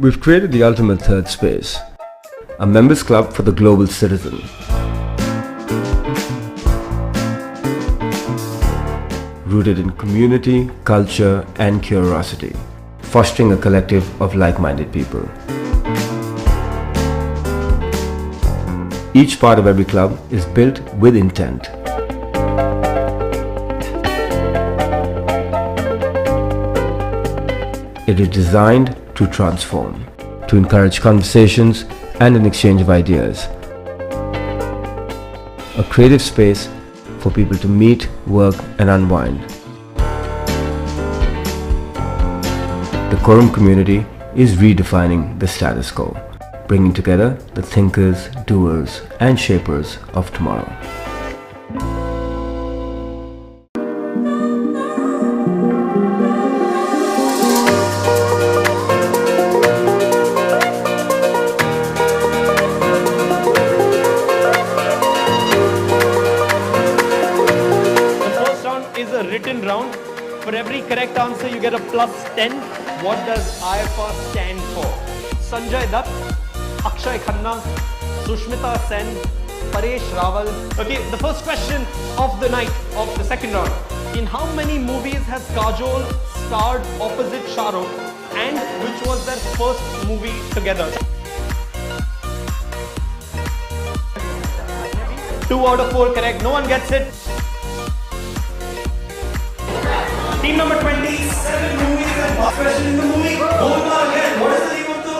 We've created the ultimate third space, a members club for the global citizen. Rooted in community, culture and curiosity, fostering a collective of like-minded people. Each part of every club is built with intent. It is designed to transform, to encourage conversations and an exchange of ideas. A creative space for people to meet, work and unwind. The Quorum community is redefining the status quo, bringing together the thinkers, doers and shapers of tomorrow. Written round. For every correct answer you get a +10. What does IFA stand for? Sanjay Dutt, Akshay Khanna, Sushmita Sen, Paresh Rawal. Okay, the first question of the night of the second round. In how many movies has Kajol starred opposite Shah Rukh and which was their first movie together? 2 out of 4 correct. No one gets it. Team number 20, 7 movies and last question in the movie. Golmaal again. What is the name of the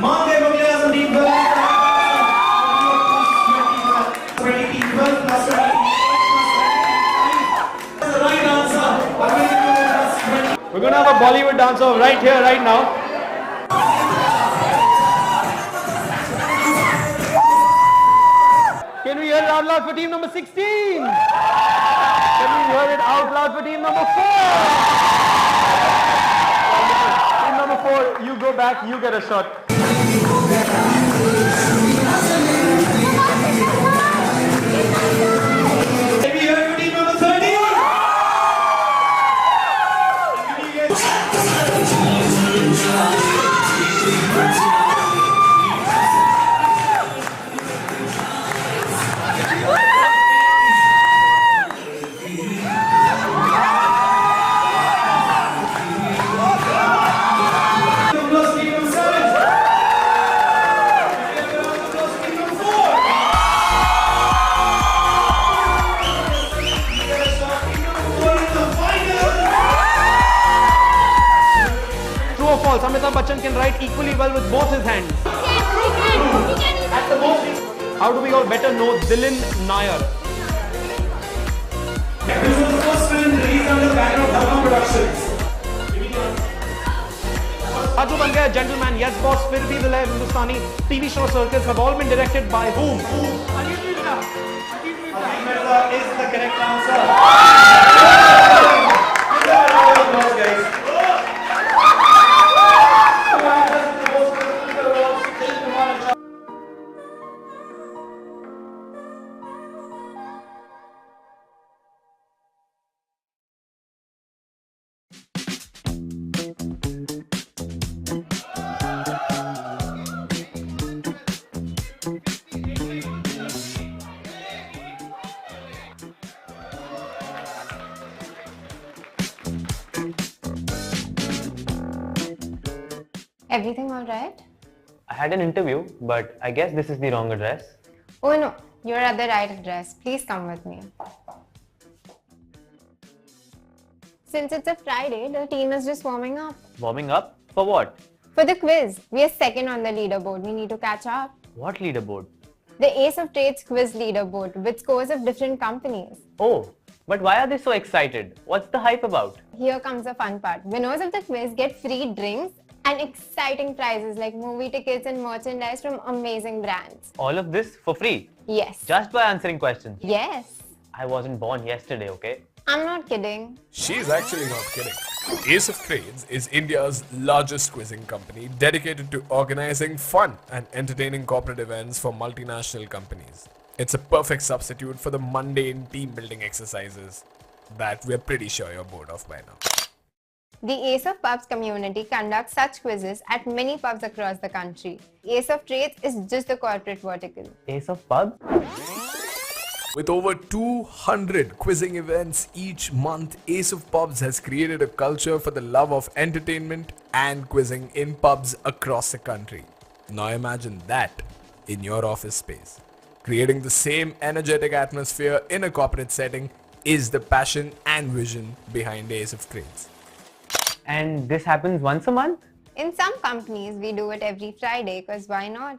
Mange Mughal team? 20, 12 plus 20. That's the right answer. We're going to have a Bollywood dancer right here, right now. Can we hear it out loud for team number 16? Can we hear it out loud for team number 4? Team number 4, you go back, you get a shot. Can we hear it for team number 30? Amitabh Bachchan can write equally well with both his hands. At the most, how do we all better know Dilin Nair? This was the first film released under the banner of Dharma Productions. Aaju Ban Gaya, Gentleman, Yes Boss, Fir Bhi Dil Hai, Hindustani, TV show circus have all been directed by whom? Ajit Mirza is the correct answer. Everything all right? I had an interview, but I guess this is the wrong address. Oh no, you're at the right address. Please come with me. Since it's a Friday, the team is just warming up. Warming up? For what? For the quiz. We are second on the leaderboard. We need to catch up. What leaderboard? The Ace of Trades quiz leaderboard with scores of different companies. Oh, but why are they so excited? What's the hype about? Here comes the fun part. Winners of the quiz get free drinks and exciting prizes like movie tickets and merchandise from amazing brands. All of this for free? Yes. Just by answering questions? Yes. I wasn't born yesterday, okay? I'm not kidding. She's actually not kidding. Ace of Trades is India's largest quizzing company dedicated to organizing fun and entertaining corporate events for multinational companies. It's a perfect substitute for the mundane team building exercises that we're pretty sure you're bored of by now. The Ace of Pubs community conducts such quizzes at many pubs across the country. Ace of Trades is just the corporate vertical. Ace of Pub? With over 200 quizzing events each month, Ace of Pubs has created a culture for the love of entertainment and quizzing in pubs across the country. Now imagine that in your office space. Creating the same energetic atmosphere in a corporate setting is the passion and vision behind Ace of Trades. And this happens once a month? In some companies, we do it every Friday because why not?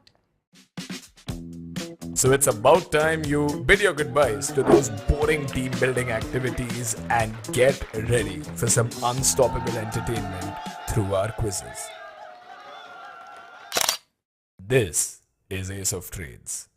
So it's about time you bid your goodbyes to those boring team building activities and get ready for some unstoppable entertainment through our quizzes. This is Ace of Trades.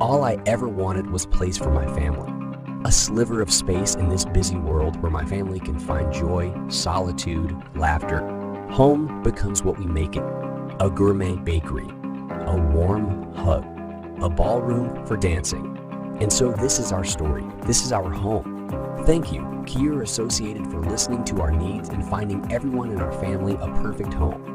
All I ever wanted was place for my family. A sliver of space in this busy world where my family can find joy, solitude, laughter. Home becomes what we make it. A gourmet bakery, a warm hug, a ballroom for dancing. And so this is our story. This is our home. Thank you, Kier Associated, for listening to our needs and finding everyone in our family a perfect home.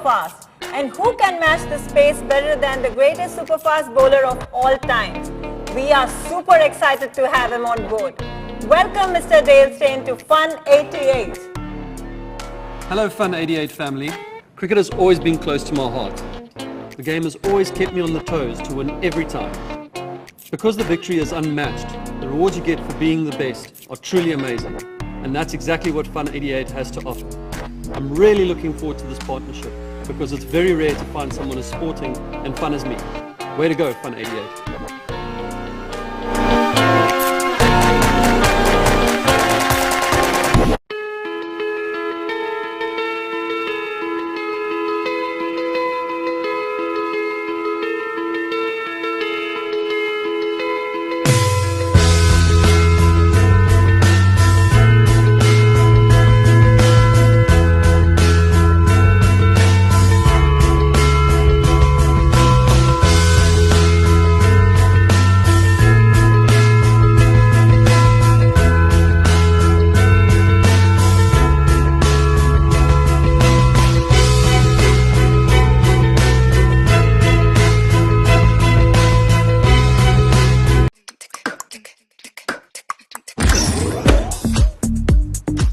fast. And who can match this pace better than the greatest super fast bowler of all time? We are super excited to have him on board. Welcome Mr. Dale Steyn to Fun 88. Hello Fun 88 family. Cricket has always been close to my heart. The game has always kept me on the toes to win every time. Because the victory is unmatched, the rewards you get for being the best are truly amazing. And that's exactly what Fun 88 has to offer. I'm really looking forward to this partnership because it's very rare to find someone as sporting and fun as me. Way to go, Fun 88.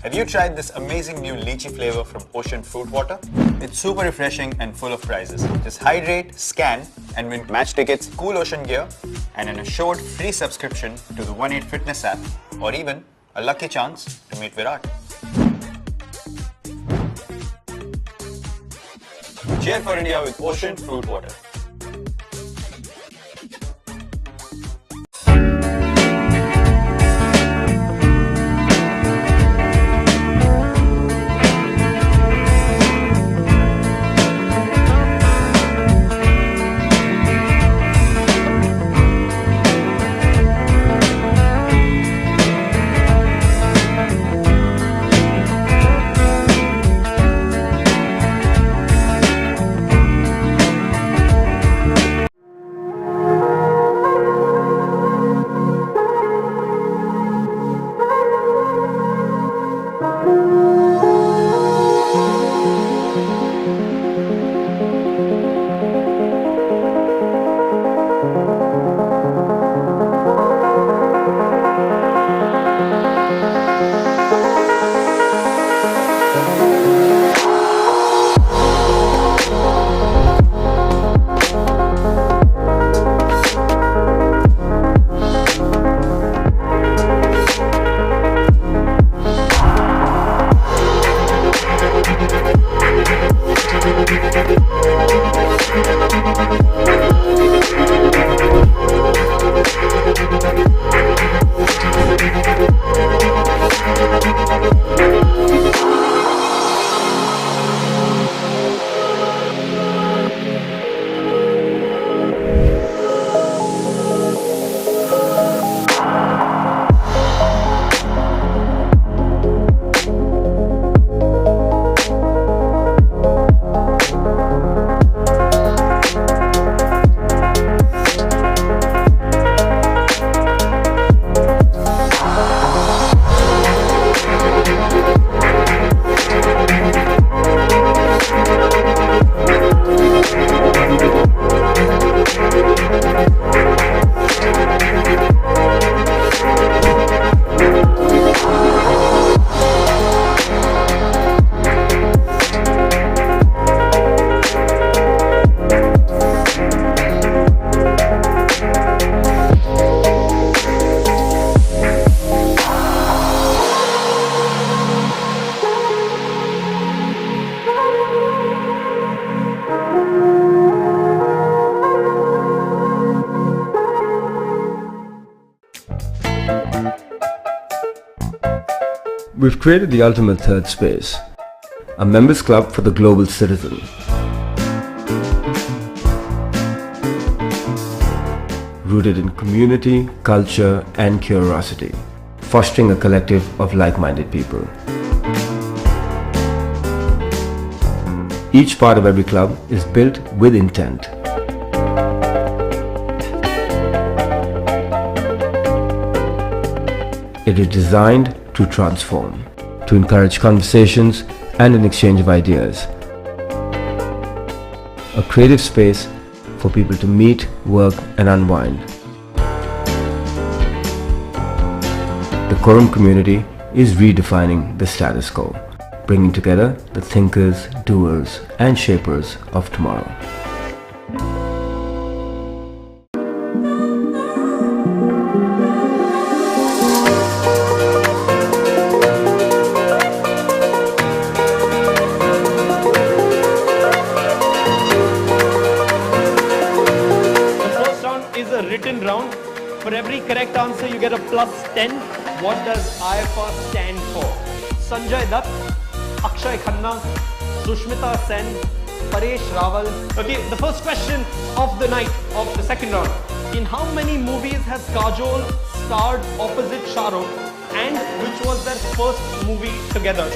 Have you tried this amazing new lychee flavor from Ocean Fruit Water? It's super refreshing and full of prizes. Just hydrate, scan, and win match tickets, cool ocean gear, and an assured free subscription to the 1-8 Fitness app, or even a lucky chance to meet Virat. Cheer for India with Ocean Fruit Water. We've created the ultimate third space, a members club for the global citizen. Rooted in community, culture and curiosity, fostering a collective of like-minded people. Each part of every club is built with intent. It is designed to transform, to encourage conversations and an exchange of ideas, a creative space for people to meet, work and unwind. The quorum community is redefining the status quo, bringing together the thinkers, doers and shapers of tomorrow. Is a written round. For every correct answer, you get a plus 10. What does IFR stand for? Sanjay Dutt, Akshay Khanna, Sushmita Sen, Paresh Rawal. Okay, the first question of the night of the second round. In how many movies has Kajol starred opposite Shah Rukh, and which was their first movie together?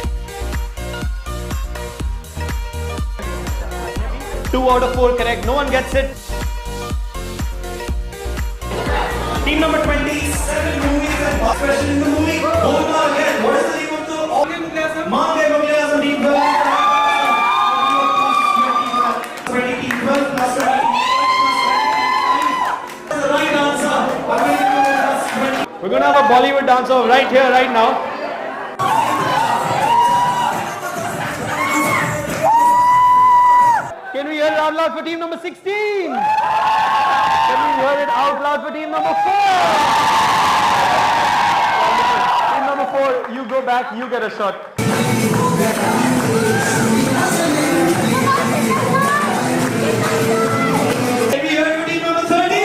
2 out of 4 correct. No one gets it. Team number 20, 7 movies and last question in the movie. Bolna again. What is the name of the Mange Mughalism team? 20 team 12 plus 20. That's the right answer. We're going to have a Bollywood dancer right here, right now. Can we hear it out loud for team number 16? Can we hear it out loud for team number 4? Team number 4, you go back, you get a shot. Can we hear it for team number 30?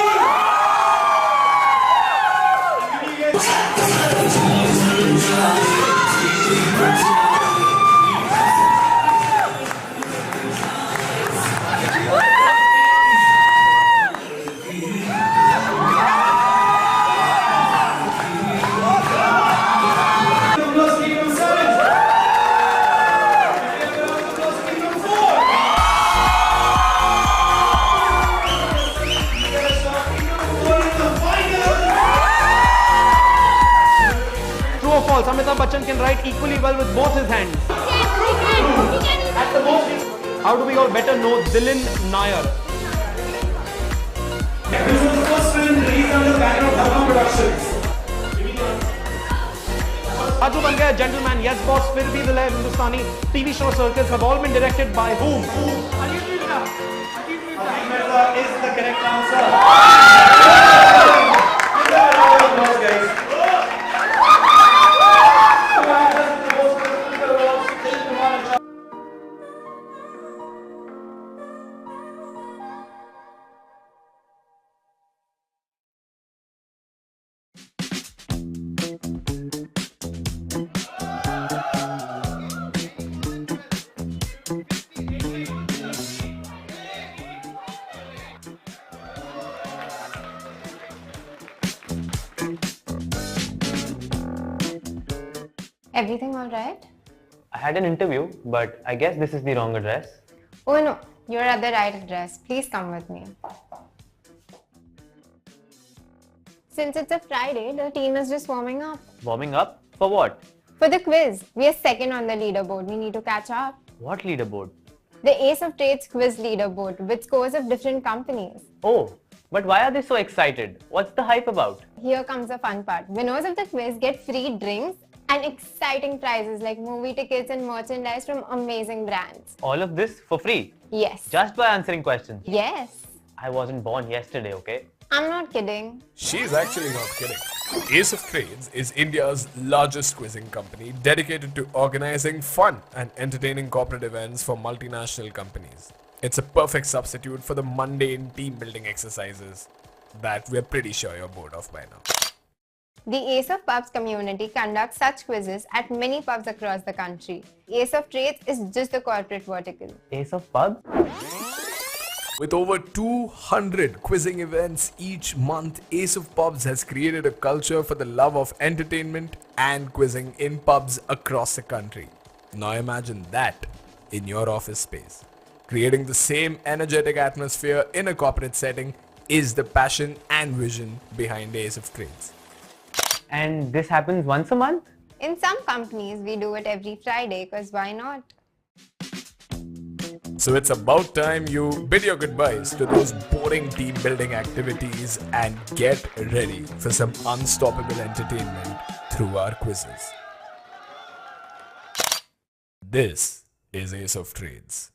Amitabh Bachchan can write equally well with both his hands. At the most, how do we all better know Dilin Nair? This was the first film released under the banner of Dharma Productions. Aju Ban Gaya, Gentleman, Yes Boss, Fir Bhi Dil Hai, Hindustani, TV show circles have all been directed by whom? Ajit Mirza is the correct answer. Guys. Everything all right? I had an interview, but I guess this is the wrong address. Oh no, you're at the right address. Please come with me. Since it's a Friday, the team is just warming up. Warming up? For what? For the quiz. We are second on the leaderboard. We need to catch up. What leaderboard? The Ace of Trades quiz leaderboard with scores of different companies. Oh, but why are they so excited? What's the hype about? Here comes the fun part. Winners of the quiz get free drinks and exciting prizes like movie tickets and merchandise from amazing brands. All of this for free? Yes. Just by answering questions? Yes. I wasn't born yesterday, okay? I'm not kidding. She's actually not kidding. Ace of Trades is India's largest quizzing company dedicated to organizing fun and entertaining corporate events for multinational companies. It's a perfect substitute for the mundane team building exercises that we're pretty sure you're bored of by now. The Ace of Pubs community conducts such quizzes at many pubs across the country. Ace of Trades is just the corporate vertical. Ace of Pub? With over 200 quizzing events each month, Ace of Pubs has created a culture for the love of entertainment and quizzing in pubs across the country. Now imagine that in your office space. Creating the same energetic atmosphere in a corporate setting is the passion and vision behind Ace of Trades. And this happens once a month? In some companies, we do it every Friday because why not? So it's about time you bid your goodbyes to those boring team building activities and get ready for some unstoppable entertainment through our quizzes. This is Ace of Trades.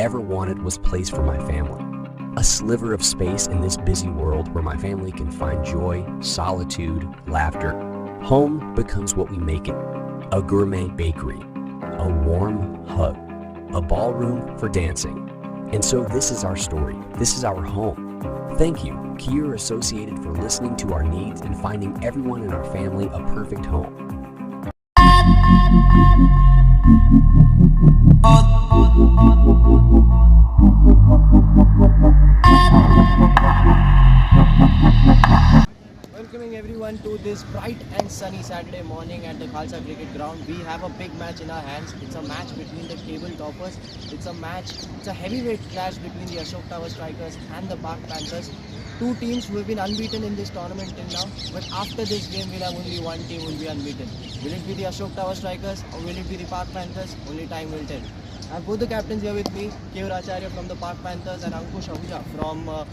ever wanted was place for my family. A sliver of space in this busy world where my family can find joy, solitude, laughter. Home becomes what we make it. A gourmet bakery, a warm hug, a ballroom for dancing. And so this is our story. This is our home. Thank you, Kier Associated, for listening to our needs and finding everyone in our family a perfect home. Welcoming everyone to this bright and sunny Saturday morning at the Khalsa Cricket Ground. We have a big match in our hands. It's a match between the table toppers. It's a heavyweight clash between the Ashok Tower Strikers and the Park Panthers. Two teams who have been unbeaten in this tournament till now, but after this game we'll have only one team who will be unbeaten. Will it be the Ashok Tower Strikers or will it be the Park Panthers? Only time will tell. I have both the captains here with me, Kevur Acharya from the Park Panthers and Ankush Ahuja from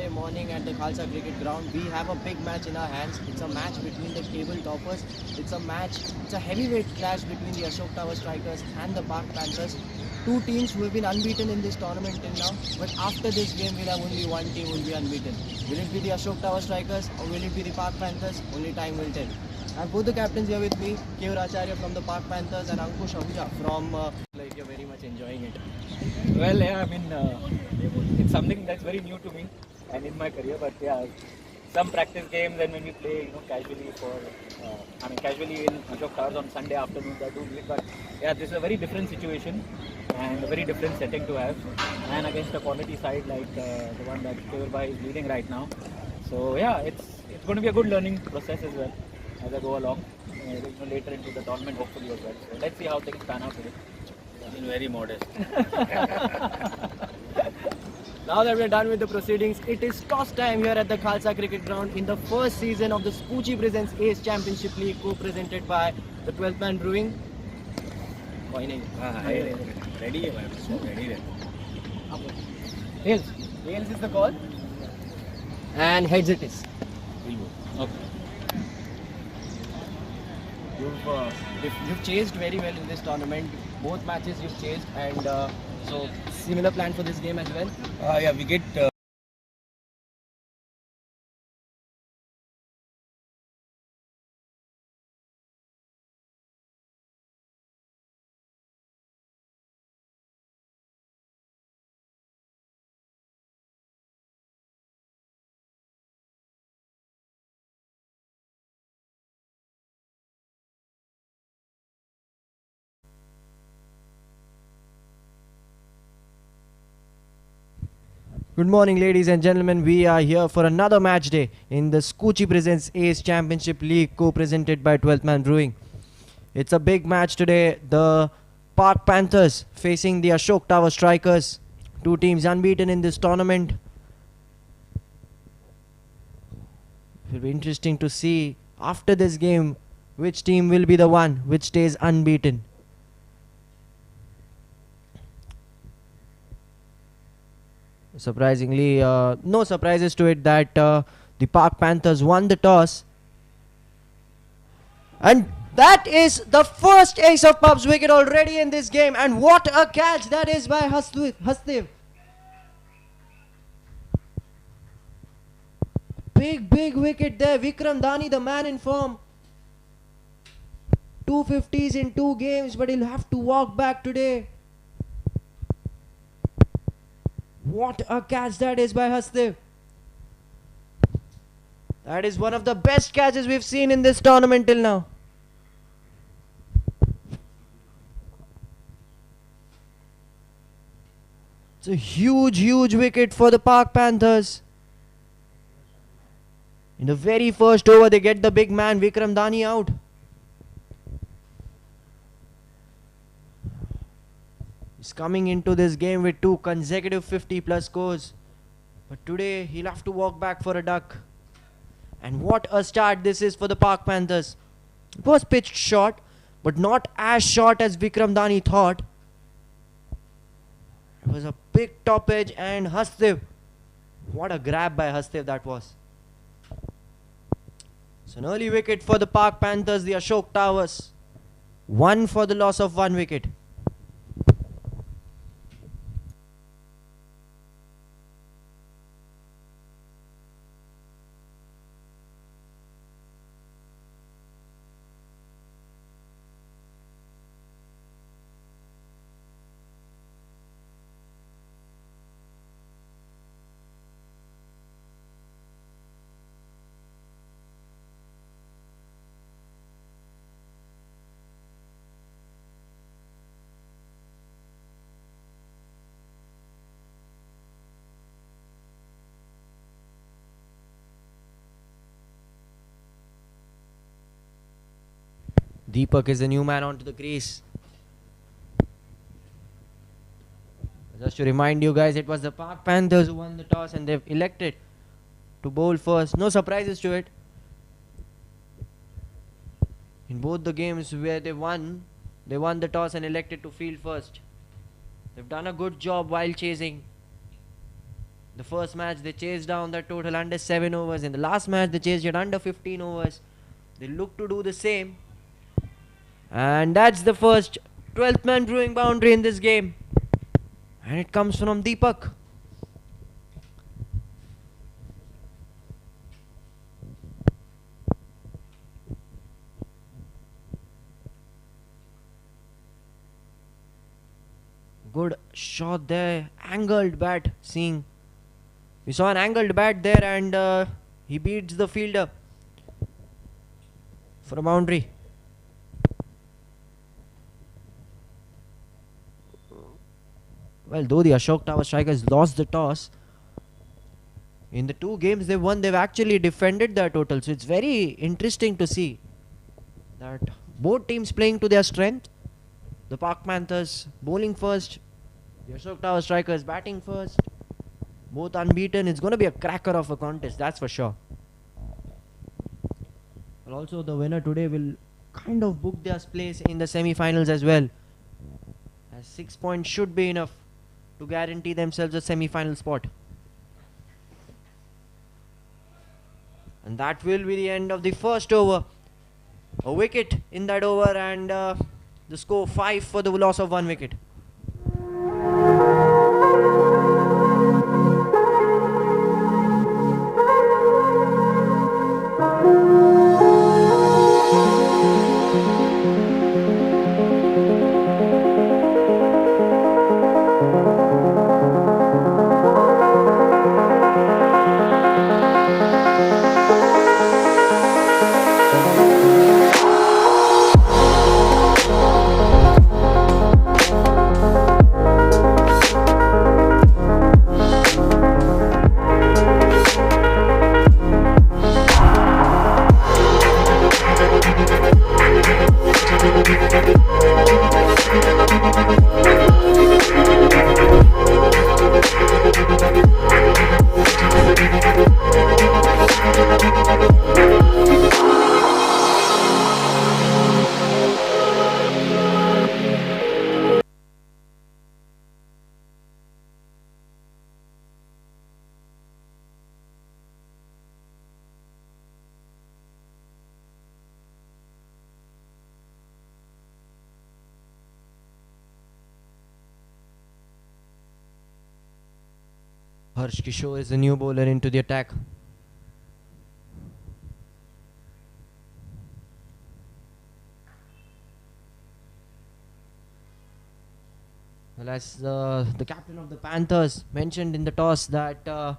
Saturday morning at the Khalsa Cricket Ground. We have a big match in our hands. It's a match between the table toppers. It's a heavyweight clash between the Ashok Tower Strikers and the Park Panthers. Two teams who have been unbeaten in this tournament till now. But after this game, we'll have only one team who will be unbeaten. Will it be the Ashok Tower Strikers or will it be the Park Panthers? Only time will tell. I have both the captains here with me, Kevur Acharya from the Park Panthers and Ankush Ahuja from like you're very much enjoying it. Well, yeah, I mean, it's something that's very new to me and in my career, but yeah, some practice games and when we play, casually casually in Ashok Towers on Sunday afternoons, I do it, but yeah, this is a very different situation and a very different setting to have, and against a quality side like the one that Kevur Bhai is leading right now. So yeah, it's going to be a good learning process as well as I go along, later into the tournament hopefully as well. So let's see how things pan out today. Been very modest. Now that we're done with the proceedings, it is toss time here at the Khalsa Cricket Ground in the first season of the Skuccii Presents Ace Championship League, co-presented by the 12th Man Brewing. Ready? Tails. Tails is the call. And heads it is. Okay. You've chased very well in this tournament. Both matches you've chased, and so similar plan for this game as well. Yeah, we get Good morning, ladies and gentlemen. We are here for another match day in the Skuccii Presents Ace Championship League, co-presented by 12th Man Brewing. It's a big match today. The Park Panthers facing the Ashok Tower Strikers. Two teams unbeaten in this tournament. It will be interesting to see after this game which team will be the one which stays unbeaten. Surprisingly, no surprises to it that the Park Panthers won the toss. And that is the first ace of pub's wicket already in this game. And what a catch that is by Hasdev. Big wicket there. Vikram Dani, the man in form. 250s in 2 games, but he'll have to walk back today. What a catch that is by Hasdev. That is one of the best catches we've seen in this tournament till now. It's a huge wicket for the Park Panthers. In the very first over, they get the big man Vikram Dani out. He's coming into this game with 2 consecutive 50+ scores. But today, he'll have to walk back for a duck. And what a start this is for the Park Panthers. It was pitched short, but not as short as Vikram Dani thought. It was a big top edge and Hasdev. What a grab by Hasdev that was. It's an early wicket for the Park Panthers, the Ashok Towers. 1 for the loss of 1 wicket. Deepak is the new man onto the crease. Just to remind you guys, it was the Park Panthers who won the toss and they've elected to bowl first. No surprises to it. In both the games where they won the toss and elected to field first. They've done a good job while chasing. The first match they chased down that total under 7 overs. In the last match they chased it under 15 overs. They look to do the same. And that's the first 12th man brewing boundary in this game. And it comes from Deepak. Good shot there. Angled bat. Seeing. We saw an angled bat there and he beats the fielder for a boundary. Well, though the Ashok Tower Strikers lost the toss, in the 2 games they've won, they've actually defended their total. So it's very interesting to see that both teams playing to their strength. The Park Panthers bowling first, the Ashok Tower Strikers batting first. Both unbeaten. It's going to be a cracker of a contest, that's for sure. But also the winner today will kind of book their place in the semi-finals as well, as 6 points should be enough to guarantee themselves a semi-final spot. And that will be the end of the first over. A wicket in that over and the score 5 for the loss of 1 wicket. Harsh Kishore is the new bowler into the attack. Well, as the captain of the Panthers mentioned in the toss that the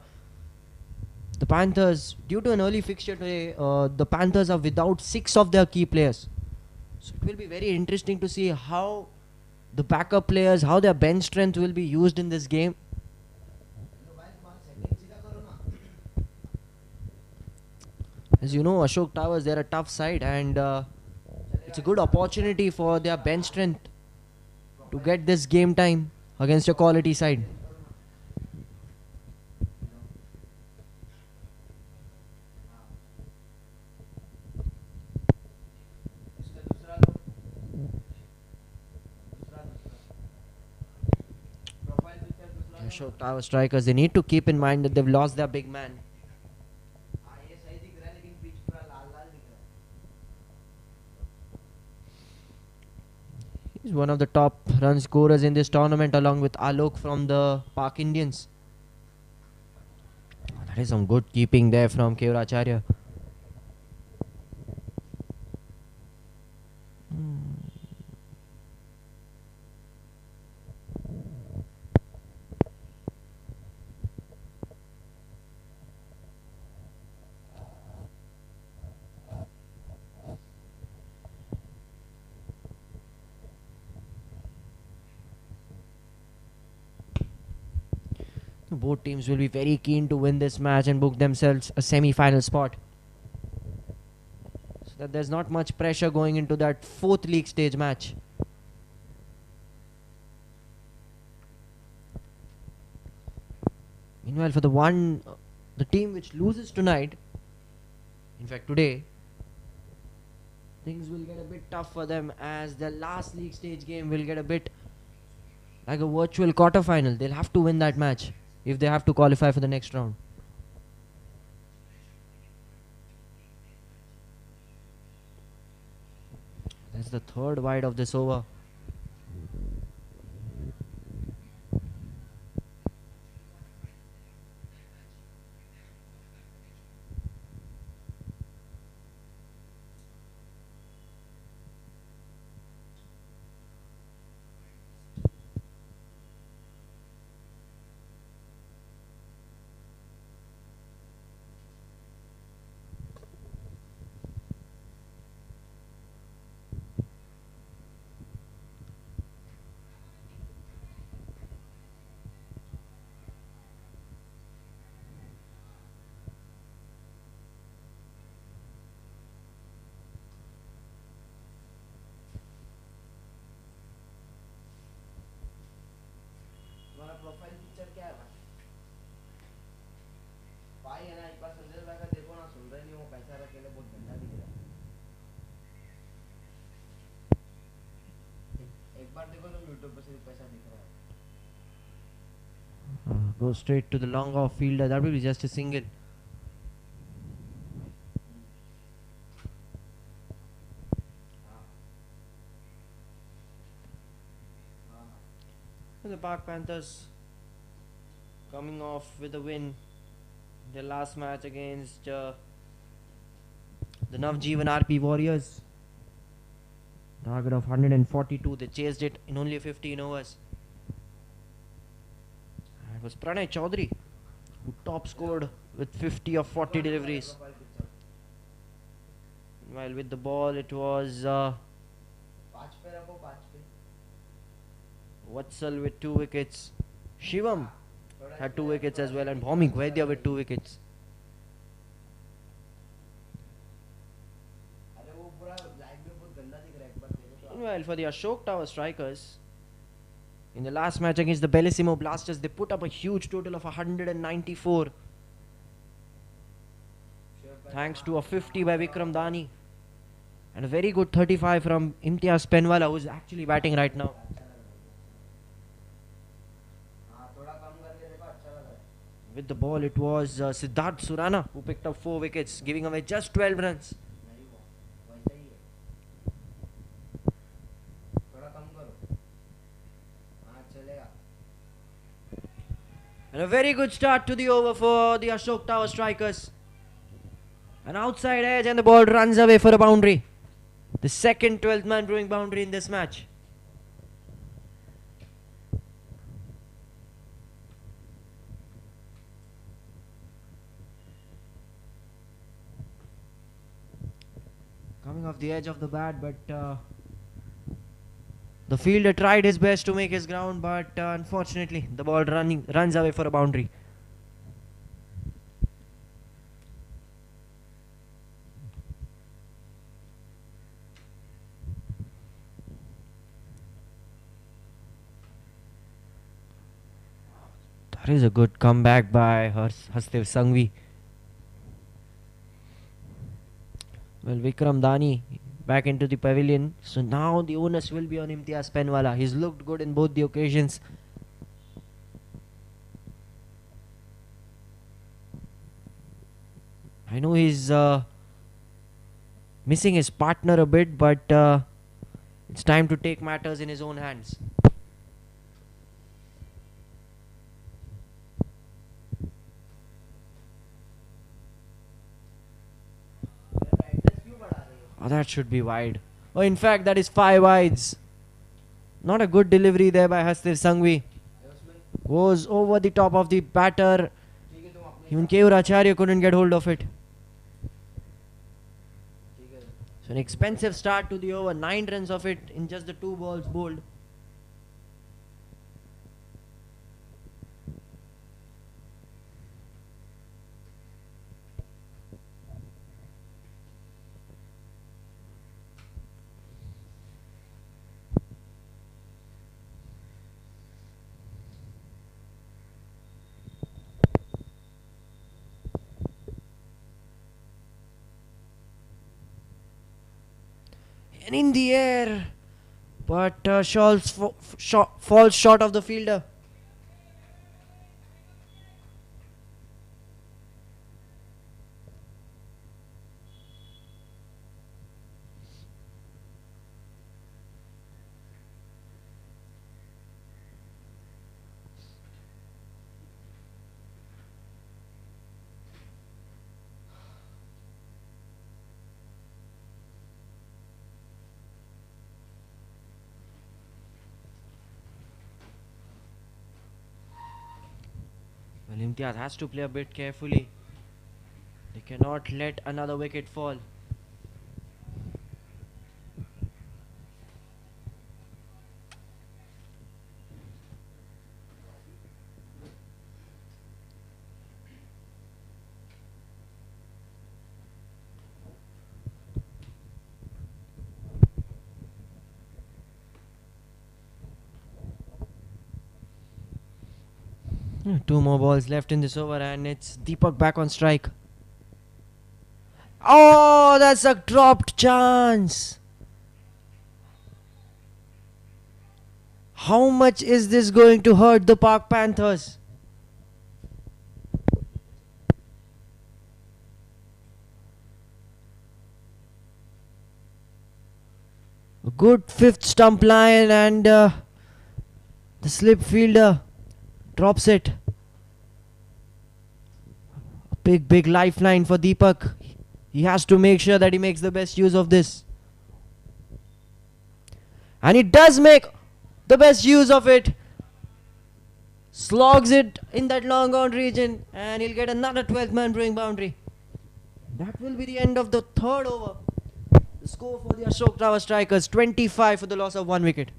Panthers, due to an early fixture today, the Panthers are without 6 of their key players. So it will be very interesting to see how the backup players, how their bench strength will be used in this game. As you know, Ashok Towers, they're a tough side and it's a good opportunity for their bench strength to get this game time against a quality side. Ashok Tower Strikers, they need to keep in mind that they've lost their big man. He's one of the top run scorers in this tournament along with Alok from the Park Indians. That is some good keeping there from Kevracharya. Both teams will be very keen to win this match and book themselves a semi-final spot. So that there's not much pressure going into that 4th league stage match. Meanwhile, for the team which loses tonight, in fact today, things will get a bit tough for them as their last league stage game will get a bit like a virtual quarter-final. They'll have to win that match if they have to qualify for the next round. That's the third wide of this over. Profile picture क्या है भाई? भाई है ना एक बार संजय भाई का देखो ना, सुन रहे नहीं वो पैसा अकेले बहुत गंदा दिख रहा है। एक बार देखो तुम यूट्यूब पे सिर्फ पैसा दिख रहा है। Go straight to the long off fielder. That will be just a single. The Park Panthers coming off with a win. Their last match against the Navjeevan RP Warriors. Target of 142. They chased it in only 15 overs. It was Pranay Chaudhary who top scored with 50 of 40 deliveries. While with the ball it was Vatsal with 2 wickets. Shivam had 2 wickets as well, and Bhomik Vaidya with 2 wickets. Meanwhile, for the Ashok Tower strikers, in the last match against the Bellissimo Blasters, they put up a huge total of 194. Thanks to a 50 by Vikram Dani and a very good 35 from Imtiaz Penwala, who is actually batting right now. With the ball, it was Siddharth Surana who picked up 4 wickets, giving away just 12 runs. And a very good start to the over for the Ashok Tower strikers. An outside edge and the ball runs away for a boundary. The second 12th man brewing boundary in this match. Coming off the edge of the bat, but the fielder tried his best to make his ground, but unfortunately the ball runs away for a boundary. That is a good comeback by Hasdev Sanghvi. Well, Vikram Dani back into the pavilion. So now the onus will be on Imtiaz Penwala. He's looked good in both the occasions. I know he's missing his partner a bit, but it's time to take matters in his own hands. Oh, that should be wide. Oh, in fact, that is 5 wides. Not a good delivery there by Hasdev Sanghvi. Goes over the top of the batter. Even Keyur Acharya couldn't get hold of it. So an expensive start to the over. 9 runs of it in just the 2 balls bowled. And in the air, but falls short of the fielder. Well, Imtiaz has to play a bit carefully. They cannot let another wicket fall. Two more balls left in this over, and it's Deepak back on strike. Oh, that's a dropped chance. How much is this going to hurt the Park Panthers? A good fifth stump line, and the slip fielder drops it. A big lifeline for Deepak. He has to make sure that he makes the best use of this. And he does make the best use of it. Slogs it in that long on region, and he'll get another 12th man brewing boundary. That will be the end of the third over. The score for the Ashok Tower Strikers, 25 for the loss of 1 wicket.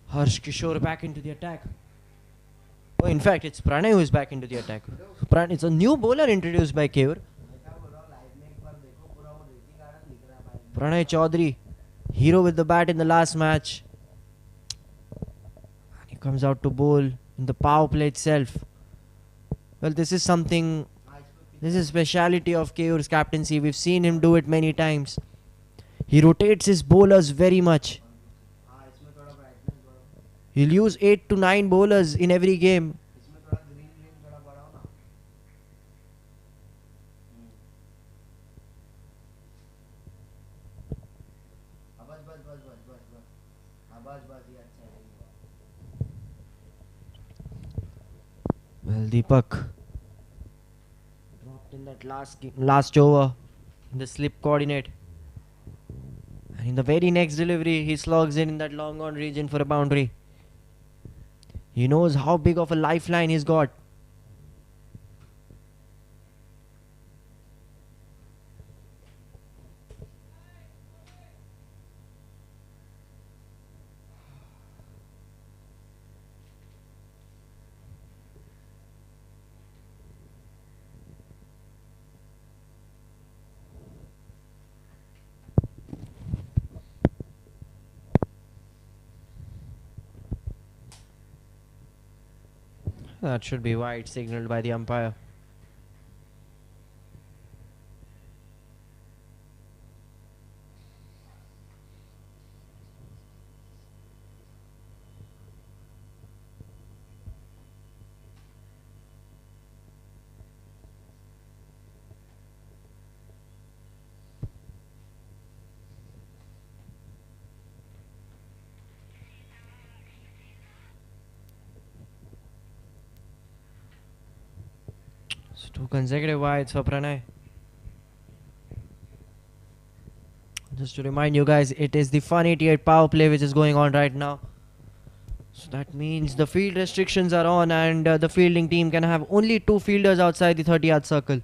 Harsh Kishore back into the attack. Oh, in fact, it's Pranay who is back into the attack. It's a new bowler introduced by Keur. Pranay Chaudhary, hero with the bat in the last match. He comes out to bowl in the power play itself. Well, this is something, this is speciality of Keur's captaincy. We've seen him do it many times. He rotates his bowlers very much. He'll use 8 to 9 bowlers in every game. Well, Deepak dropped in that last over in the slip coordinate. And in the very next delivery, he slogs in that long on region for a boundary. He knows how big of a lifeline he's got. That should be wide, signaled by the umpire. So 2 consecutive wides for Pranay. Just to remind you guys, it is the Fun 88 power play which is going on right now. So that means the field restrictions are on, and the fielding team can have only 2 fielders outside the 30-yard circle.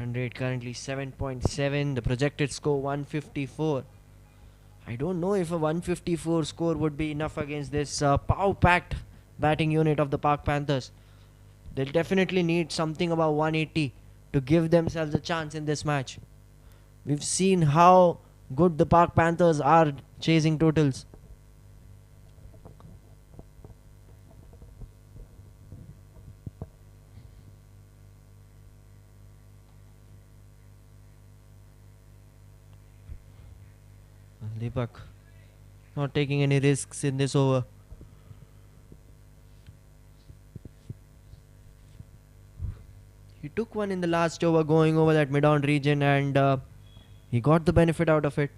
Run rate currently 7.7. The projected score 154. I don't know if a 154 score would be enough against this power-packed batting unit of the Park Panthers. They'll definitely need something about 180 to give themselves a chance in this match. We've seen how good the Park Panthers are chasing totals. Deepak not taking any risks in this over. He took one in the last over going over that mid-on region, and he got the benefit out of it.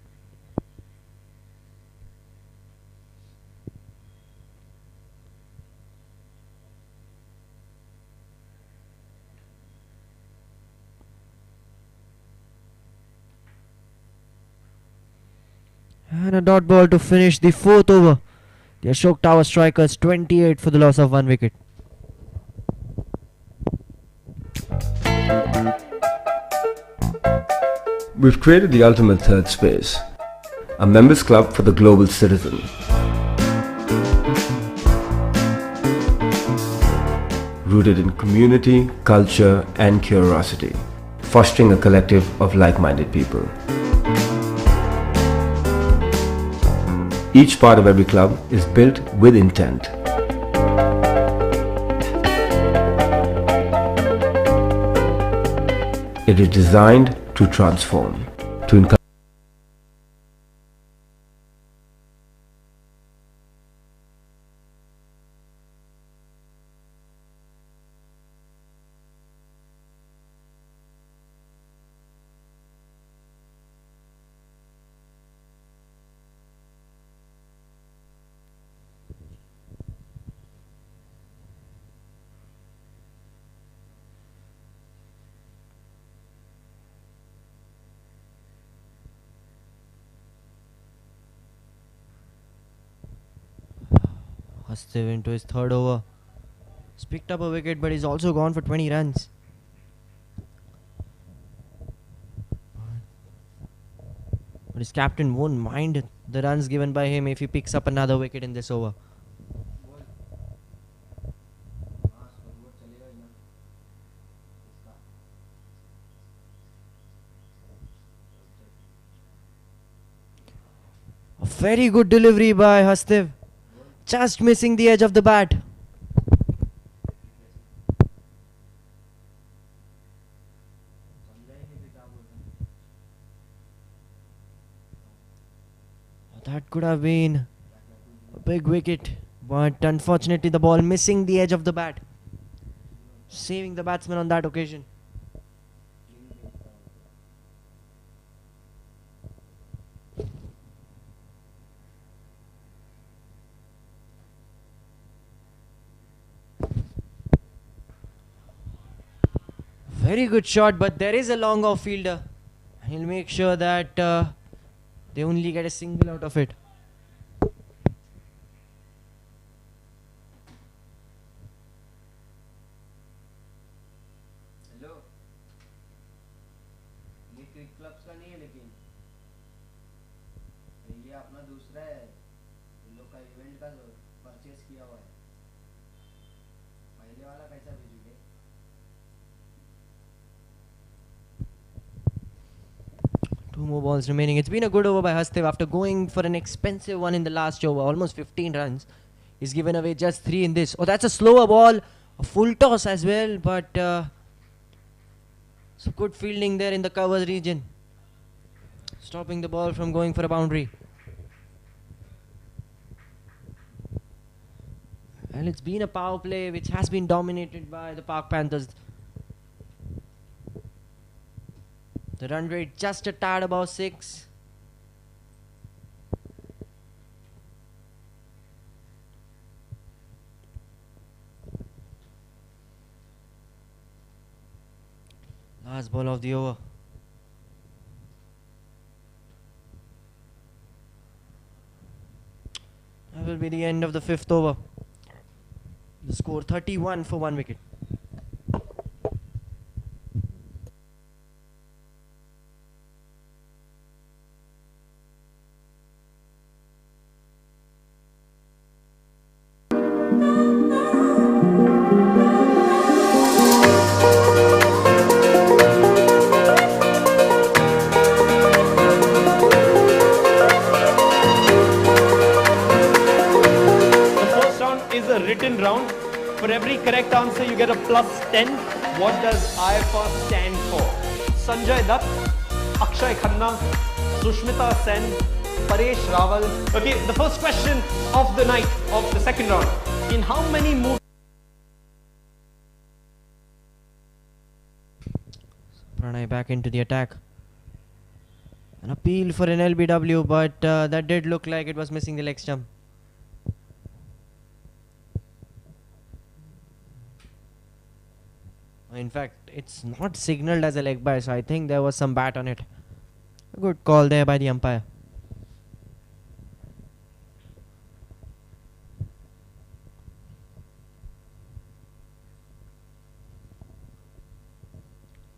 And a dot ball to finish the fourth over. The Ashok Tower strikers 28 for the loss of 1 wicket. We've created the ultimate third space, a members club for the global citizen. Rooted in community, culture and curiosity, fostering a collective of like-minded people. Each part of every club is built with intent. It is designed to transform, to encourage. Hastev into his third over. He's picked up a wicket, but he's also gone for 20 runs. But his captain won't mind the runs given by him if he picks up another wicket in this over. A very good delivery by Hastev. Just missing the edge of the bat. That could have been a big wicket, but unfortunately the ball missing the edge of the bat, saving the batsman on that occasion. Very good shot, but there is a long off fielder. He'll make sure that they only get a single out of it. Hello ये क्रिक clubs का नहीं है, लेकिन ये अपना दूसरा है, इन लोग का इवेंट का परचेस किया हुआ है। पहले वाला कैसा भेजोगे? Two more balls remaining. It's been a good over by Hastev after going for an expensive one in the last over, almost 15 runs. He's given away just 3 in this. Oh, that's a slower ball. A full toss as well, but some good fielding there in the covers region, stopping the ball from going for a boundary. And it's been a power play which has been dominated by the Park Panthers. The run rate just a tad above 6. Last ball of the over. That will be the end of the 5th over. The score 31 for 1 wicket. For every correct answer, you get a +10. What does IFR stand for? Sanjay Dutt, Akshay Khanna, Sushmita Sen, Paresh Rawal. Okay, the first question of the night, of the second round. In how many movies? Pranay back into the attack. An appeal for an LBW, but that did look like it was missing the leg stump. In fact, it's not signaled as a leg bye, so I think there was some bat on it. A good call there by the umpire.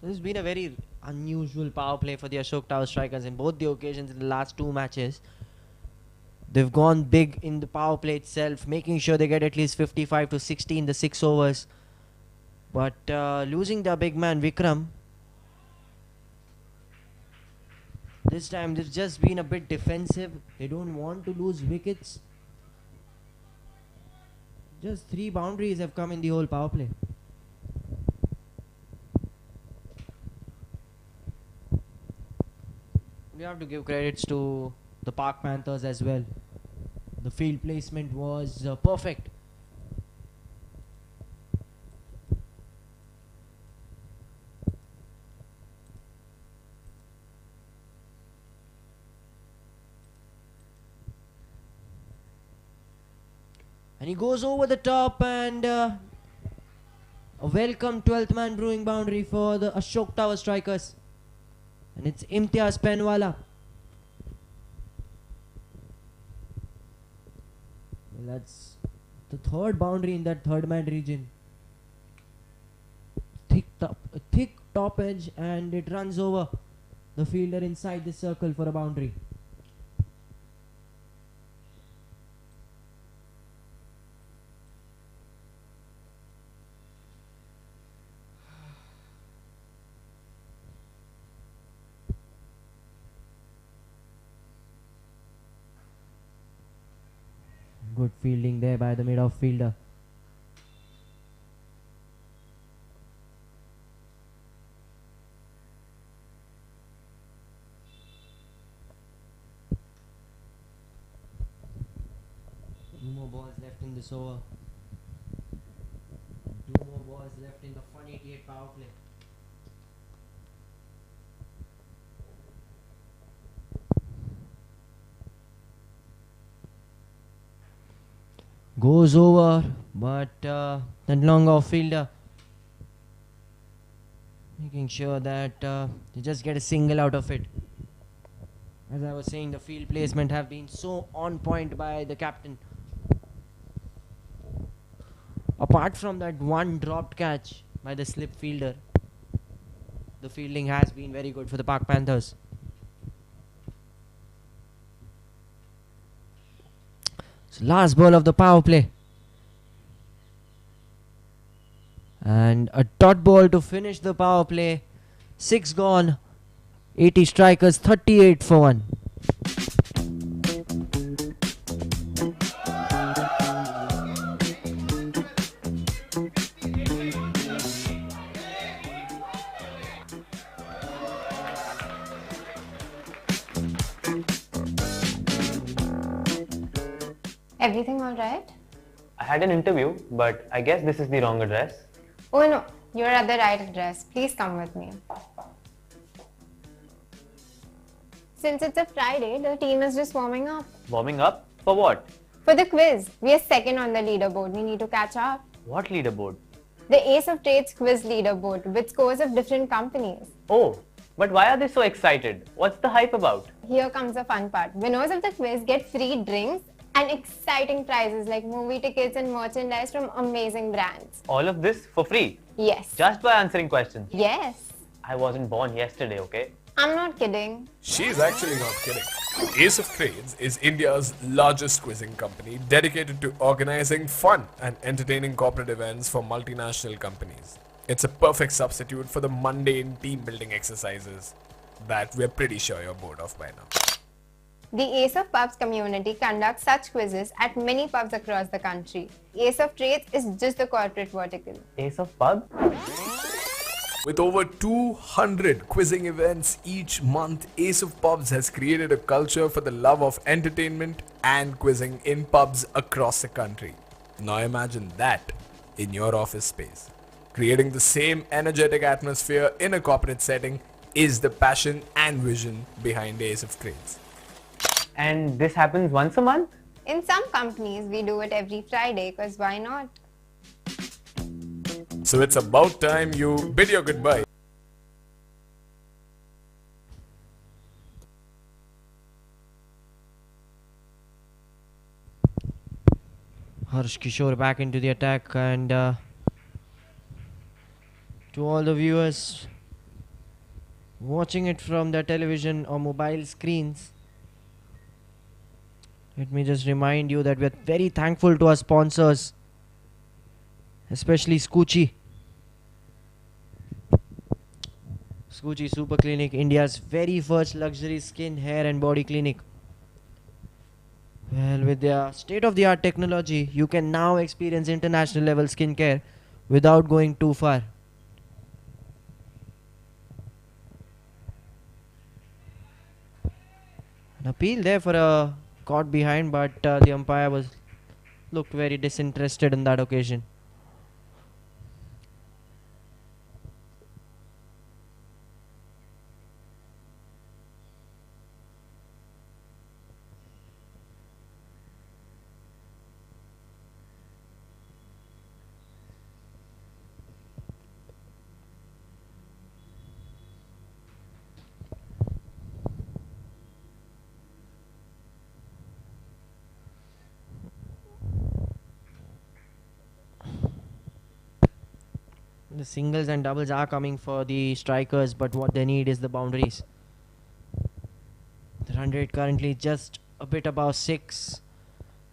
This has been a very unusual power play for the Ashok Tower Strikers in both the occasions in the last two matches. They've gone big in the power play itself, making sure they get at least 55 to 60 in the 6 overs. But losing their big man Vikram, this time they've just been a bit defensive. They don't want to lose wickets. Just 3 boundaries have come in the whole power play. We have to give credits to the Park Panthers as well. The field placement was perfect. And he goes over the top, and a welcome 12th man brewing boundary for the Ashok Tower Strikers. And it's Imtiaz Penwala. Well, that's the third boundary in that third man region. Thick top edge, and it runs over the fielder inside the circle for a boundary. Good fielding there by the mid-off fielder. Two more balls left in this over. 2 more balls left in the Fun 88 power play. Goes over, but that long off fielder making sure that you just get a single out of it. As I was saying, the field placement have been so on point by the captain. Apart from that one dropped catch by the slip fielder, the fielding has been very good for the Park Panthers. So last ball of the power play. And a dot ball to finish the power play. 6 gone. 80 strikers, 38 for 1. Everything all right? I had an interview, but I guess this is the wrong address. Oh no, you're at the right address. Please come with me. Since it's a Friday, the team is just warming up. Warming up? For what? For the quiz. We are second on the leaderboard. We need to catch up. What leaderboard? The Ace of Trades quiz leaderboard with scores of different companies. Oh, but why are they so excited? What's the hype about? Here comes the fun part. Winners of the quiz get free drinks and exciting prizes like movie tickets and merchandise from amazing brands. All of this for free? Yes. Just by answering questions? Yes. I wasn't born yesterday, okay? I'm not kidding. She's actually not kidding. Ace of Trades is India's largest quizzing company dedicated to organizing fun and entertaining corporate events for multinational companies. It's a perfect substitute for the mundane team building exercises that we're pretty sure you're bored of by now. The Ace of Pubs community conducts such quizzes at many pubs across the country. Ace of Trades is just the corporate vertical. Ace of Pub? With over 200 quizzing events each month, Ace of Pubs has created a culture for the love of entertainment and quizzing in pubs across the country. Now imagine that in your office space. Creating the same energetic atmosphere in a corporate setting is the passion and vision behind Ace of Trades. And this happens once a month? In some companies, we do it every Friday because why not? So it's about time you bid your goodbye. Harsh Kishore back into the attack, and to all the viewers watching it from their television or mobile screens, let me just remind you that we are very thankful to our sponsors, especially Skuccii. Skuccii Super Clinic, India's very first luxury skin, hair and body clinic. Well, with their state-of-the-art technology, you can now experience international level skincare without going too far. An appeal there for a caught behind, but the umpire looked very disinterested on that occasion. The singles and doubles are coming for the strikers, but what they need is the boundaries. The run rate currently just a bit above 6.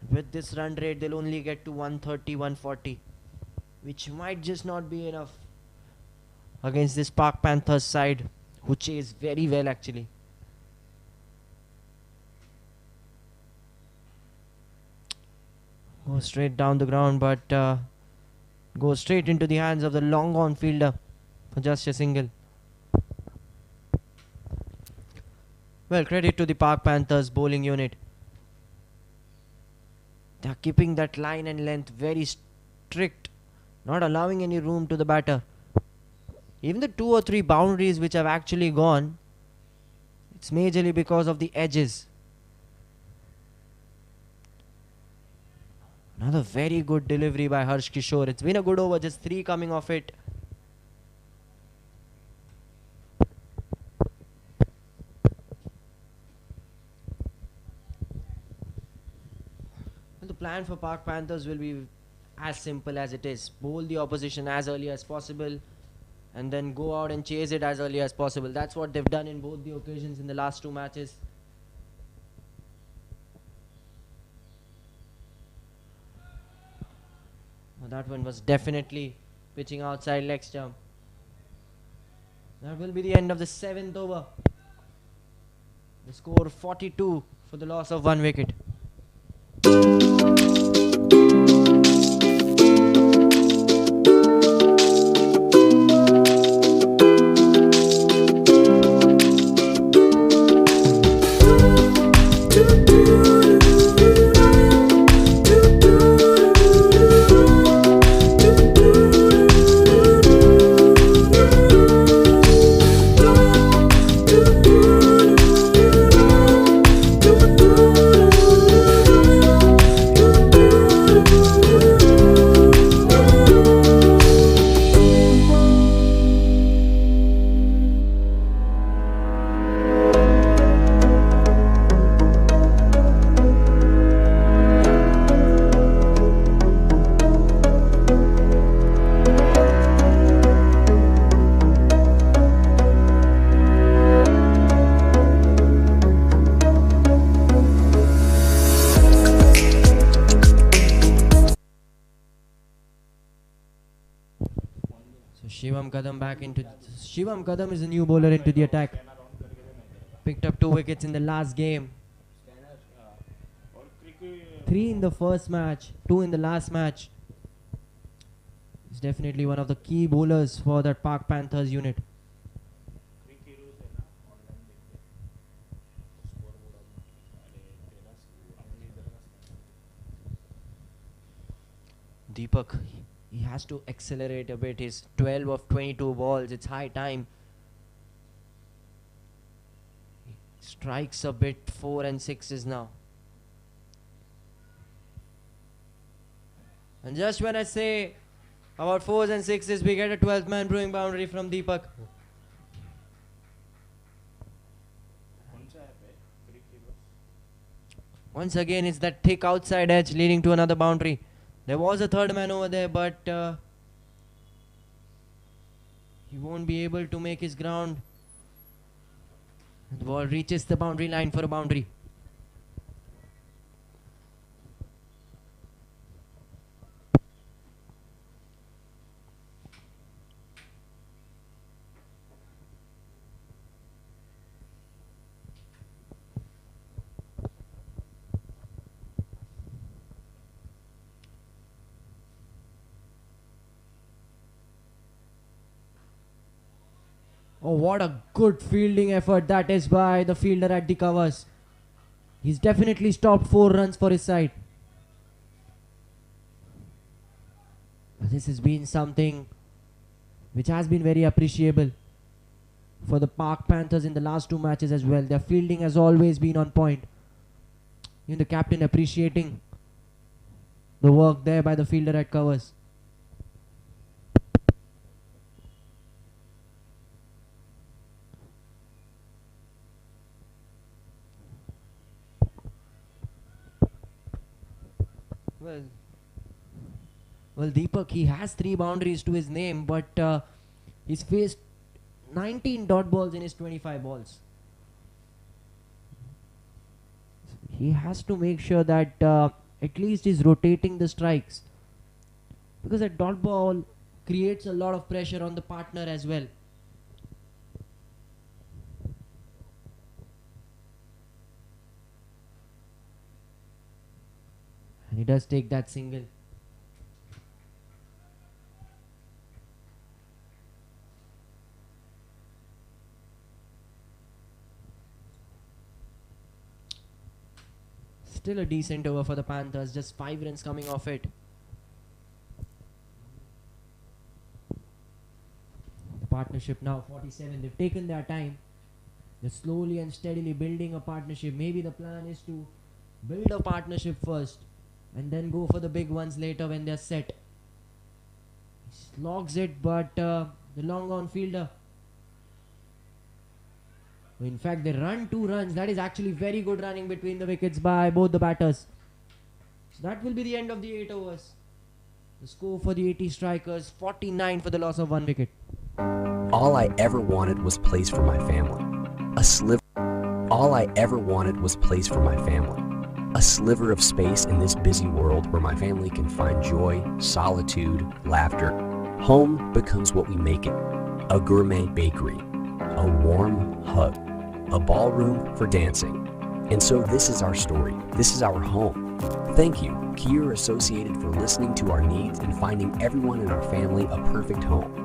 With this run rate, they'll only get to 130, 140, which might just not be enough against this Park Panthers side, who chase very well actually. Go straight down the ground, but go straight into the hands of the long on fielder for just a single. Well, credit to the Park Panthers bowling unit. They are keeping that line and length very strict, not allowing any room to the batter. Even the 2 or 3 boundaries which have actually gone, it's majorly because of the edges. Another very good delivery by Harsh Kishore. It's been a good over, just 3 coming off it. And the plan for Park Panthers will be as simple as it is. Bowl the opposition as early as possible and then go out and chase it as early as possible. That's what they've done in both the occasions in the last 2 matches. That one was definitely pitching outside leg stump. That will be the end of the 7th over. The score 42 for the loss of 1 wicket. Shivam Kadam is a new bowler into the attack. Picked up 2 wickets in the last game. 3 in the first match, 2 in the last match. He's definitely one of the key bowlers for that Park Panthers unit. Deepak, he has to accelerate a bit. He's 12 of 22 balls. It's high time. He strikes a bit. 4 and 6s now. And just when I say about 4s and 6s, we get a 12th man brewing boundary from Deepak. Once again, it's that thick outside edge leading to another boundary. There was a third man over there, but he won't be able to make his ground. The ball reaches the boundary line for a boundary. Oh, what a good fielding effort that is by the fielder at the covers. He's definitely stopped 4 runs for his side. This has been something which has been very appreciable for the Park Panthers in the last 2 matches as well. Their fielding has always been on point. Even the captain appreciating the work there by the fielder at covers. Well, Deepak, he has 3 boundaries to his name, but he's faced 19 dot balls in his 25 balls. He has to make sure that at least he's rotating the strikes, because a dot ball creates a lot of pressure on the partner as well. And he does take that single. Still a decent over for the Panthers, just 5 runs coming off it. The partnership now 47. They've taken their time. They're slowly and steadily building a partnership. Maybe the plan is to build a partnership first and then go for the big ones later when they're set. He slogs it, but the long on fielder. In fact, they run 2 runs. That is actually very good running between the wickets by both the batters. So that will be the end of the 8 overs. The score for the 80 strikers, 49 for the loss of 1 wicket. All I ever wanted was place for my family. All I ever wanted was place for my family. A sliver of space in this busy world where my family can find joy, solitude, laughter. Home becomes what we make it. A gourmet bakery, a warm hug, a ballroom for dancing. And so this is our story. This is our home. Thank you, Kier Associated, for listening to our needs and finding everyone in our family a perfect home.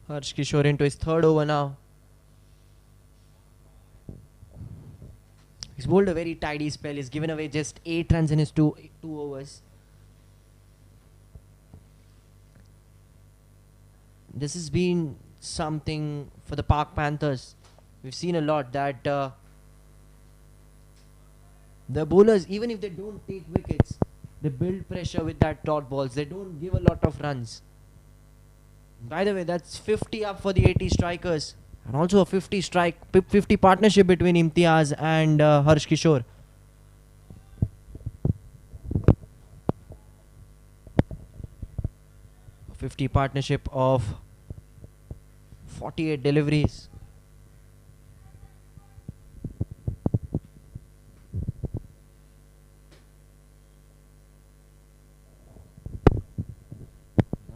Harsh Kishore into his 3rd over now. He's bowled a very tidy spell. He's given away just 8 runs in his two overs. This has been something for the Park Panthers. We've seen a lot that the bowlers, even if they don't take wickets, they build pressure with that dot balls. They don't give a lot of runs. By the way, that's 50 up for the 80 strikers, and also a 50 partnership between Imtiaz and Harsh Kishore. A 50 partnership of 48 deliveries.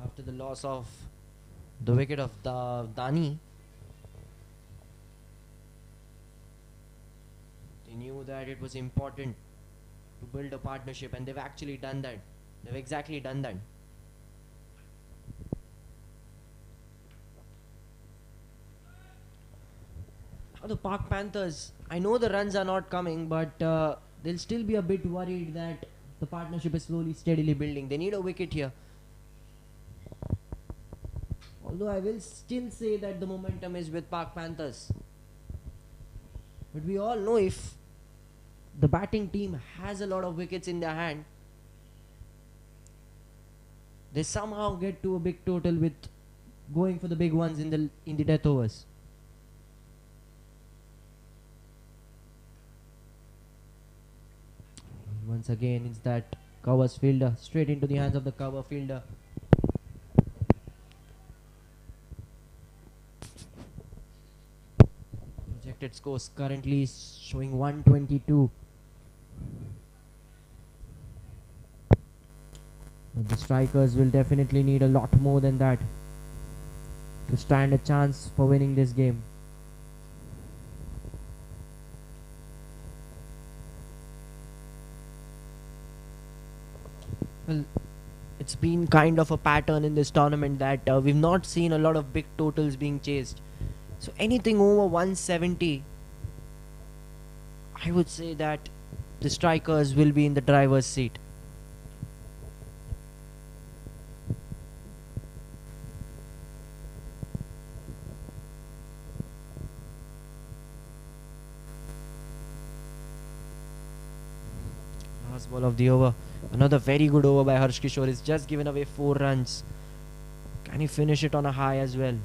After the loss of the wicket of Dani, they knew that it was important to build a partnership, and they've actually done that. They've exactly done that. Now the Park Panthers, I know the runs are not coming, but they'll still be a bit worried that the partnership is slowly, steadily building. They need a wicket here. Although I will still say that the momentum is with Park Panthers. But we all know if the batting team has a lot of wickets in their hand, they somehow get to a big total with going for the big ones in the death overs. Once again, it's that covers fielder straight into the hands of the cover fielder. Projected scores currently showing 122. But the strikers will definitely need a lot more than that to stand a chance for winning this game. Well, it's been kind of a pattern in this tournament that we've not seen a lot of big totals being chased. So anything over 170, I would say that the strikers will be in the driver's seat. Last ball of the over. Another very good over by Harsh Kishore. He's just given away 4 runs. Can he finish it on a high as well?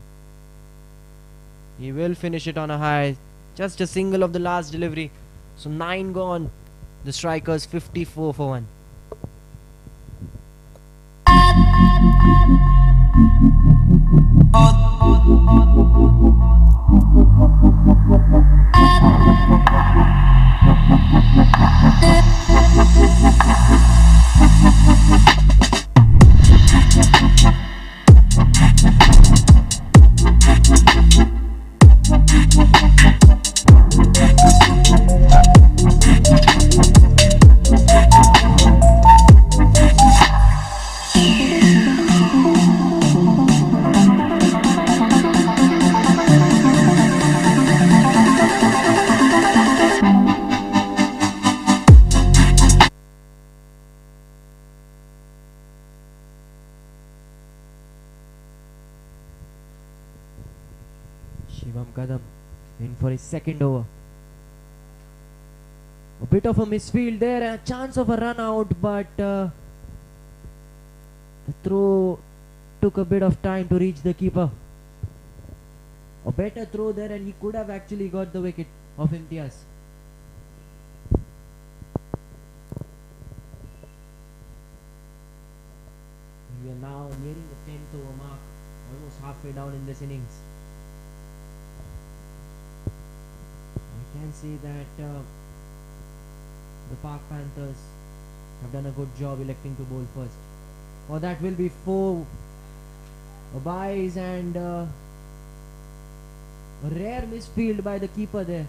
He will finish it on a high. Just a single of the last delivery. So 9 gone. The strikers 54 for 1. In for his second over. A bit of a misfield there and a chance of a run out, but the throw took a bit of time to reach the keeper. A better throw there and he could have actually got the wicket of Imtiaz. We are now nearing the 10th over mark, almost halfway down in this innings. I can say that the Park Panthers have done a good job electing to bowl first. Oh, that will be 4 byes and a rare misfield by the keeper there,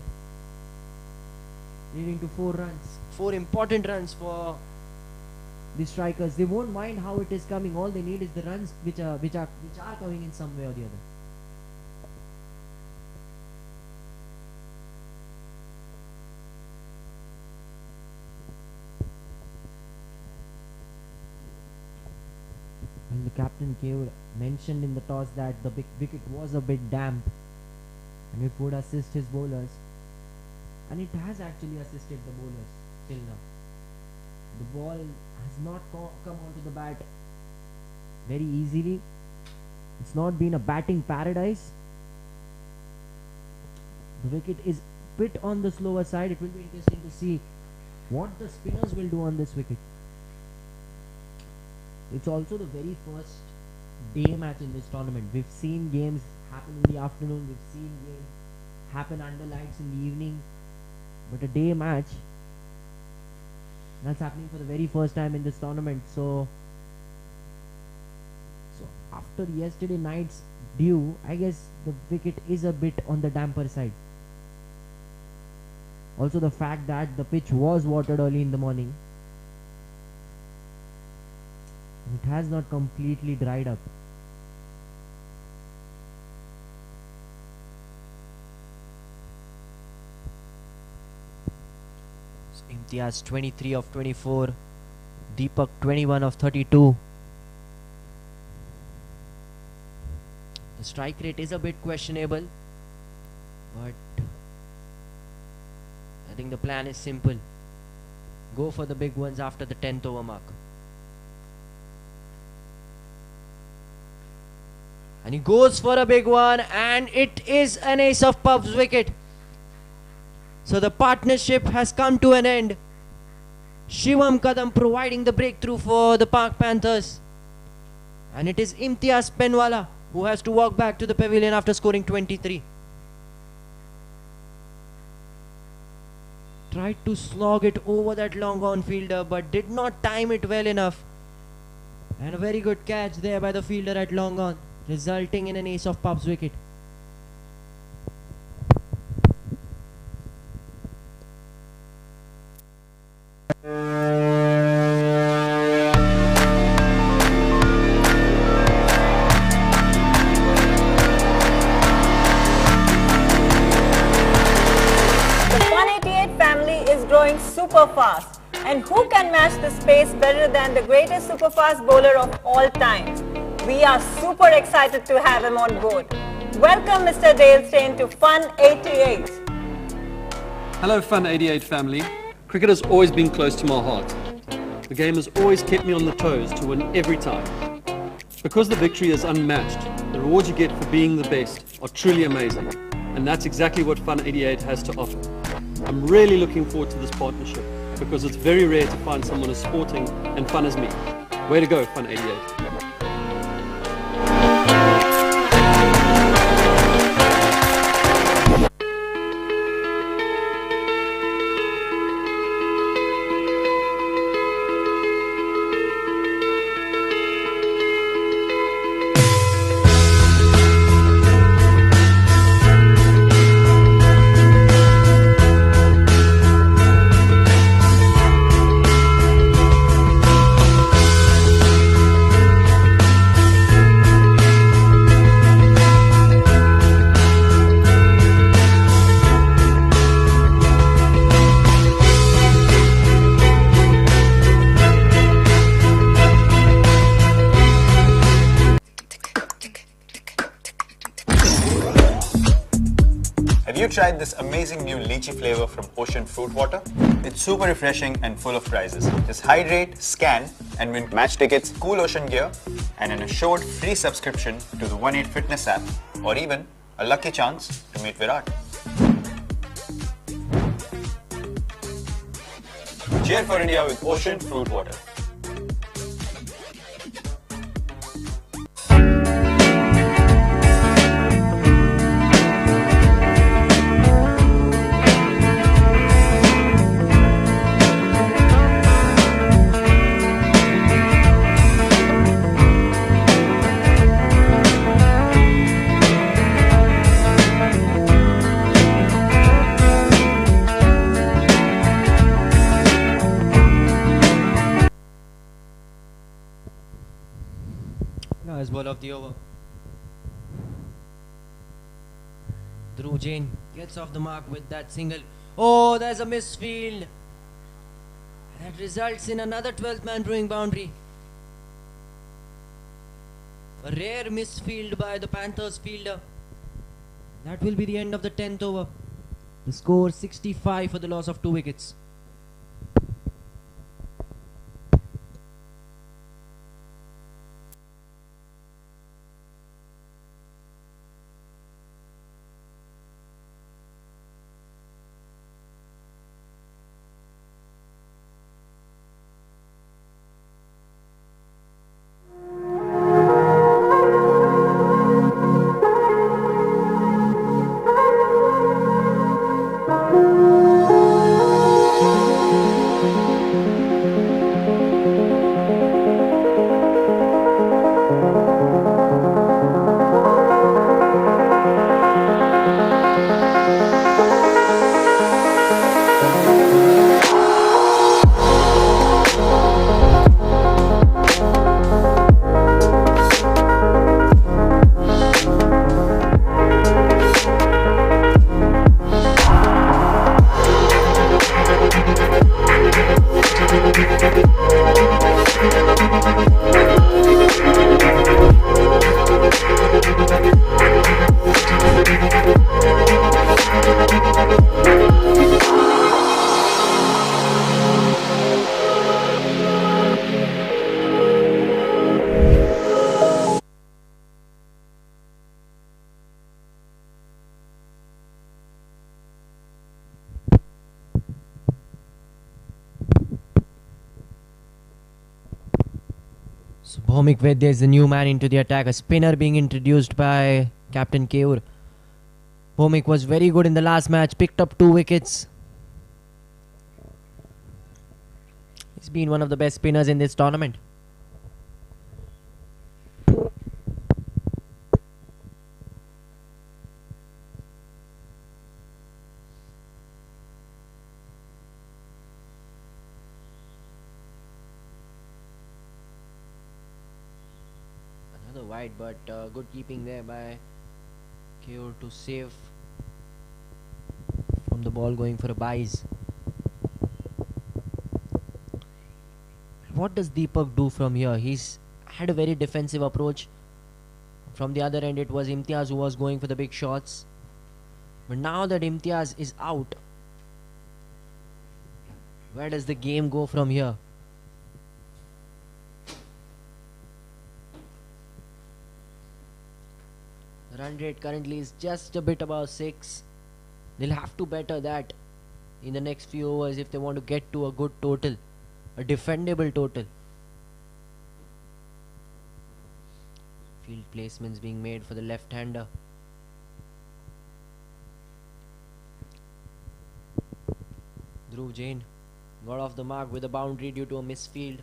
leading to 4 runs. 4 important runs for the strikers. They won't mind how it is coming. All they need is the runs which are coming in some way or the other. Well, the captain mentioned in the toss that the big wicket was a bit damp and it would assist his bowlers, and it has actually assisted the bowlers till now. The ball has not come onto the bat very easily. It's not been a batting paradise. The wicket is a bit on the slower side. It will be interesting to see what the spinners will do on this wicket. It's also the very first day match in this tournament. We've seen games happen in the afternoon, we've seen games happen under lights in the evening, but a day match, that's happening for the very first time in this tournament. So after yesterday night's dew, I guess the wicket is a bit on the damper side. Also the fact that the pitch was watered early in the morning, it has not completely dried up. Imtiaz 23 of 24, Deepak 21 of 32. The strike rate is a bit questionable, but I think the plan is simple. Go for the big ones after the 10th over mark. And he goes for a big one, and it is an ace of pubs wicket. So the partnership has come to an end. Shivam Kadam providing the breakthrough for the Park Panthers. And it is Imtiaz Penwala who has to walk back to the pavilion after scoring 23. Tried to slog it over that long on fielder, but did not time it well enough. And a very good catch there by the fielder at long on, resulting in an ace of pubs wicket. Super fast, and who can match this pace better than the greatest super fast bowler of all time? We are super excited to have him on board. Welcome Mr. Dale Steyn to Fun 88. Hello Fun 88 family. Cricket has always been close to my heart. The game has always kept me on the toes to win every time. Because the victory is unmatched, the rewards you get for being the best are truly amazing. And that's exactly what Fun 88 has to offer. I'm really looking forward to this partnership because it's very rare to find someone as sporting and fun as me. Way to go, Fun 88. Have you tried this amazing new lychee flavor from Ocean Fruit Water? It's super refreshing and full of prizes. Just hydrate, scan, and win match tickets, cool ocean gear, and an assured free subscription to the 18 Fitness app, or even a lucky chance to meet Virat. Cheer for India with Ocean Fruit Water. Nice ball of the over. Dhruv Jain gets off the mark with that single. Oh, there's a misfield. That results in another 12th man brewing boundary. A rare misfield by the Panthers fielder. That will be the end of the 10th over. The score 65 for the loss of 2 wickets. So Bhomik Vedya is the new man into the attack. A spinner being introduced by Captain Keur. Bhomik was very good in the last match. Picked up 2 wickets. He's been one of the best spinners in this tournament. Wide, but good keeping there by Keur to save from the ball going for a byes. What does Deepak do from here? He's had a very defensive approach. From the other end, it was Imtiaz who was going for the big shots. But now that Imtiaz is out, where does the game go from here? Run rate currently is just a bit above 6. They'll have to better that in the next few overs if they want to get to a good total, a defendable total. Field placements being made for the left-hander. Dhruv Jain got off the mark with a boundary due to a misfield.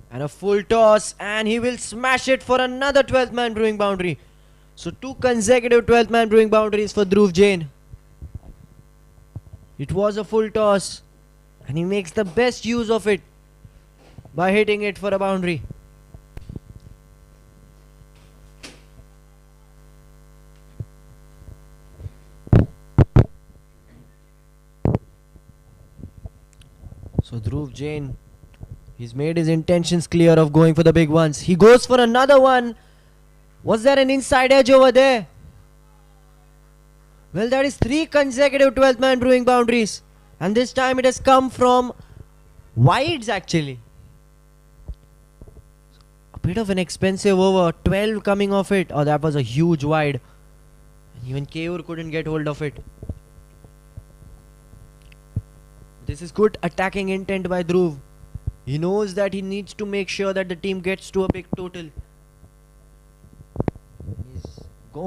And a full toss, and he will smash it for another 12th man brewing boundary. So 2 consecutive 12th man brewing boundaries for Dhruv Jain. It was a full toss, and he makes the best use of it by hitting it for a boundary. So Dhruv Jain, he's made his intentions clear of going for the big ones. He goes for another one. Was there an inside edge over there? Well, that is 3 consecutive 12th man brewing boundaries. And this time it has come from wides actually. A bit of an expensive over. 12 coming off it. Oh, that was a huge wide. And even Keur couldn't get hold of it. This is good attacking intent by Dhruv. He knows that he needs to make sure that the team gets to a big total.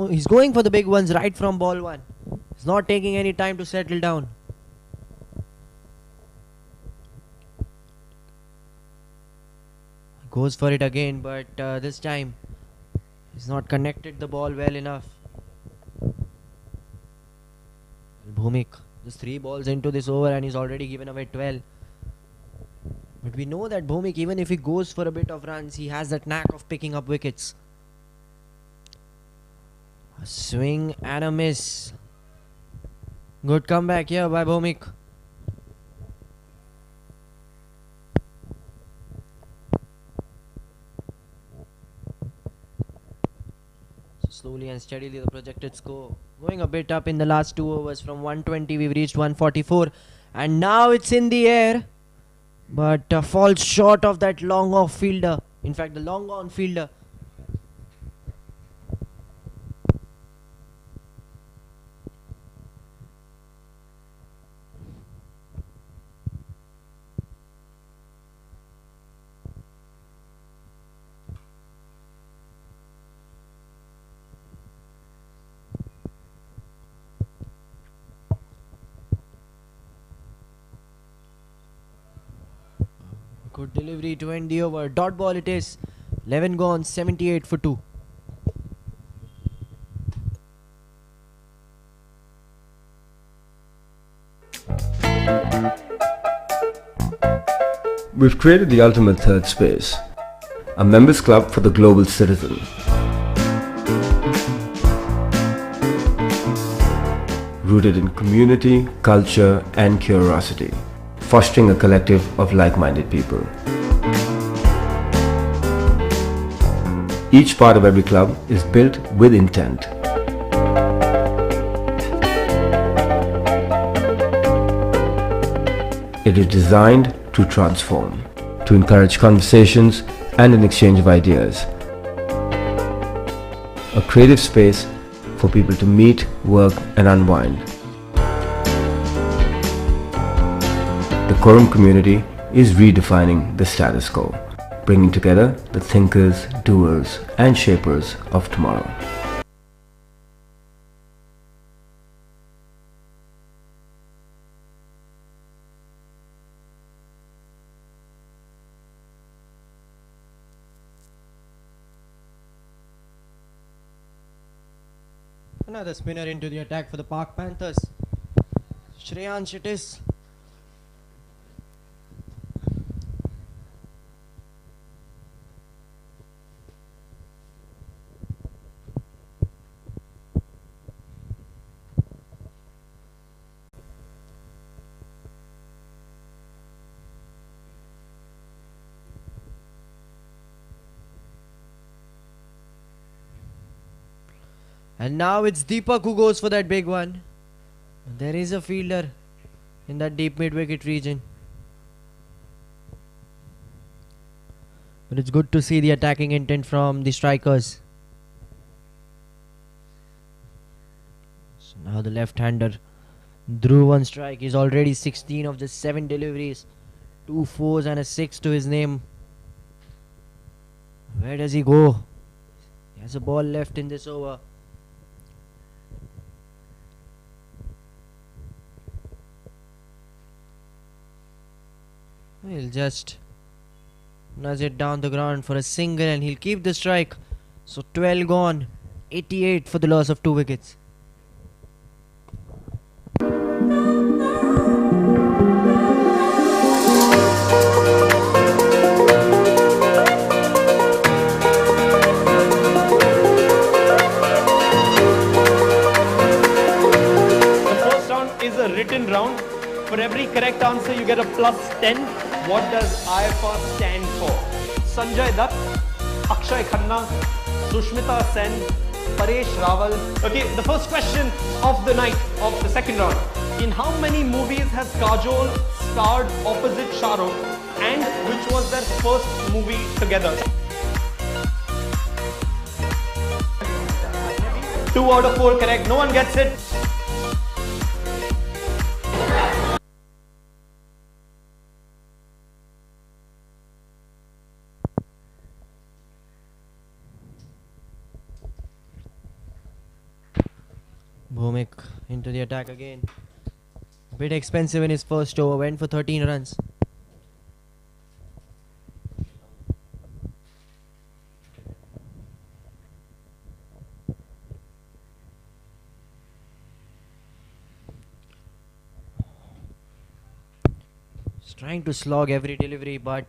He's going for the big ones right from ball 1. He's not taking any time to settle down. Goes for it again, but this time he's not connected the ball well enough. Bhomik, just 3 balls into this over and he's already given away 12. But we know that Bhomik, even if he goes for a bit of runs, he has that knack of picking up wickets. A swing and a miss. Good comeback here by Bhomik. So slowly and steadily the projected score going a bit up in the last 2 overs. From 120 we've reached 144. And now it's in the air. But falls short of that long off fielder. In fact, the long on fielder. Good delivery to end the over. Dot ball it is. 11 gone, 78 for 2. We've created the ultimate third space, a members club for the global citizen. Rooted in community, culture and curiosity, fostering a collective of like-minded people. Each part of every club is built with intent. It is designed to transform, to encourage conversations and an exchange of ideas. A creative space for people to meet, work and unwind. The Quorum community is redefining the status quo, bringing together the thinkers, doers and shapers of tomorrow. Another spinner into the attack for the Park Panthers. Shreyansh it is. And now it's Deepak who goes for that big one. There is a fielder in that deep mid-wicket region. But it's good to see the attacking intent from the strikers. So now the left-hander Dhruv on strike. He's already 16 of the 7 deliveries. 2 4s and a 6 to his name. Where does he go? He has a ball left in this over. He'll just nudge it down the ground for a single and he'll keep the strike. So 12 gone, 88 for the loss of 2 wickets. The first round is a written round. For every correct answer, you get a plus 10. What does IFR stand for? Sanjay Dutt, Akshay Khanna, Sushmita Sen, Paresh Rawal. Okay, the first question of the night of the second round. In how many movies has Kajol starred opposite Shah Rukh and which was their first movie together? 2 out of 4 correct. No one gets it. Bhumik into the attack again. A bit expensive in his first over. Went for 13 runs. He's trying to slog every delivery, but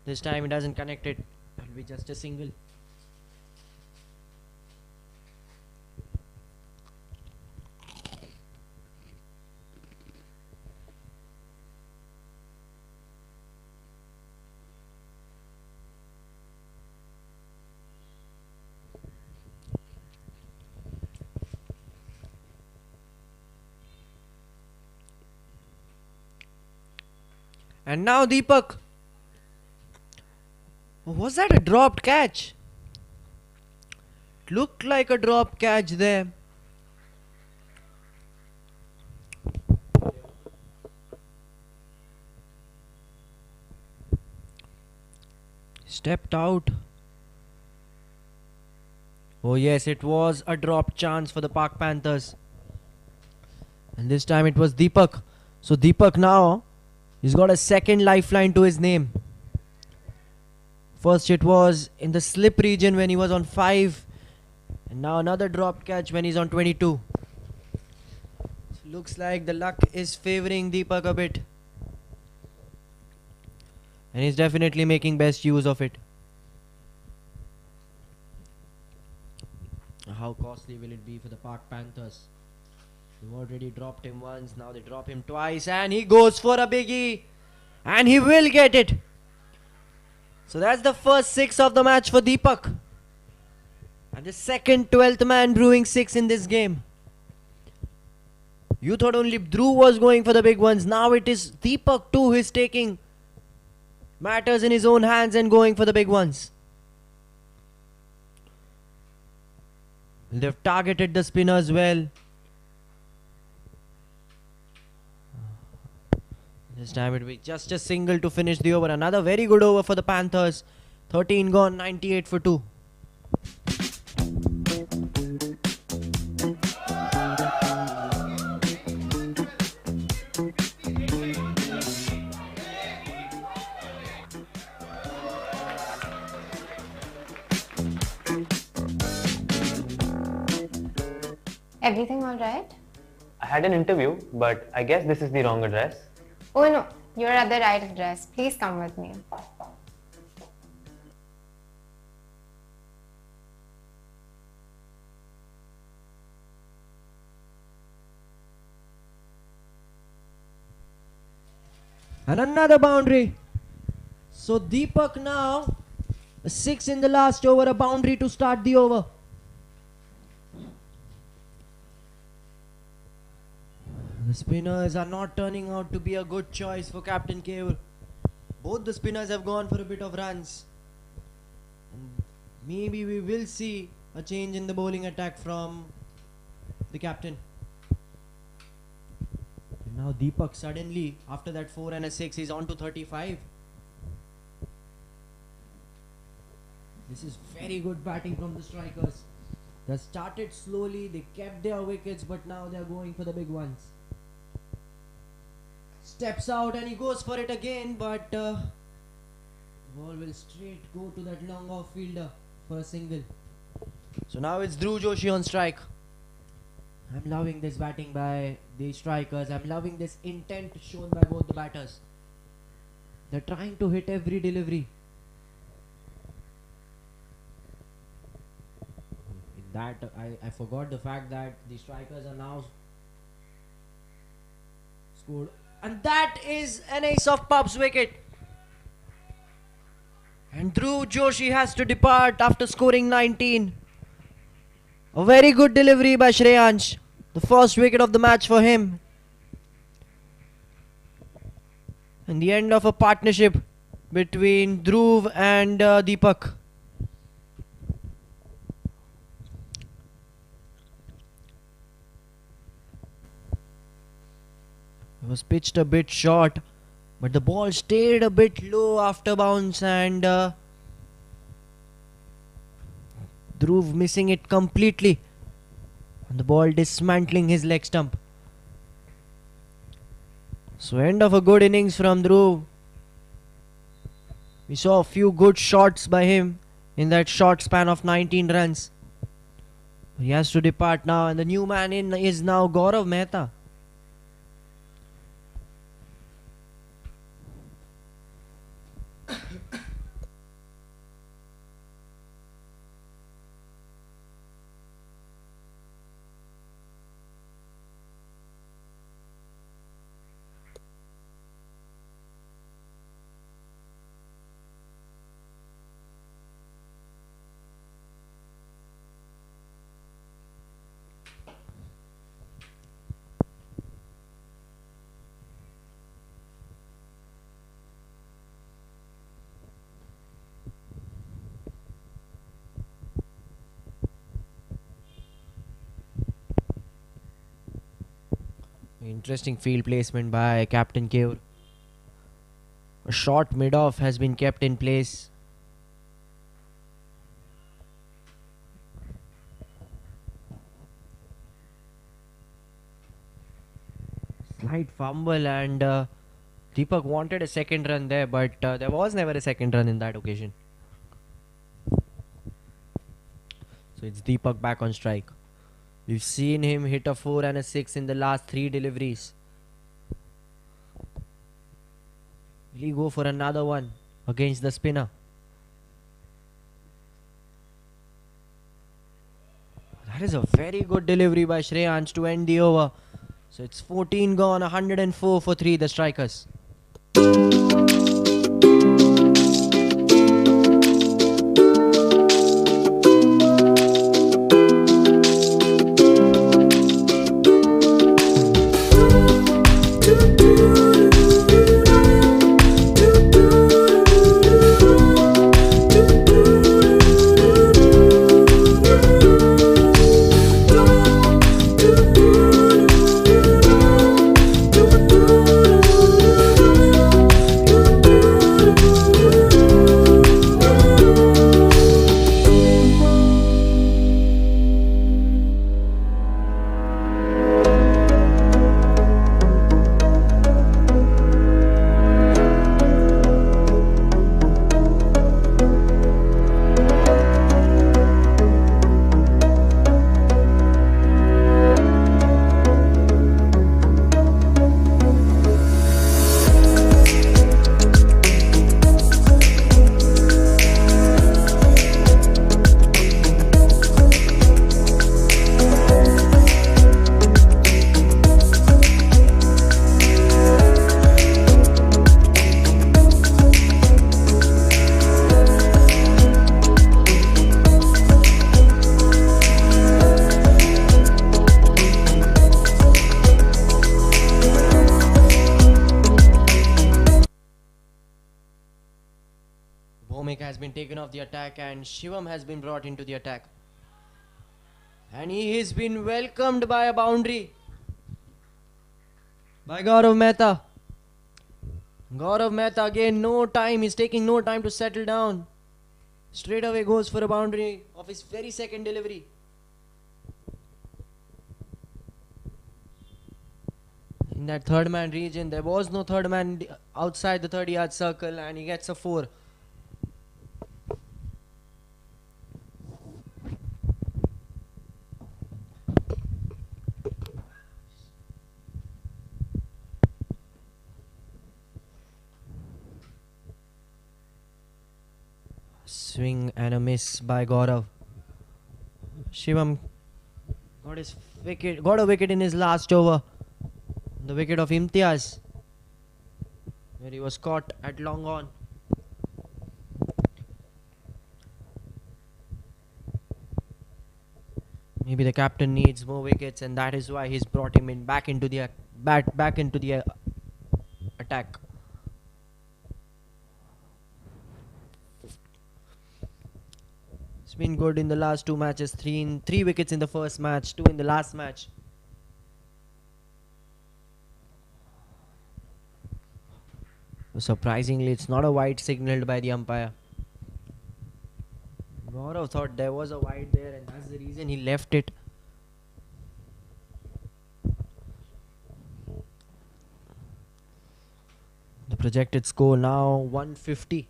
this time it doesn't connect it. It'll be just a single. And now Deepak. Was that a dropped catch? It looked like a dropped catch there. Stepped out. Oh yes, it was a dropped chance for the Park Panthers. And this time it was Deepak. So Deepak now, he's got a second lifeline to his name. First it was in the slip region when he was on 5. And now another dropped catch when he's on 22. Looks like the luck is favoring Deepak a bit. And he's definitely making best use of it. How costly will it be for the Park Panthers? They've already dropped him once, now they drop him twice, and he goes for a biggie, and he will get it. So that's the first 6 of the match for Deepak, and the second 12th man brewing 6 in this game. You thought only Dhruv was going for the big ones. Now it is Deepak too who is taking matters in his own hands and going for the big ones. They've targeted the spinners well. This time it will be just a single to finish the over. Another very good over for the Panthers. 13 gone, 98 for 2. Everything all right? I had an interview, but I guess this is the wrong address. Oh no, you're at the right address. Please come with me. And another boundary. So Deepak now, a 6 in the last over, a boundary to start the over. The spinners are not turning out to be a good choice for Captain Keval. Both the spinners have gone for a bit of runs. And maybe we will see a change in the bowling attack from the captain. And now Deepak suddenly, after that 4 and a 6, is on to 35. This is very good batting from the strikers. They started slowly, they kept their wickets, but now they are going for the big ones. Steps out and he goes for it again, but ball will straight go to that long off fielder for a single. So now it's Dhruv Joshi on strike. I'm loving this batting by the strikers. I'm loving this intent shown by both the batters. They're trying to hit every delivery. In that, I forgot the fact that the strikers are now scored. And that is an ace of Pub's wicket. And Dhruv Joshi has to depart after scoring 19. A very good delivery by Shreyansh. The first wicket of the match for him. And the end of a partnership between Dhruv and Deepak. It was pitched a bit short, but the ball stayed a bit low after bounce, and Dhruv missing it completely. And the ball dismantling his leg stump. So end of a good innings from Dhruv. We saw a few good shots by him in that short span of 19 runs. He has to depart now, and the new man in is now Gaurav Mehta. Interesting field placement by Captain Keval. A short mid-off has been kept in place. Slight fumble, and Deepak wanted a second run there, but there was never a second run in that occasion. So it's Deepak back on strike. We've seen him hit a 4 and a 6 in the last 3 deliveries. Will he go for another one against the spinner? That is a very good delivery by Shreyansh to end the over. So it's 14 gone, 104 for 3, the strikers. Dominic has been taken off the attack and Shivam has been brought into the attack. And he has been welcomed by a boundary by Gaurav Mehta. Gaurav Mehta again, no time. He's taking no time to settle down. Straight away goes for a boundary of his very second delivery. In that third man region, there was no third man outside the 30-yard circle, and he gets a 4. Swing and a miss by Gaurav. Shivam got a wicket in his last over. The wicket of Imtiaz, where he was caught at long on. Maybe the captain needs more wickets, and that is why he's brought him in back into the attack. It's been good in the last 2 matches. 3 wickets in the first match, 2 in the last match. Surprisingly, it's not a wide signalled by the umpire. Gaurav thought there was a wide there, and that's the reason he left it. The projected score now 150.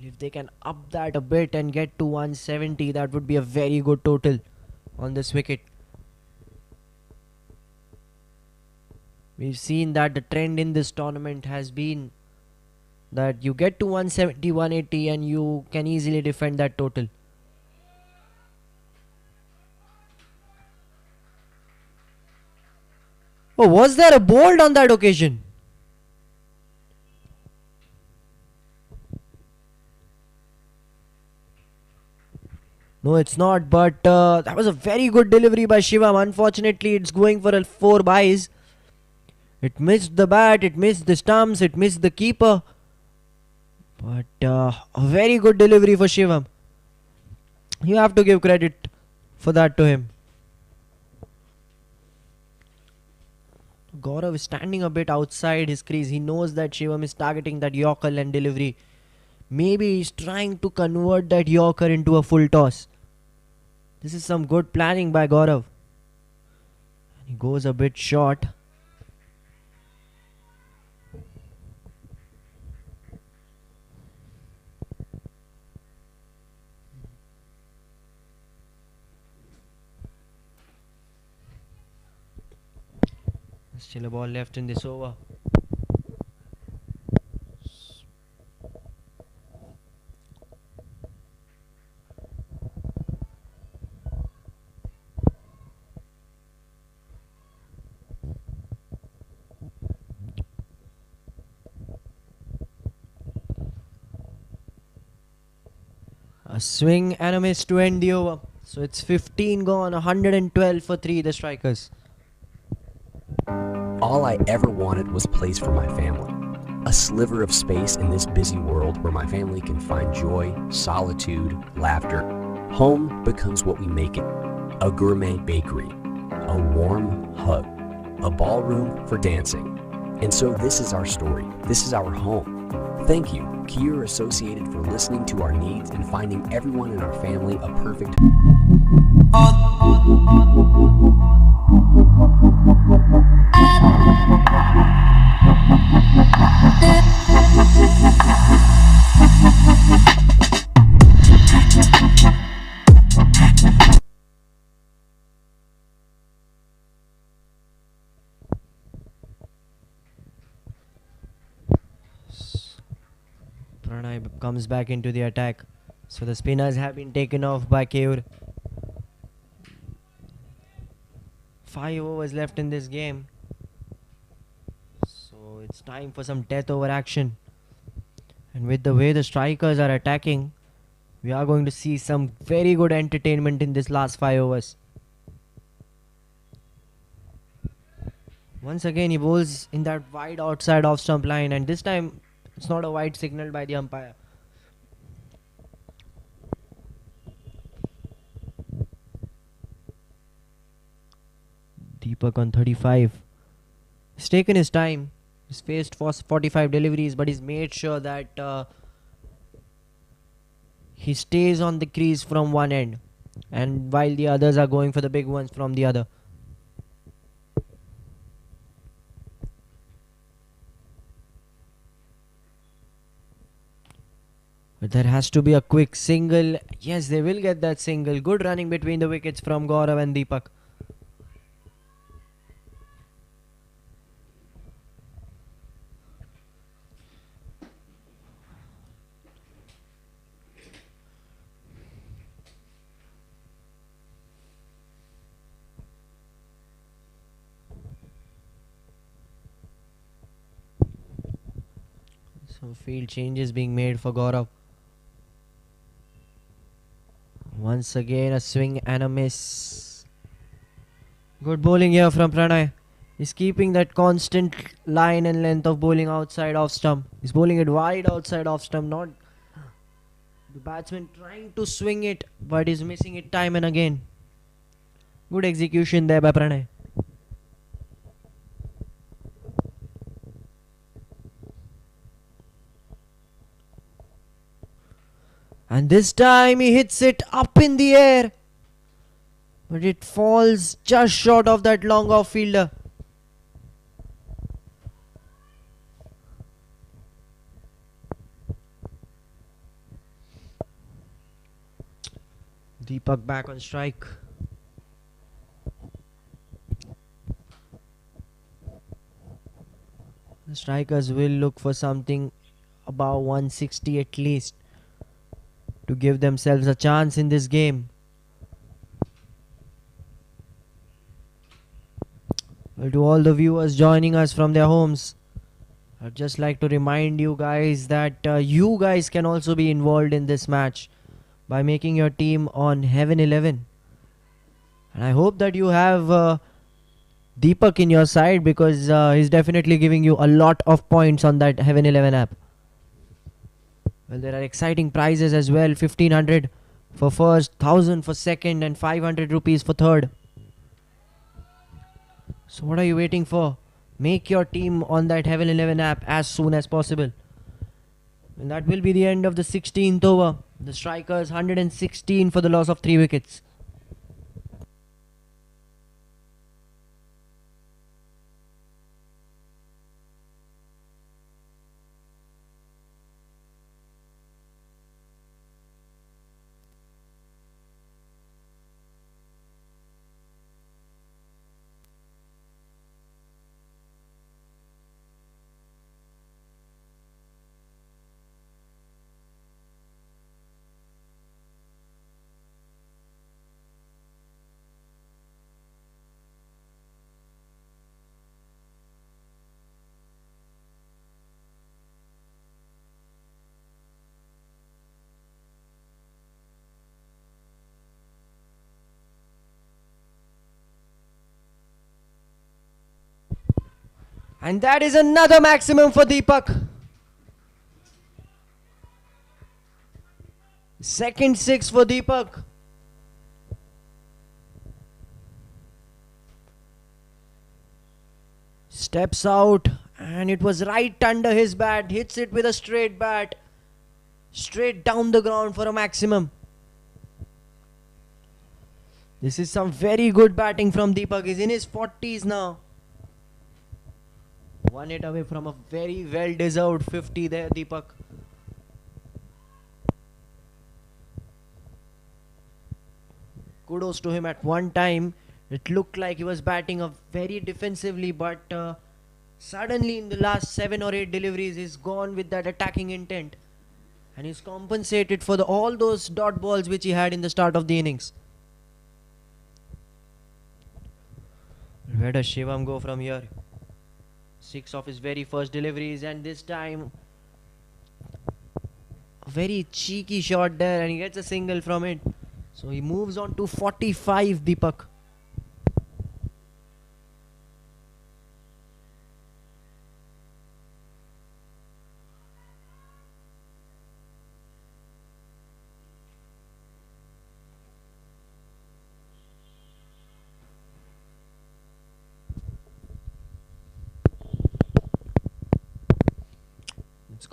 If they can up that a bit and get to 170, that would be a very good total on this wicket. We've seen that the trend in this tournament has been that you get to 170, 180 and you can easily defend that total. Oh, was there a bold on that occasion? No, it's not, but that was a very good delivery by Shivam. Unfortunately, it's going for a 4 byes. It missed the bat, it missed the stumps, it missed the keeper. But a very good delivery for Shivam. You have to give credit for that to him. Gaurav is standing a bit outside his crease. He knows that Shivam is targeting that Yorker and delivery. Maybe he's trying to convert that Yorker into a full toss. This is some good planning by Gaurav. He goes a bit short. Still a ball left in this over. A swing and a miss to end the over. So it's 15 gone, 112 for 3, the strikers. All I ever wanted was place for my family. A sliver of space in this busy world where my family can find joy, solitude, laughter. Home becomes what we make it. A gourmet bakery, a warm hug, a ballroom for dancing. And so this is our story. This is our home. Thank you, Kier Associated, for listening to our needs and finding everyone in our family a perfect... Pranay comes back into the attack. So the spinners have been taken off by Keur. 5 overs left in this game. So it's time for some death over action. And with the way the strikers are attacking, we are going to see some very good entertainment in this last 5 overs. Once again he bowls in that wide outside off stump line, and this time It's not a wide signal by the umpire. Deepak on 35. He's taken his time. He's faced for 45 deliveries, but he's made sure that he stays on the crease from one end, and while the others are going for the big ones from the other. But there has to be a quick single. Yes, they will get that single. Good running between the wickets from Gaurav and Deepak. So field changes being made for Gaurav. Once again a swing and a miss. Good bowling here from Pranay. He's keeping that constant line and length of bowling outside off stump. He's bowling it wide outside off stump, not the batsman trying to swing it, but he's missing it time and again. Good execution there by Pranay. And this time he hits it up in the air, but it falls just short of that long off fielder. Deepak back on strike. The strikers will look for something above 160 at least to give themselves a chance in this game. Well, to all the viewers joining us from their homes, I'd just like to remind you guys that you guys can also be involved in this match by making your team on Heaven 11. And I hope that you have Deepak in your side, because he's definitely giving you a lot of points on that Heaven 11 app. Well, there are exciting prizes as well. 1500 for first, 1000 for second, and 500 rupees for third. So what are you waiting for? Make your team on that Heaven 11 app as soon as possible. And that will be the end of the 16th over. The strikers 116 for the loss of 3 wickets. And that is another maximum for Deepak. Second 6 for Deepak. Steps out, and it was right under his bat. Hits it with a straight bat. Straight down the ground for a maximum. This is some very good batting from Deepak. He's in his 40s now. 1 hit away from a very well-deserved 50 there, Deepak. Kudos to him. At one time, it looked like he was batting up very defensively, but suddenly in the last 7 or 8 deliveries, he's gone with that attacking intent. And he's compensated for all those dot balls which he had in the start of the innings. Where does Shivam go from here? 6 of his very first deliveries, and this time a very cheeky shot there, and he gets a single from it. So he moves on to 45, Deepak.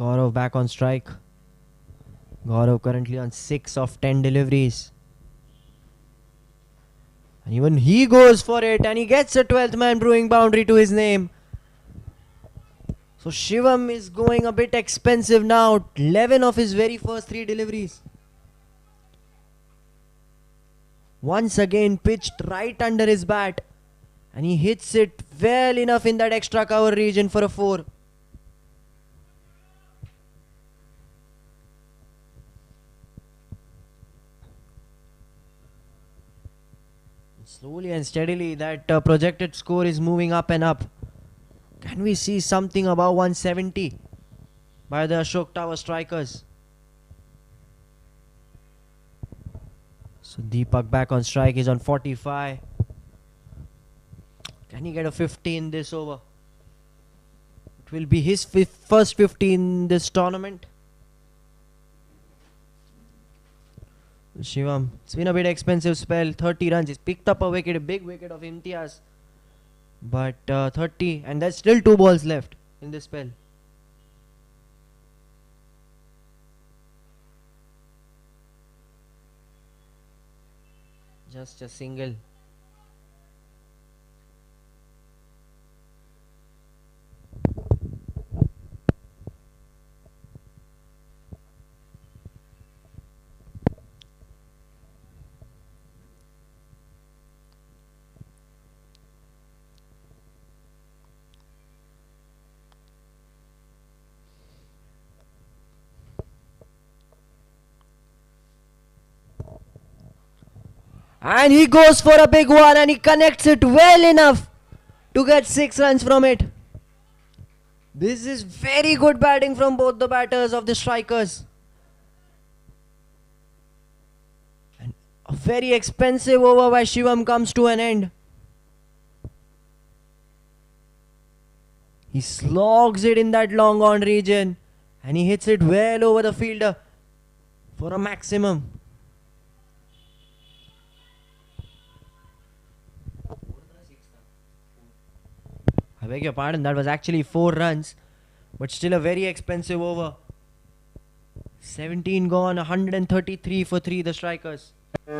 Gaurav back on strike. Gaurav currently on 6 of 10 deliveries. And even he goes for it and he gets a 12th man brewing boundary to his name. So Shivam is going a bit expensive now. 11 of his very first 3 deliveries. Once again pitched right under his bat. And he hits it well enough in that extra cover region for a 4. Slowly and steadily that projected score is moving up and up. Can we see something above 170 by the Ashok Tower strikers? So Deepak back on strike is on 45. Can he get a 50 in this over? It will be his first 50 in this tournament. Shivam, it's been a bit expensive spell. 30 runs. He's picked up a wicket, a big wicket of Imtiaz. But 30, and there's still 2 balls left in this spell. Just a single. And he goes for a big one and he connects it well enough to get 6 runs from it. This is very good batting from both the batters of the strikers. And a very expensive over by Shivam comes to an end. He slogs it in that long on region and he hits it well over the fielder for a maximum. I beg your pardon, that was actually 4 runs, but still a very expensive over. 17 gone, 133 for 3 the strikers. The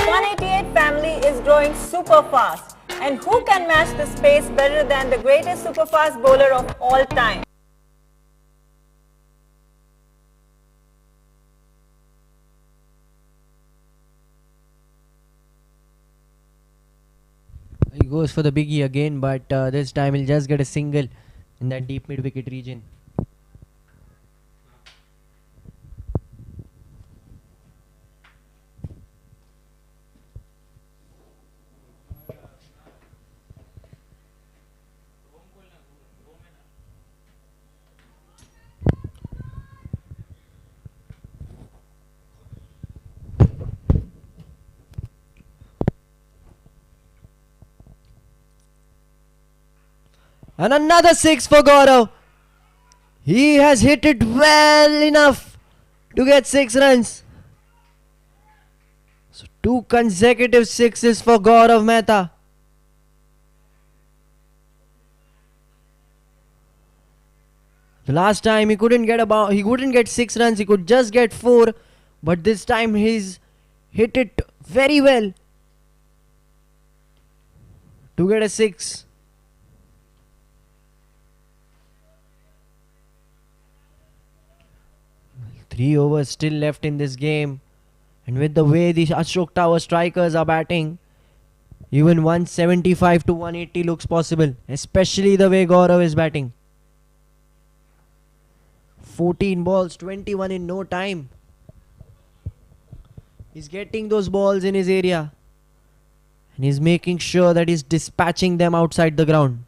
Fun88 family is growing super fast, and who can match this pace better than the greatest super fast bowler of all time? He goes for the biggie again, but this time he'll just get a single in that deep mid wicket region. And another 6 for Gaurav. He has hit it well enough to get 6 runs. So 2 consecutive 6s for Gaurav Mehta. The last time he couldn't get 6 runs, he could just get 4. But this time he's hit it very well to get a 6. 3 overs still left in this game, and with the way the Ashok Tower strikers are batting, even 175 to 180 looks possible, especially the way Gaurav is batting. 14 balls, 21 in no time. He's getting those balls in his area and he's making sure that he's dispatching them outside the ground.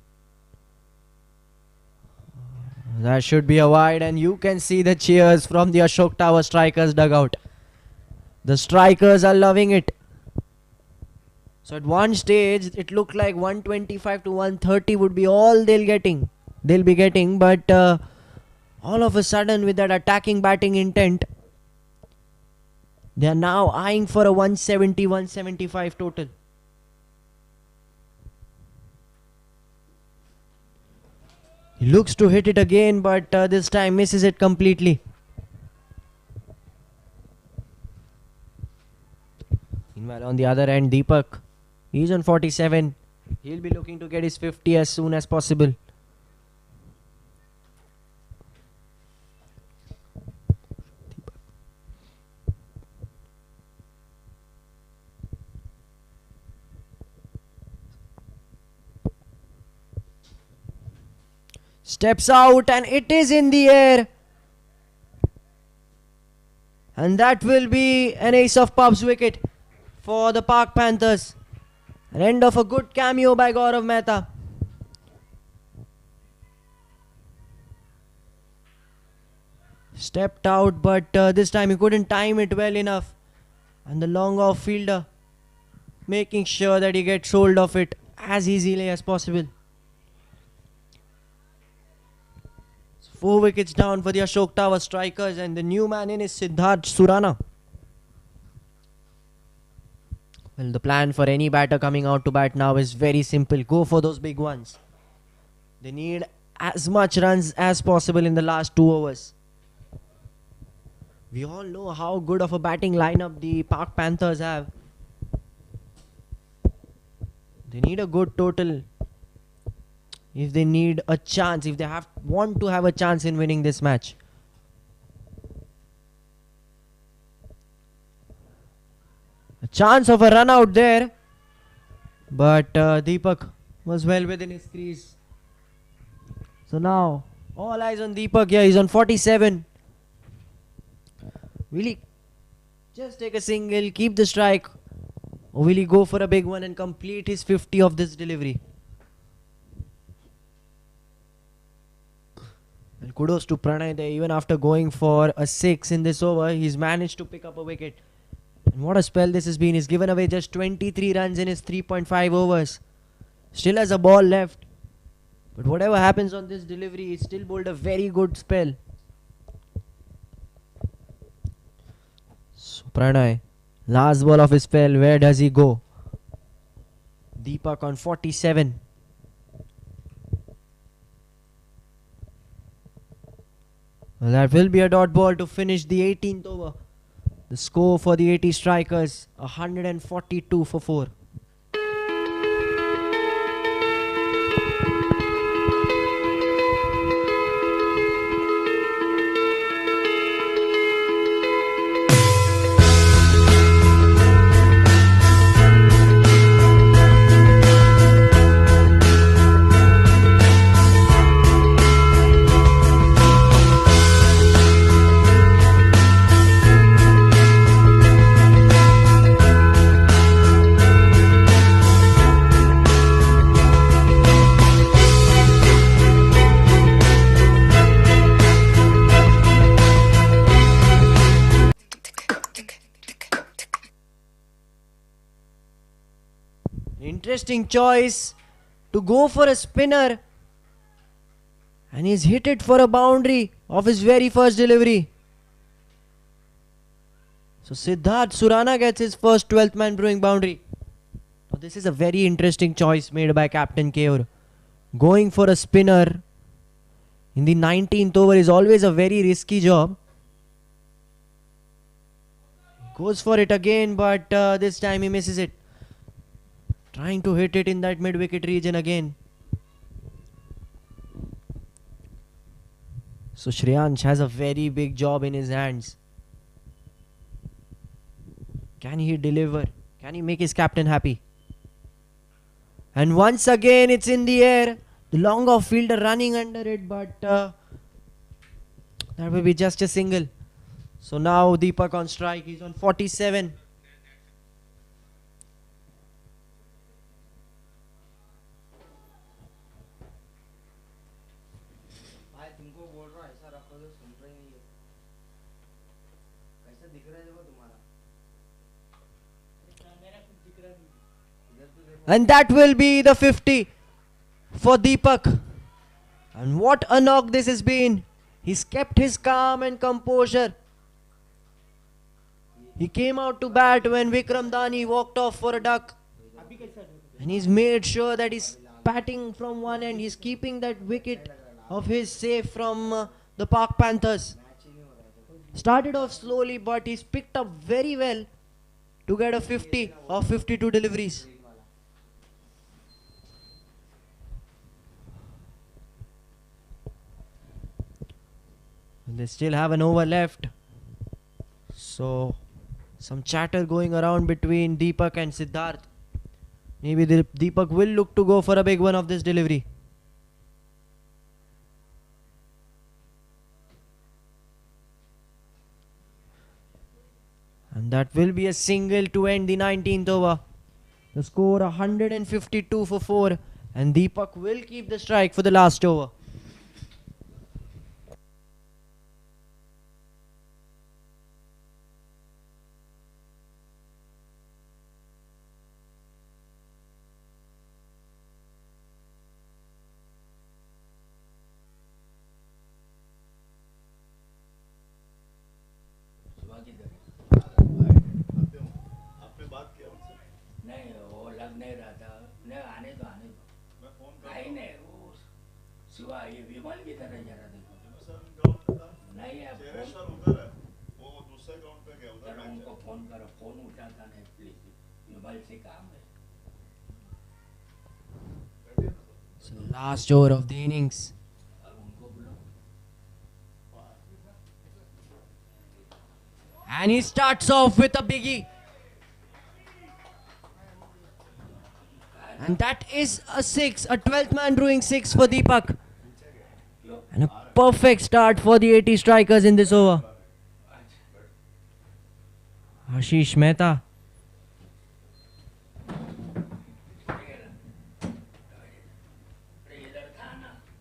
That should be a wide, and you can see the cheers from the Ashok Tower strikers dugout. The strikers are loving it. So at one stage it looked like 125 to 130 would be all they'll be getting, but all of a sudden with that attacking batting intent, They are now eyeing for a 170, 175 total. He looks to hit it again, but this time misses it completely. Meanwhile, on the other end, Deepak, he's on 47. He'll be looking to get his 50 as soon as possible. Steps out and it is in the air. And that will be an ace of pubs wicket for the Park Panthers. An end of a good cameo by Gaurav Mehta. Stepped out, but this time he couldn't time it well enough. And the long off fielder making sure that he gets hold of it as easily as possible. 4 wickets down for the Ashok Tower strikers, and the new man in is Siddharth Surana. Well, the plan for any batter coming out to bat now is very simple. Go for those big ones. They need as much runs as possible in the last 2 overs. We all know how good of a batting lineup the Park Panthers have. They need a good total if they need a chance, if they want to have a chance in winning this match. A chance of a run out there, but Deepak was well within his crease. So now all eyes on Deepak here. He's on 47. Will he just take a single, keep the strike, or will he go for a big one and complete his 50 of this delivery? And kudos to Pranay there. Even after going for a 6 in this over, he's managed to pick up a wicket. And what a spell this has been. He's given away just 23 runs in his 3.5 overs. Still has a ball left. But whatever happens on this delivery, he's still bowled a very good spell. So Pranay, last ball of his spell, where does he go? Deepak on 47. Well, that will be a dot ball to finish the 18th over. The score for the 80 strikers, 142 for 4. Interesting choice to go for a spinner, and he's hit it for a boundary of his very first delivery. So Siddharth Surana gets his first 12th man brewing boundary. Now this is a very interesting choice made by Captain Keour. Going for a spinner in the 19th over is always a very risky job. Goes for it again, but this time he misses it. Trying to hit it in that mid-wicket region again. So Shreyansh has a very big job in his hands. Can he deliver? Can he make his captain happy? And once again it's in the air. The long off fielder running under it, but that will be just a single. So now Deepak on strike. He's on 47. And that will be the 50 for Deepak. And what a knock this has been. He's kept his calm and composure. He came out to bat when Vikram Dani walked off for a duck. And he's made sure that he's batting from one end. He's keeping that wicket of his safe from the Park Panthers. Started off slowly, but he's picked up very well to get a 50 of 52 deliveries. And they still have an over left. So, some chatter going around between Deepak and Siddharth. Maybe Deepak will look to go for a big one of this delivery. And that will be a single to end the 19th over. The score 152 for 4. And Deepak will keep the strike for the last over. So last over of the innings. And he starts off with a biggie. And that is a 6, a 12th man brewing 6 for Deepak. And a perfect start for the 80 strikers in this over. Ashish Mehta.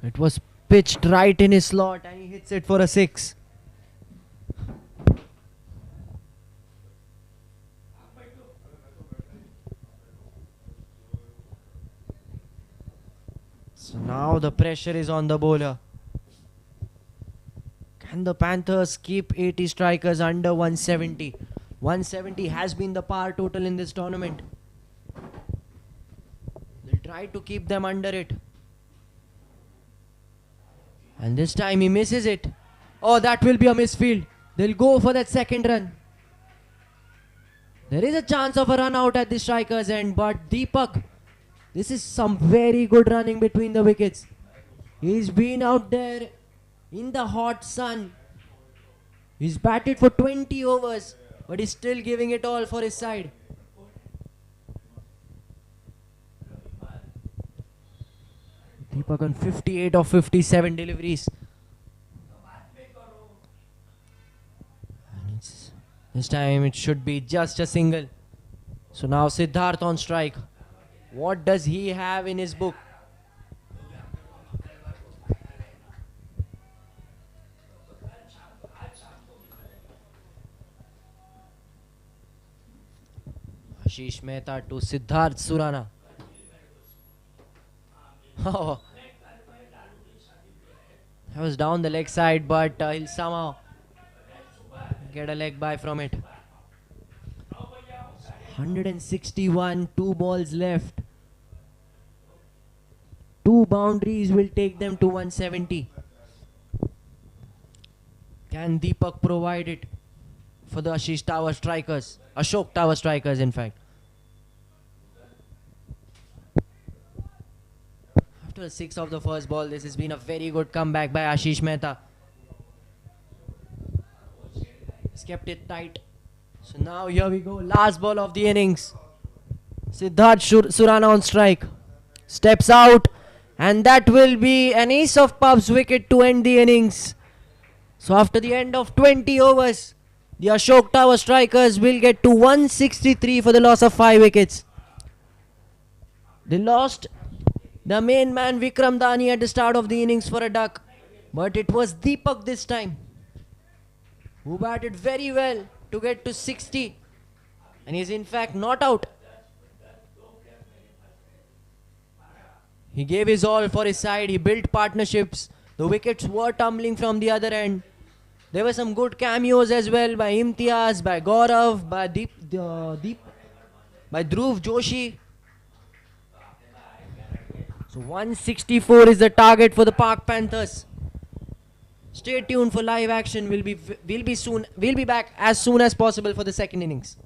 It was pitched right in his slot and he hits it for a 6. So now the pressure is on the bowler. Can the Panthers keep 80 strikers under 170? 170 has been the par total in this tournament. They'll try to keep them under it. And this time he misses it. Oh, that will be a misfield. They'll go for that second run. There is a chance of a run out at the striker's end, but Deepak, this is some very good running between the wickets. He's been out there in the hot sun. He's batted for 20 overs, but he's still giving it all for his side. Deepak on 58 of 57 deliveries. And this time it should be just a single. So now Siddharth on strike. What does he have in his book? Ashish Mehta to Siddharth Surana. Oh, that was down the leg side, but he'll somehow get a leg by from it. 161, 2 balls left. 2 boundaries will take them to 170. Can Deepak provide it for the Ashish Tower strikers? Ashok Tower strikers, in fact. After 6 of the first ball, this has been a very good comeback by Ashish Mehta. He's kept it tight. So now here we go, last ball of the innings. Siddharth Surana on strike. Steps out, and that will be an ace of pubs wicket to end the innings. So after the end of 20 overs, the Ashok Tower strikers will get to 163 for the loss of 5 wickets. They lost the main man Vikram Dani at the start of the innings for a duck, but it was Deepak this time who batted very well to get to 60, and he's in fact not out. He gave his all for his side. He built partnerships. The wickets were tumbling from the other end, There were some good cameos as well by Imtiaz, by Gaurav, by Deep, by Dhruv Joshi. So 164 is the target for the Park Panthers. Stay tuned for live action. We'll be back as soon as possible for the second innings.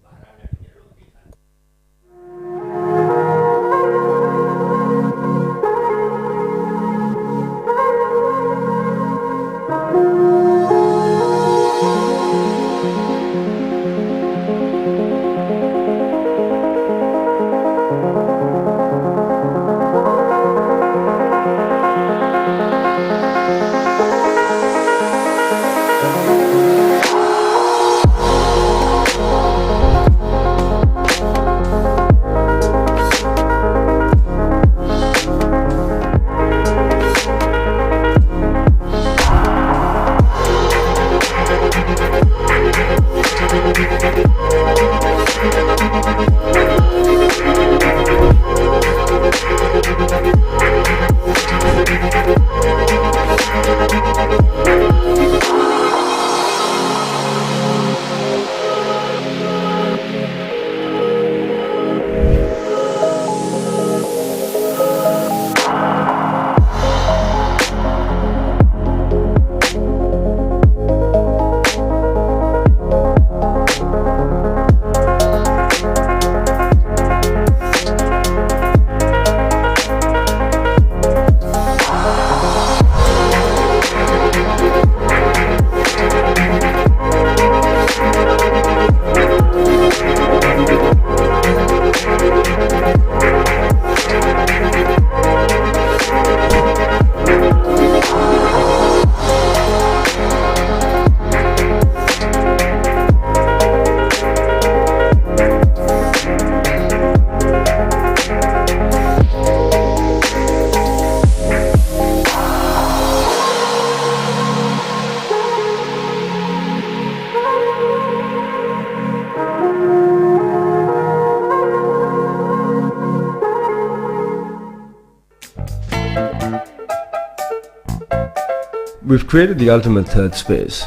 We've created the ultimate third space,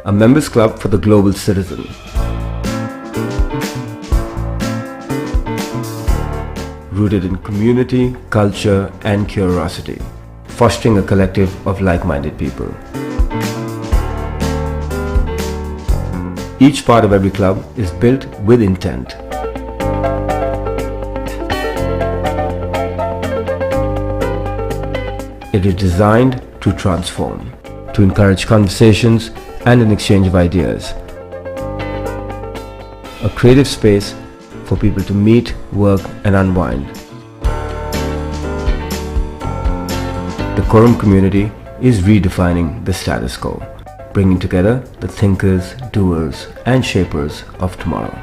a members club for the global citizen. Rooted in community, culture and curiosity, fostering a collective of like-minded people. Each part of every club is built with intent. It is designed to transform, to encourage conversations and an exchange of ideas. A creative space for people to meet, work and unwind. The Quorum community is redefining the status quo, bringing together the thinkers, doers and shapers of tomorrow.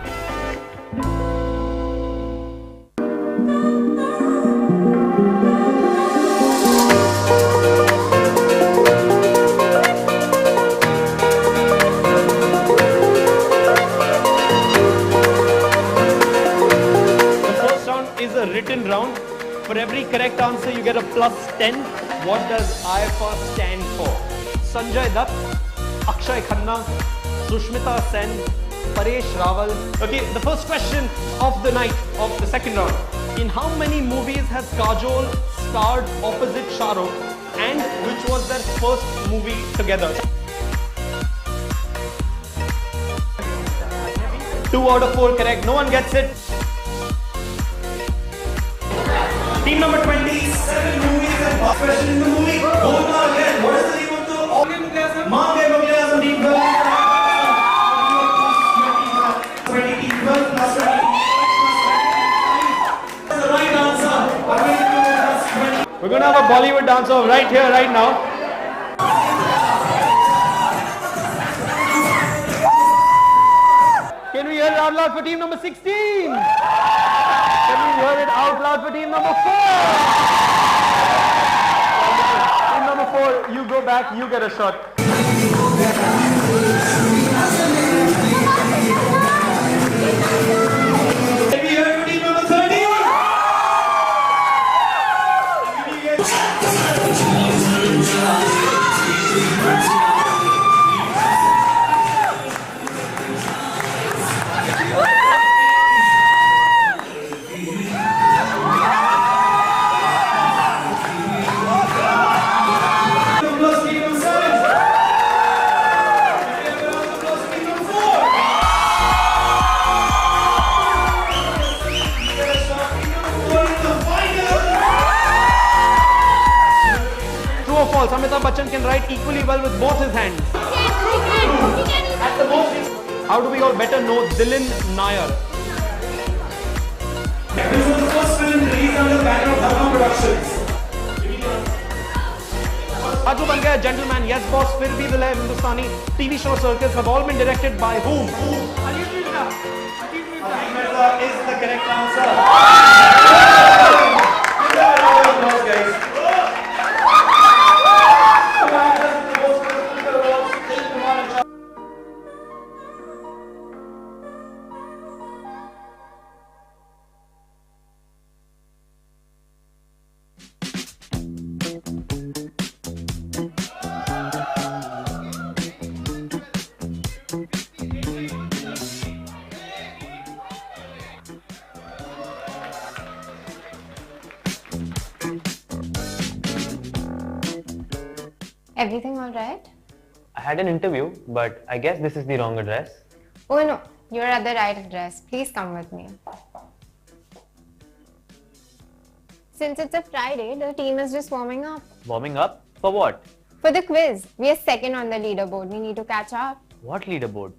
Written round. For every correct answer you get a plus 10. What does IFR stand for? Sanjay Dutt, Akshay Khanna, Sushmita Sen, Paresh Rawal. Okay, the first question of the night of the second round. In how many movies has Kajol starred opposite Shah Rukh and which was their first movie together? 2 out of 4 correct. No one gets it. Team number 27 movies and first question in the movie. Golma again. What is the name of the Mange Mughal team? 20 team 12 plus 20. That's the right answer. We're going to have a Bollywood dancer right here, right now. Can we hear it out loud for team number 16? Can we hear it out loud for team number 4? Team number 4, you go back, you get a shot. Can we hear it for team number 30? can write equally well with both his hands. At the most, how do we all better know Dilin Nair? This was the first film released under the banner of Dharma Productions. Aju Ban Gaya, Gentleman, Yes Boss, Fir Bhi Dil Hai, Hindustani, TV show circus have all been directed by whom? Ali Mirza is the correct answer. Give them a round of applause, guys. Everything all right? I had an interview, but I guess this is the wrong address. Oh no, you're at the right address. Please come with me. Since it's a Friday, the team is just warming up. Warming up? For what? For the quiz, we are second on the leaderboard. We need to catch up. What leaderboard?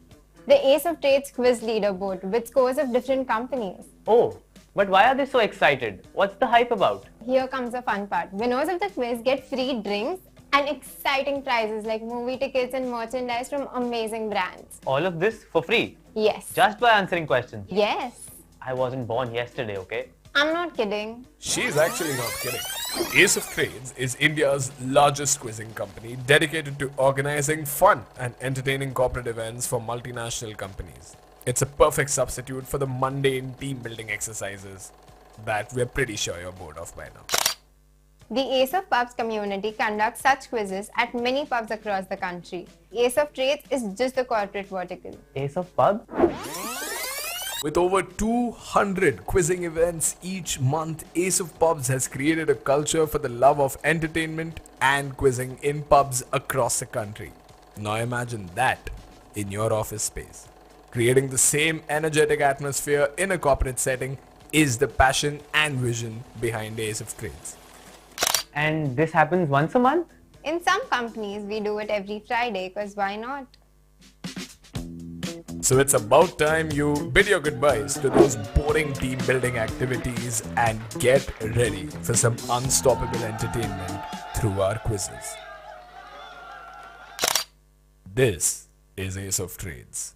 The Ace of Trades quiz leaderboard with scores of different companies. Oh, but why are they so excited? What's the hype about? Here comes the fun part. Winners of the quiz get free drinks and exciting prizes like movie tickets and merchandise from amazing brands. All of this for free? Yes. Just by answering questions? Yes. I wasn't born yesterday, okay? I'm not kidding. She's actually not kidding. Ace of Trades is India's largest quizzing company dedicated to organizing fun and entertaining corporate events for multinational companies. It's a perfect substitute for the mundane team building exercises that we're pretty sure you're bored of by now. The Ace of Pubs community conducts such quizzes at many pubs across the country. Ace of Trades is just the corporate vertical. Ace of Pubs? With over 200 quizzing events each month, Ace of Pubs has created a culture for the love of entertainment and quizzing in pubs across the country. Now imagine that in your office space. Creating the same energetic atmosphere in a corporate setting is the passion and vision behind Ace of Trades. And this happens once a month? In some companies, we do it every Friday because why not? So it's about time you bid your goodbyes to those boring team building activities and get ready for some unstoppable entertainment through our quizzes. This is Ace of Trades.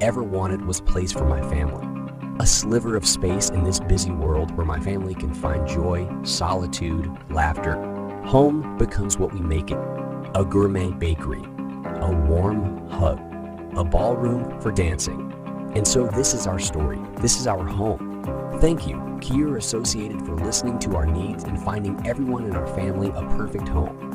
ever wanted was place for my family. A sliver of space in this busy world where my family can find joy, solitude, laughter. Home becomes what we make it. A gourmet bakery, a warm hug, a ballroom for dancing. And so this is our story. This is our home. Thank you, Kier Associated, for listening to our needs and finding everyone in our family a perfect home.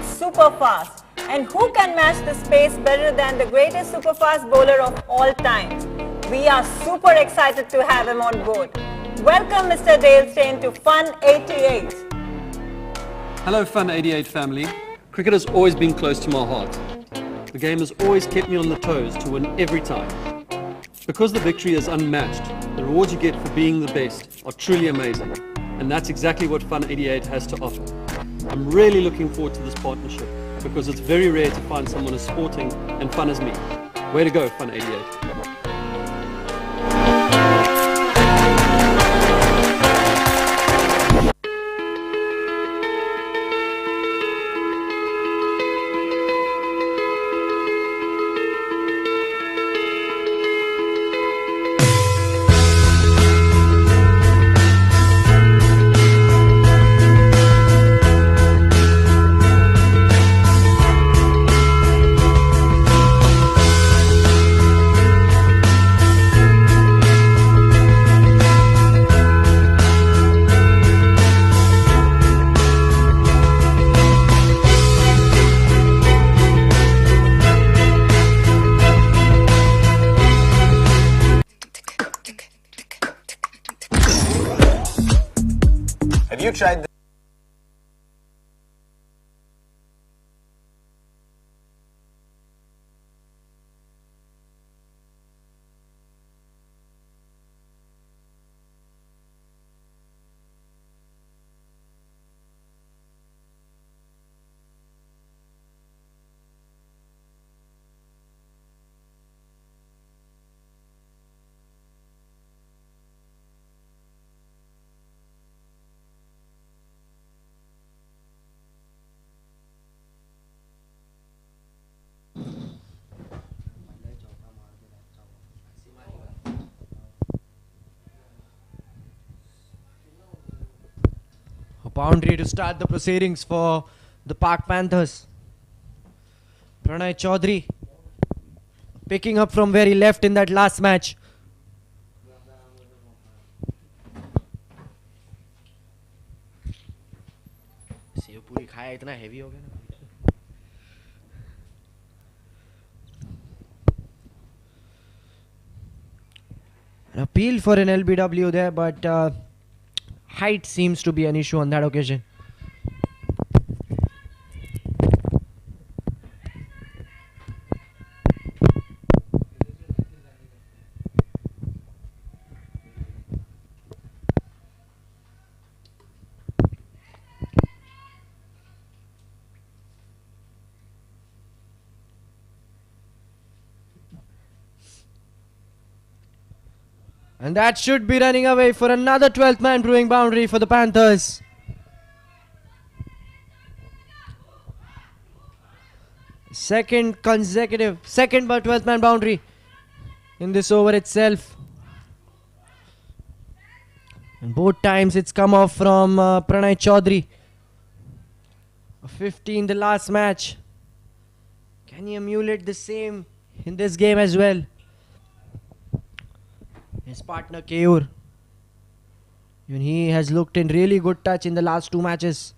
Super fast. And who can match this pace better than the greatest super fast bowler of all time? We are super excited to have him on board. Welcome Mr. Dale Steyn to Fun 88. Hello Fun 88 family. Cricket has always been close to my heart. The game has always kept me on the toes to win every time. Because the victory is unmatched, the rewards you get for being the best are truly amazing. And that's exactly what Fun 88 has to offer. I'm really looking forward to this partnership because it's very rare to find someone as sporting and fun as me. Way to go, Fun 88. Have you tried this? Boundary to start the proceedings for the Pak Panthers. Pranay Chaudhary picking up from where he left in that last match. Save पूरी खाया इतना heavy हो गया ना. An appeal for an LBW there, but height seems to be an issue on that occasion. And that should be running away for another 12th man brewing boundary for the Panthers. Second but 12th man boundary in this over itself. And both times it's come off from Pranay Chaudhary. A 50 in the last match. Can he emulate the same in this game as well? his partner Keyur. Even he has looked in really good touch in the last 2 matches.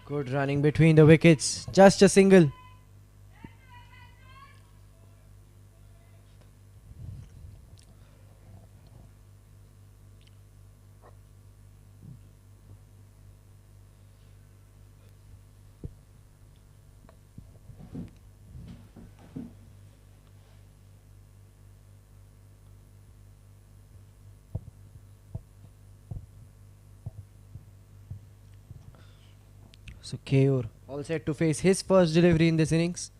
Good running between the wickets. Just a single. So Keyur all set to face his first delivery in this innings.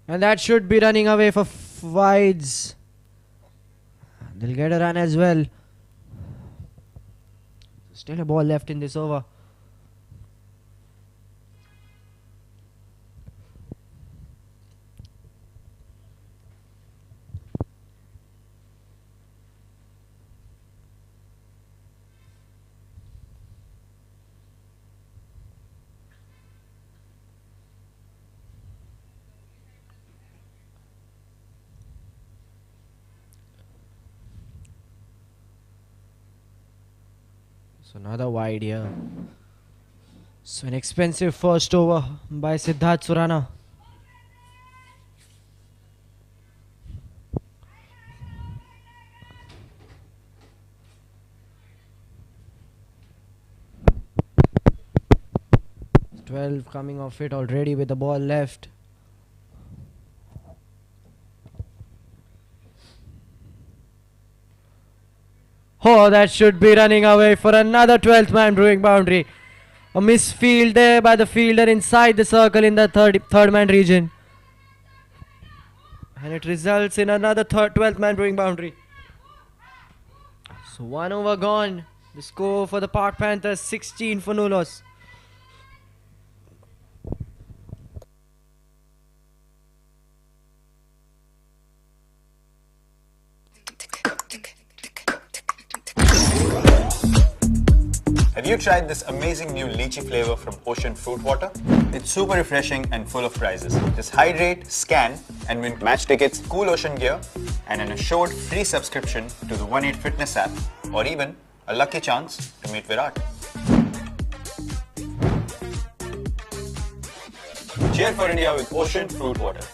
And that should be running away for wides. They'll get a run as well. Still a ball left in this over. So another wide here. So an expensive first over by Siddharth Surana. It's 12 coming off it already with the ball left. Oh, that should be running away for another 12th man brewing boundary. A misfield there by the fielder inside the circle in the third man region. And it results in another 12th man brewing boundary. So 1 over gone. The score for the Park Panthers 16 for no loss. Have you tried this amazing new lychee flavor from Ocean Fruit Water? It's super refreshing and full of prizes. Just hydrate, scan, and win match tickets, cool ocean gear, and an assured free subscription to the 18 Fitness app, or even a lucky chance to meet Virat. Cheer for India with Ocean Fruit Water.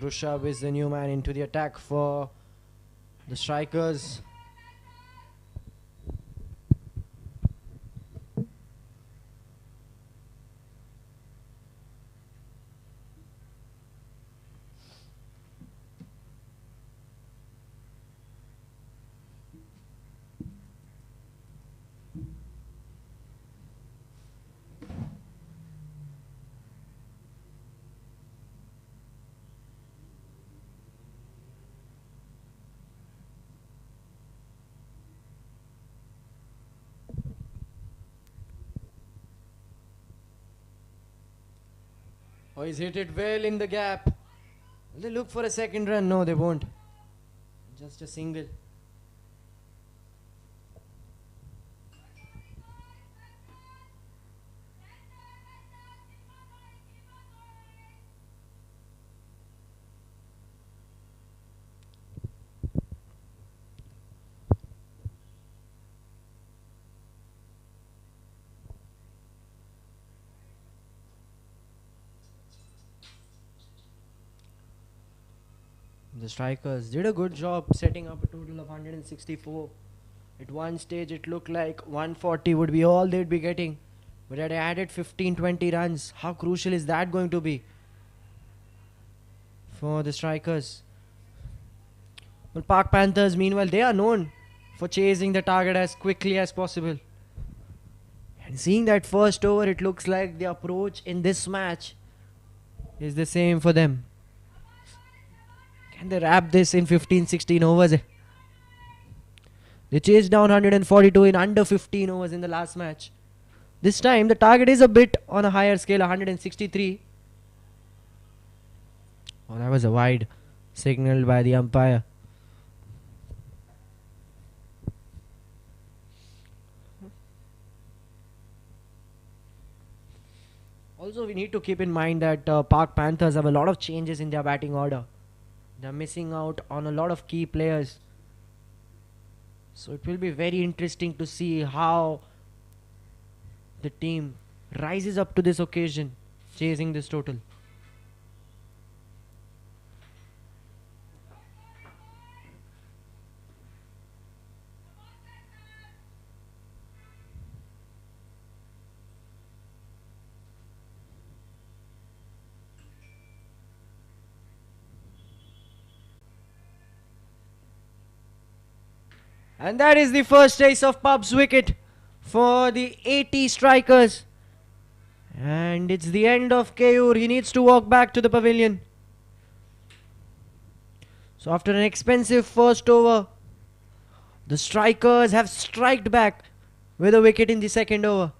Rushabh is the new man into the attack for the strikers. Oh, he's hit it well in the gap. Will they look for a second run? No, they won't. Just a single. The strikers did a good job setting up a total of 164. At one stage it looked like 140 would be all they'd be getting. But they added 15-20 runs. How crucial is that going to be for the strikers? Well, Park Panthers, meanwhile, they are known for chasing the target as quickly as possible. And seeing that first over, it looks like the approach in this match is the same for them. Can they wrap this in 15-16 overs? They chased down 142 in under 15 overs in the last match. This time the target is a bit on a higher scale, 163. Oh, that was a wide signaled by the umpire. Also, we need to keep in mind that Park Panthers have a lot of changes in their batting order. They're missing out on a lot of key players. So it will be very interesting to see how the team rises up to this occasion, chasing this total. And that is the first ace of Pub's wicket for the 80 strikers. And it's the end of Keyur. He needs to walk back to the pavilion. So after an expensive first over, the strikers have striked back with a wicket in the second over.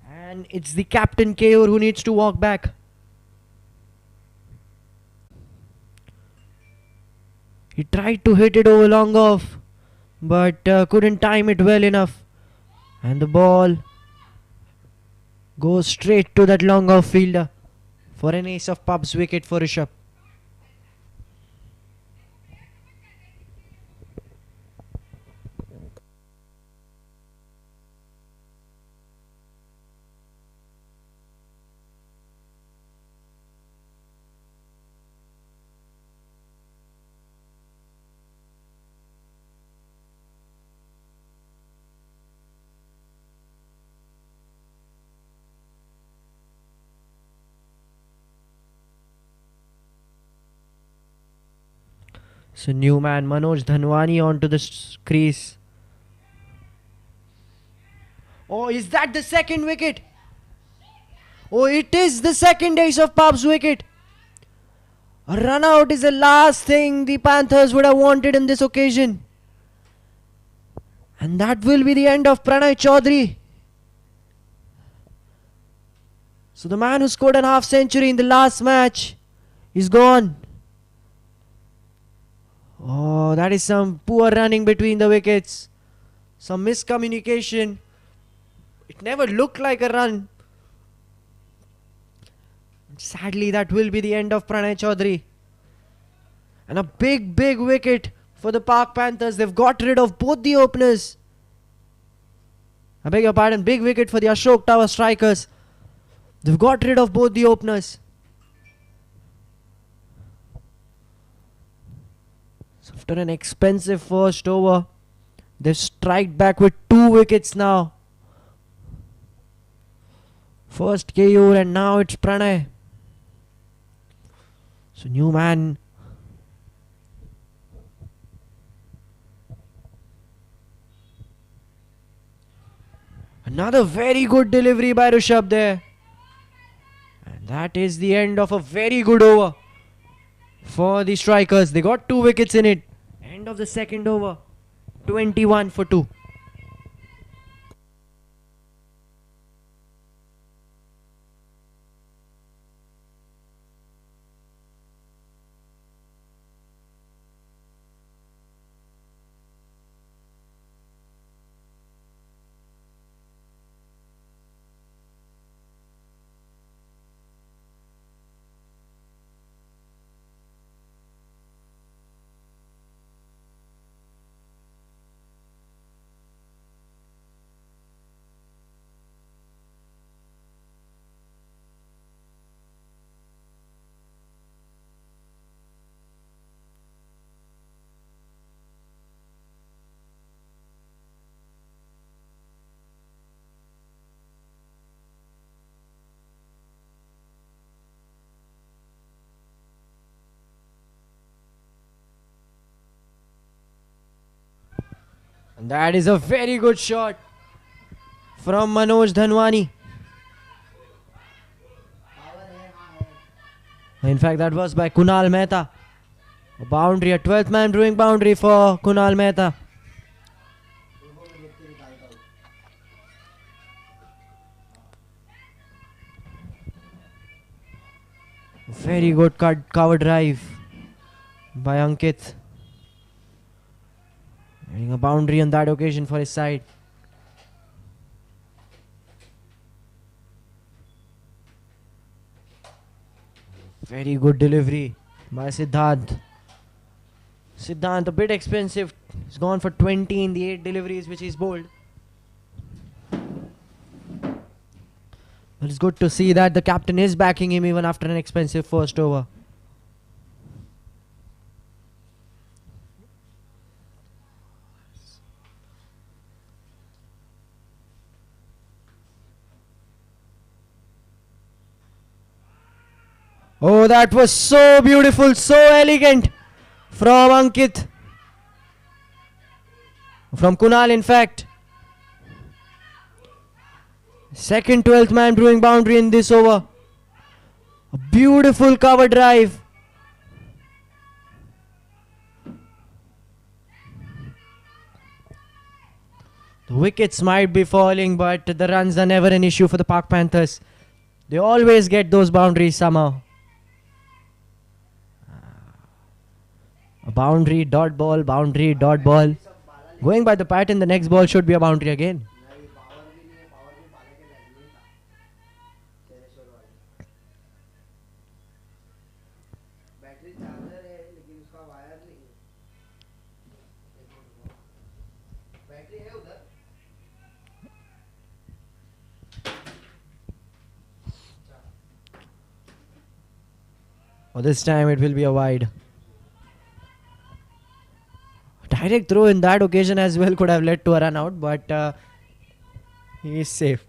And it's the captain Keyur who needs to walk back. He tried to hit it over long off, but couldn't time it well enough. And the ball goes straight to that long off fielder for an ace of Pub's wicket for Rishabh. So new man Manoj Dhanwani onto the crease. Oh, is that the second wicket? Oh, it is the second ace of Pub's wicket. A run out is the last thing the Panthers would have wanted in this occasion. And that will be the end of Pranay Chaudhary. So the man who scored an half century in the last match is gone. Oh, that is some poor running between the wickets. Some miscommunication. It never looked like a run. Sadly, that will be the end of Pranay Chaudhary. And a big wicket for the Park Panthers. They've got rid of both the openers. I beg your pardon, big wicket for the Ashok Tower strikers. They've got rid of both the openers. So after an expensive first over, they've striked back with 2 wickets now. First Keyur and now it's Pranay. So new man. Another very good delivery by Rishabh there. And that is the end of a very good over for the strikers. They got 2 wickets in it. End of the second over. 21 for 2. That is a very good shot from Manoj Dhanwani. In fact, that was by Kunal Mehta. A boundary, a 12th man brewing boundary for Kunal Mehta. Very good cover drive by Ankit. Getting a boundary on that occasion for his side. Very good delivery by Siddhant. Siddhant a bit expensive. He's gone for 20 in the 8 deliveries which he's bowled. Well, it's good to see that the captain is backing him even after an expensive first over. Oh, that was so beautiful, so elegant from Ankit. From Kunal, in fact. Second 12th man brewing boundary in this over. A beautiful cover drive. The wickets might be falling, but the runs are never an issue for the Pak Panthers. They always get those boundaries somehow. A boundary, dot ball, boundary, dot ball. Going by the pattern, the next ball should be a boundary again. Well, this time it will be a wide. Direct throw in that occasion as well could have led to a run out, but he is safe.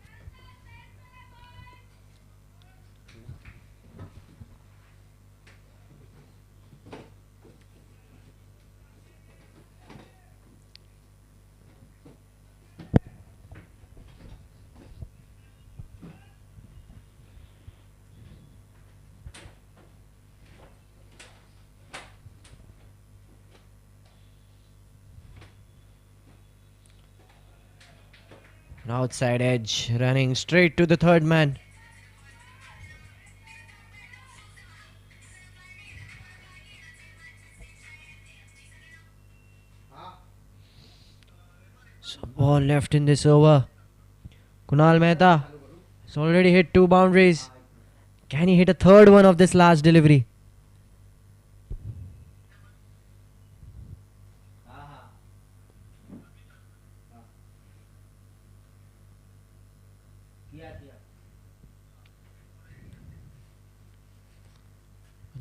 An outside edge running straight to the third man. Some ball left in this over. Kunal Mehta has already hit 2 boundaries. Can he hit a third one of this last delivery?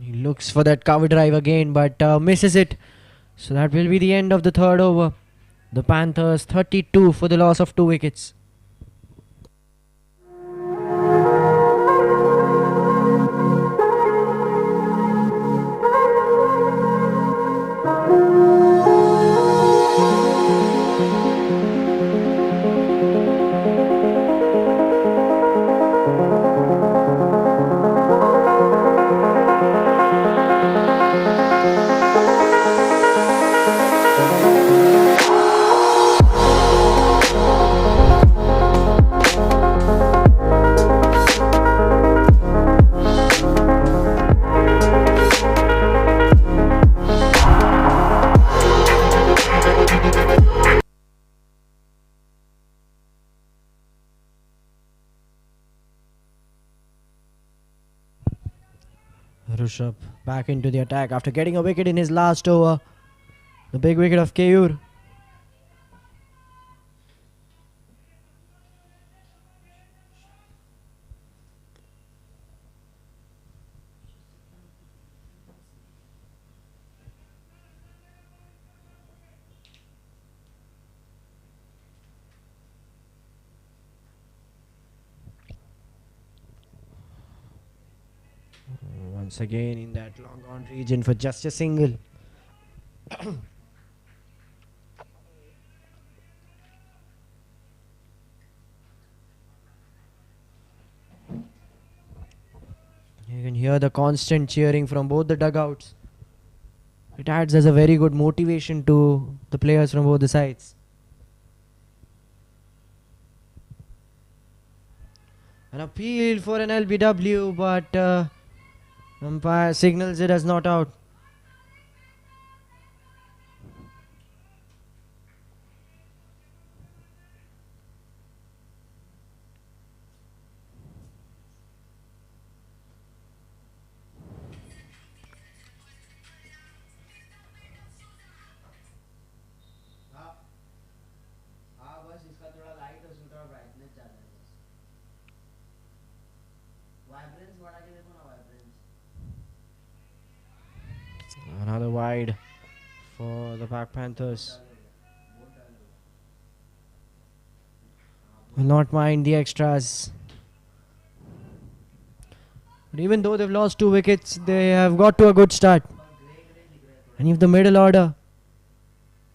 He looks for that cover drive again, but misses it. So that will be the end of the third over. The Panthers 32 for the loss of 2 wickets. Rishabh back into the attack after getting a wicket in his last over. The big wicket of Keyur. Once again in that long on region for just a single. You can hear the constant cheering from both the dugouts. It adds as a very good motivation to the players from both the sides. An appeal for an LBW, but umpire signals it as not out. हाँ बस इसका थोड़ा light और थोड़ा brightness ज़्यादा है बस vibrance बढ़ा के देखो ना vibrance Another wide for the Black Panthers. Will not mind the extras. But even though they've lost 2 wickets, they have got to a good start. And if the middle order,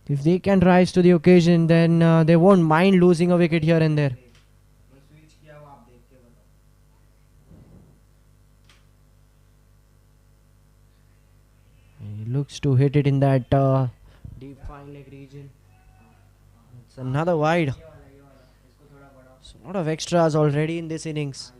if they can rise to the occasion, then they won't mind losing a wicket here and there. He looks to hit it in that deep fine leg region. It's another wide. So a lot of extras already in this innings.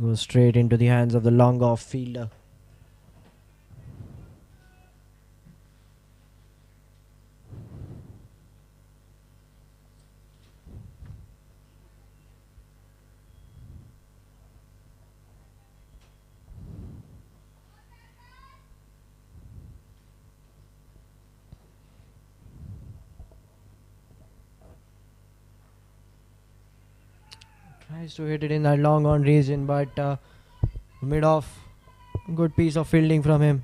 Goes straight into the hands of the long off fielder. Tries to hit it in that long on region, but mid off. Good piece of fielding from him.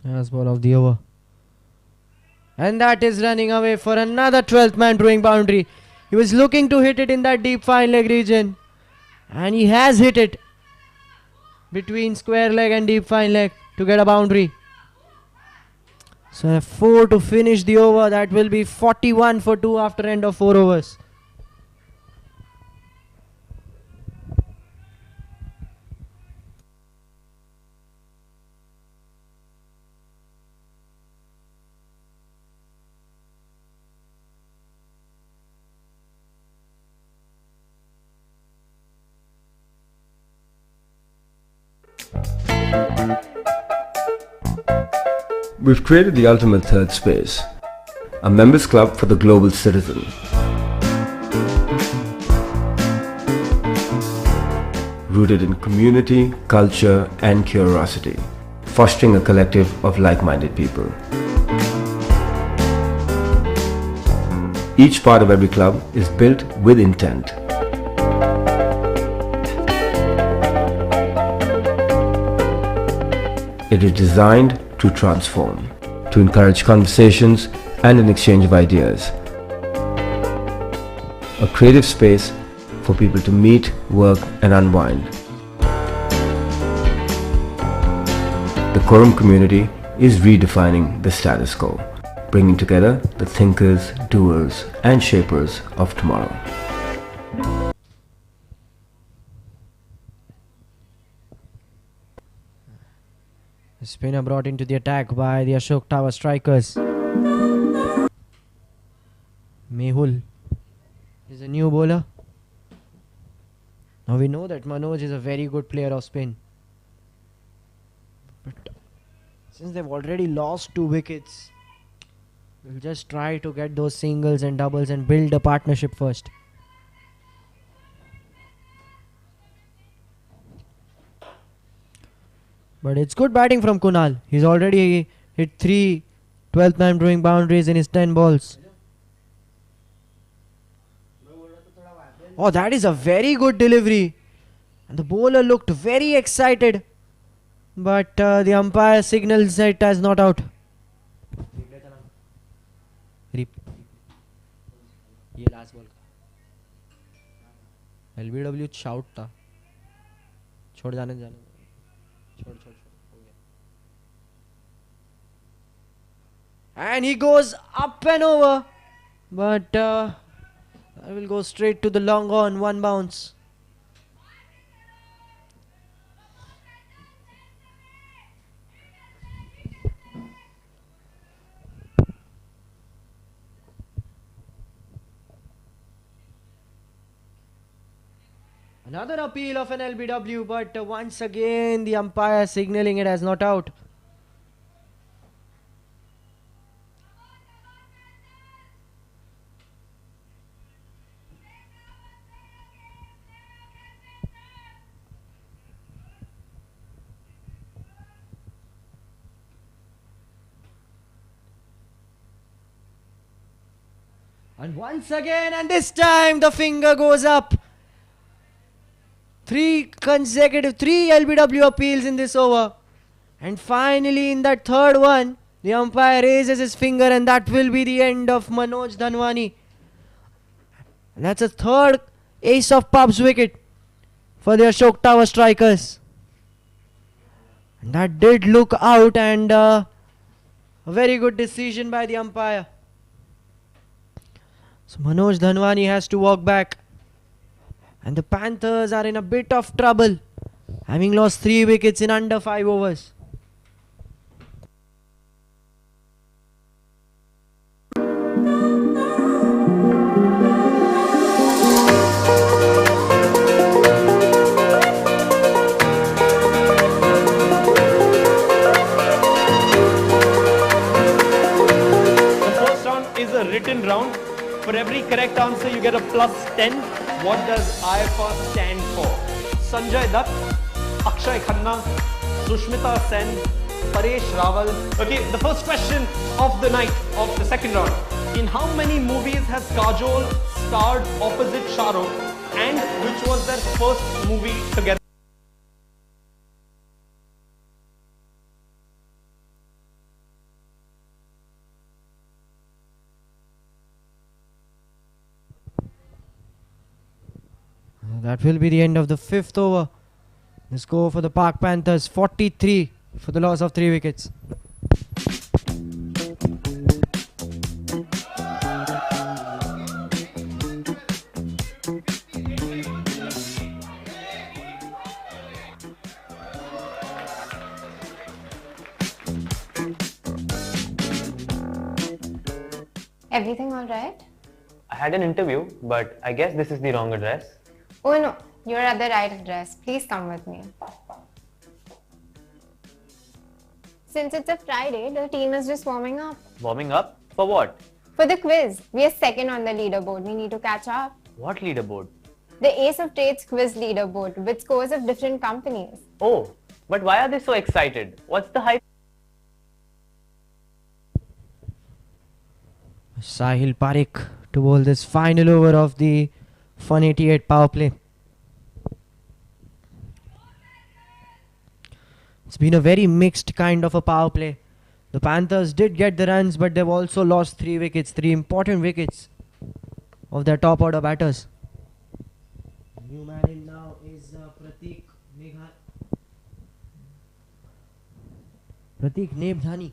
Last ball of the over. And that is running away for another 12th man throwing boundary. He was looking to hit it in that deep fine leg region. And he has hit it between square leg and deep fine leg to get a boundary. So a 4 to finish the over. That will be 41 for 2 after end of 4 overs. We've created the ultimate third space, a members club for the global citizen. Rooted in community, culture and curiosity, fostering a collective of like-minded people. Each part of every club is built with intent. It is designed to transform, to encourage conversations and an exchange of ideas. A creative space for people to meet, work and unwind. The Quorum community is redefining the status quo, bringing together the thinkers, doers and shapers of tomorrow. The spinner brought into the attack by the Ashok Tower strikers. Mehul is a new bowler. Now we know that Manoj is a very good player of spin. But since they've already lost 2 wickets, we'll just try to get those singles and doubles and build a partnership first. But it's good batting from Kunal. He's already hit 3 12th man throwing boundaries in his 10 balls. Oh, that is a very good delivery. And the bowler looked very excited. But the umpire signals it as not out. ये last ball का LBW shout था. छोड़ जाने छोड़ हो गया. And he goes up and over. But I will go straight to the long on, one bounce. Another appeal of an LBW, but once again the umpire signaling it as not out. And once again, and this time the finger goes up. Three LBW appeals in this over. And finally in that third one, the umpire raises his finger and that will be the end of Manoj Dhanwani. And that's a third ace of pubs wicket for the Ashok Tower strikers. And that did look out, and a very good decision by the umpire. So Manoj Dhanwani has to walk back. And the Panthers are in a bit of trouble, having lost 3 wickets in under 5 overs. The first round is a written round. For every correct answer, you get a plus 10. What does IFR stand for? Sanjay Dutt, Akshay Khanna, Sushmita Sen, Paresh Rawal. Okay, the first question of the night of the second round. In how many movies has Kajol starred opposite Shah Rukh, and which was their first movie together? That will be the end of the 5th over. The score for the Park Panthers, 43 for the loss of 3 wickets. Everything all right? I had an interview, but I guess this is the wrong address. Oh no, you're at the right address. Please come with me. Since it's a Friday, the team is just warming up. Warming up? For what? For the quiz, we are second on the leaderboard. We need to catch up. What leaderboard? The Ace of Trades quiz leaderboard with scores of different companies. Oh, but why are they so excited? What's the hype? Sahil Parekh to bowl this final over of the Fun 88 power play. It's been a very mixed kind of a power play. The Panthers did get the runs, but they've also lost 3 wickets, 3 important wickets of their top order batters. New man in now is Pratik Nebdhani.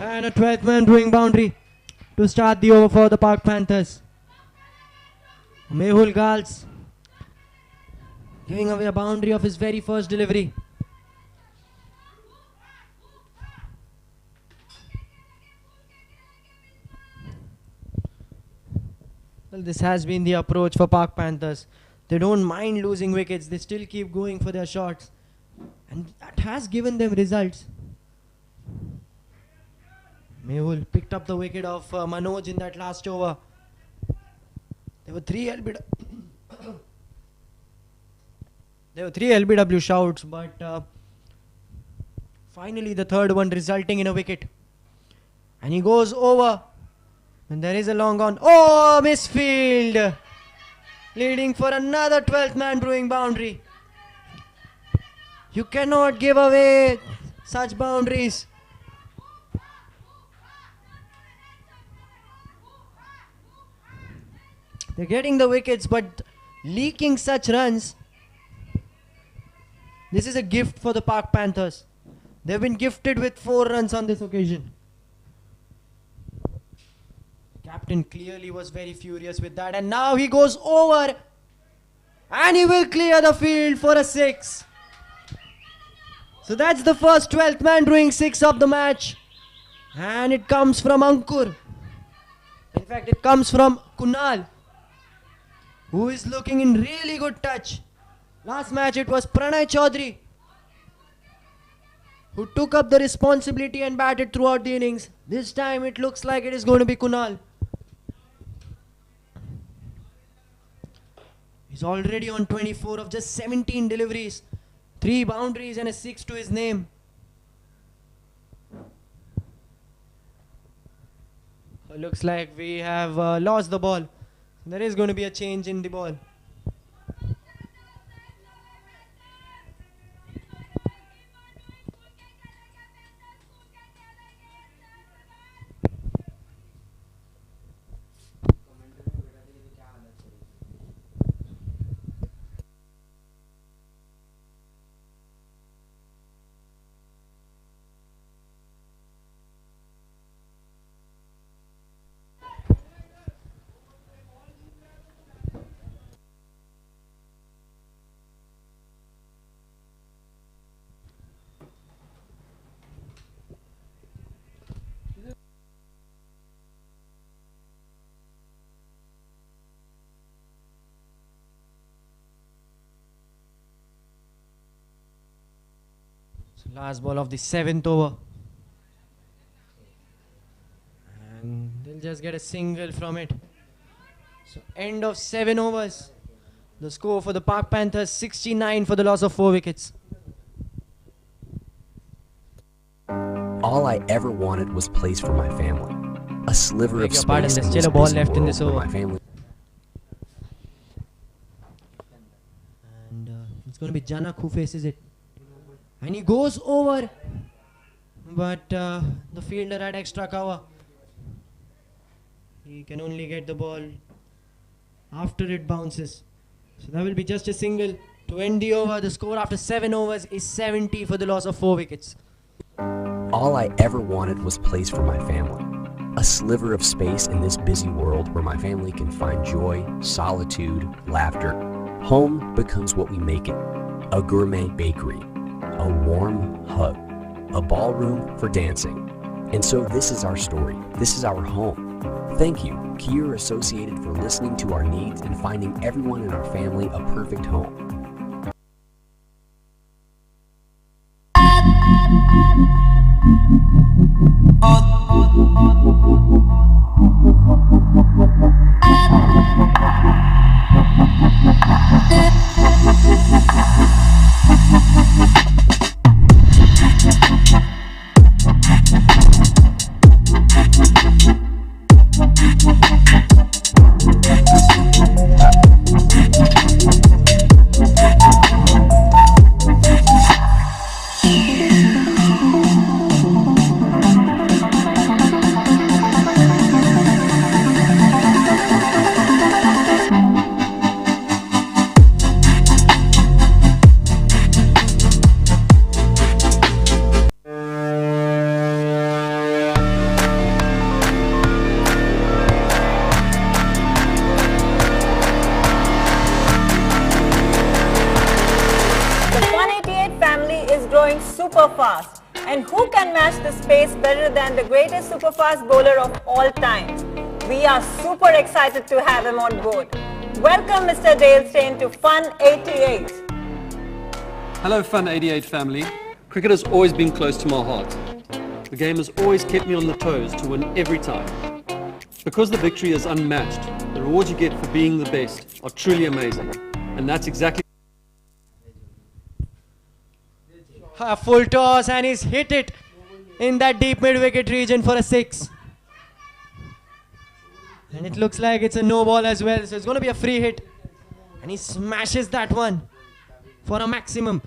And a 12th man brewing boundary to start the over for the Park Panthers. Mehul Gals giving away a boundary of his very first delivery. Well, this has been the approach for Park Panthers. They don't mind losing wickets. They still keep going for their shots. And that has given them results. Mehul picked up the wicket of Manoj in that last over. There were three LBW shouts, but finally the third one resulting in a wicket. And he goes over. And there is a long on. Oh, misfield! Leading for another 12th man brewing boundary. You cannot give away such boundaries. They're getting the wickets, but leaking such runs. This is a gift for the Park Panthers. They've been gifted with 4 runs on this occasion. Captain clearly was very furious with that, and now he goes over and he will clear the field for a 6. So that's the first 12th man brewing 6 of the match, and it comes from Ankur. In fact, it comes from Kunal, who is looking in really good touch. Last match it was Pranay Chaudhary who took up the responsibility and batted throughout the innings. This time it looks like it is going to be Kunal. He's already on 24 of just 17 deliveries, 3 boundaries and a 6 to his name. So looks like we have lost the ball. There is going to be a change in the ball. Last ball of the 7th over. And they'll just get a single from it. So end of 7 overs. The score for the Park Panthers 69 for the loss of 4 wickets. All I ever wanted was place for my family. A sliver of space in there's this still a ball busy left in world this where over. my family. And it's going to be Janak who faces it. And he goes over. But the fielder had extra cover. He can only get the ball after it bounces. So that will be just a single to end the over. The score after 7 overs is 70 for the loss of 4 wickets. All I ever wanted was place for my family. A sliver of space in this busy world where my family can find joy, solitude, laughter. Home becomes what we make it. A gourmet bakery, a warm hug, a ballroom for dancing. And so this is our story. This is our home. Thank you, Kier Associated, for listening to our needs and finding everyone in our family a perfect home. throwing super fast. And who can match this pace better than the greatest super fast bowler of all time? We are super excited to have him on board. Welcome Mr. Dale Steyn to Fun 88. Hello Fun 88 family. Cricket has always been close to my heart. The game has always kept me on the toes to win every time. Because the victory is unmatched, the rewards you get for being the best are truly amazing. And that's exactly A full toss and he's hit it in that deep mid-wicket region for a 6. And it looks like it's a no ball as well, so it's going to be a free hit. And he smashes that one for a maximum.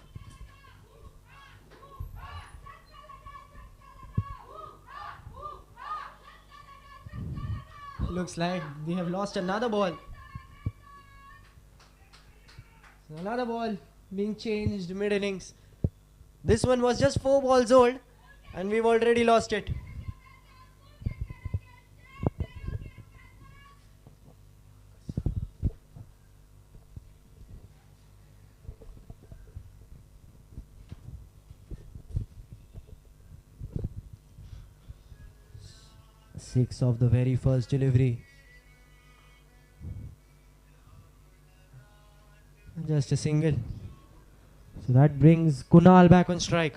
Looks like we have lost another ball. So another ball being changed mid-innings. This one was just 4 balls old and we've already lost it. Six of the very first delivery. Just a single. So that brings Kunal back on strike.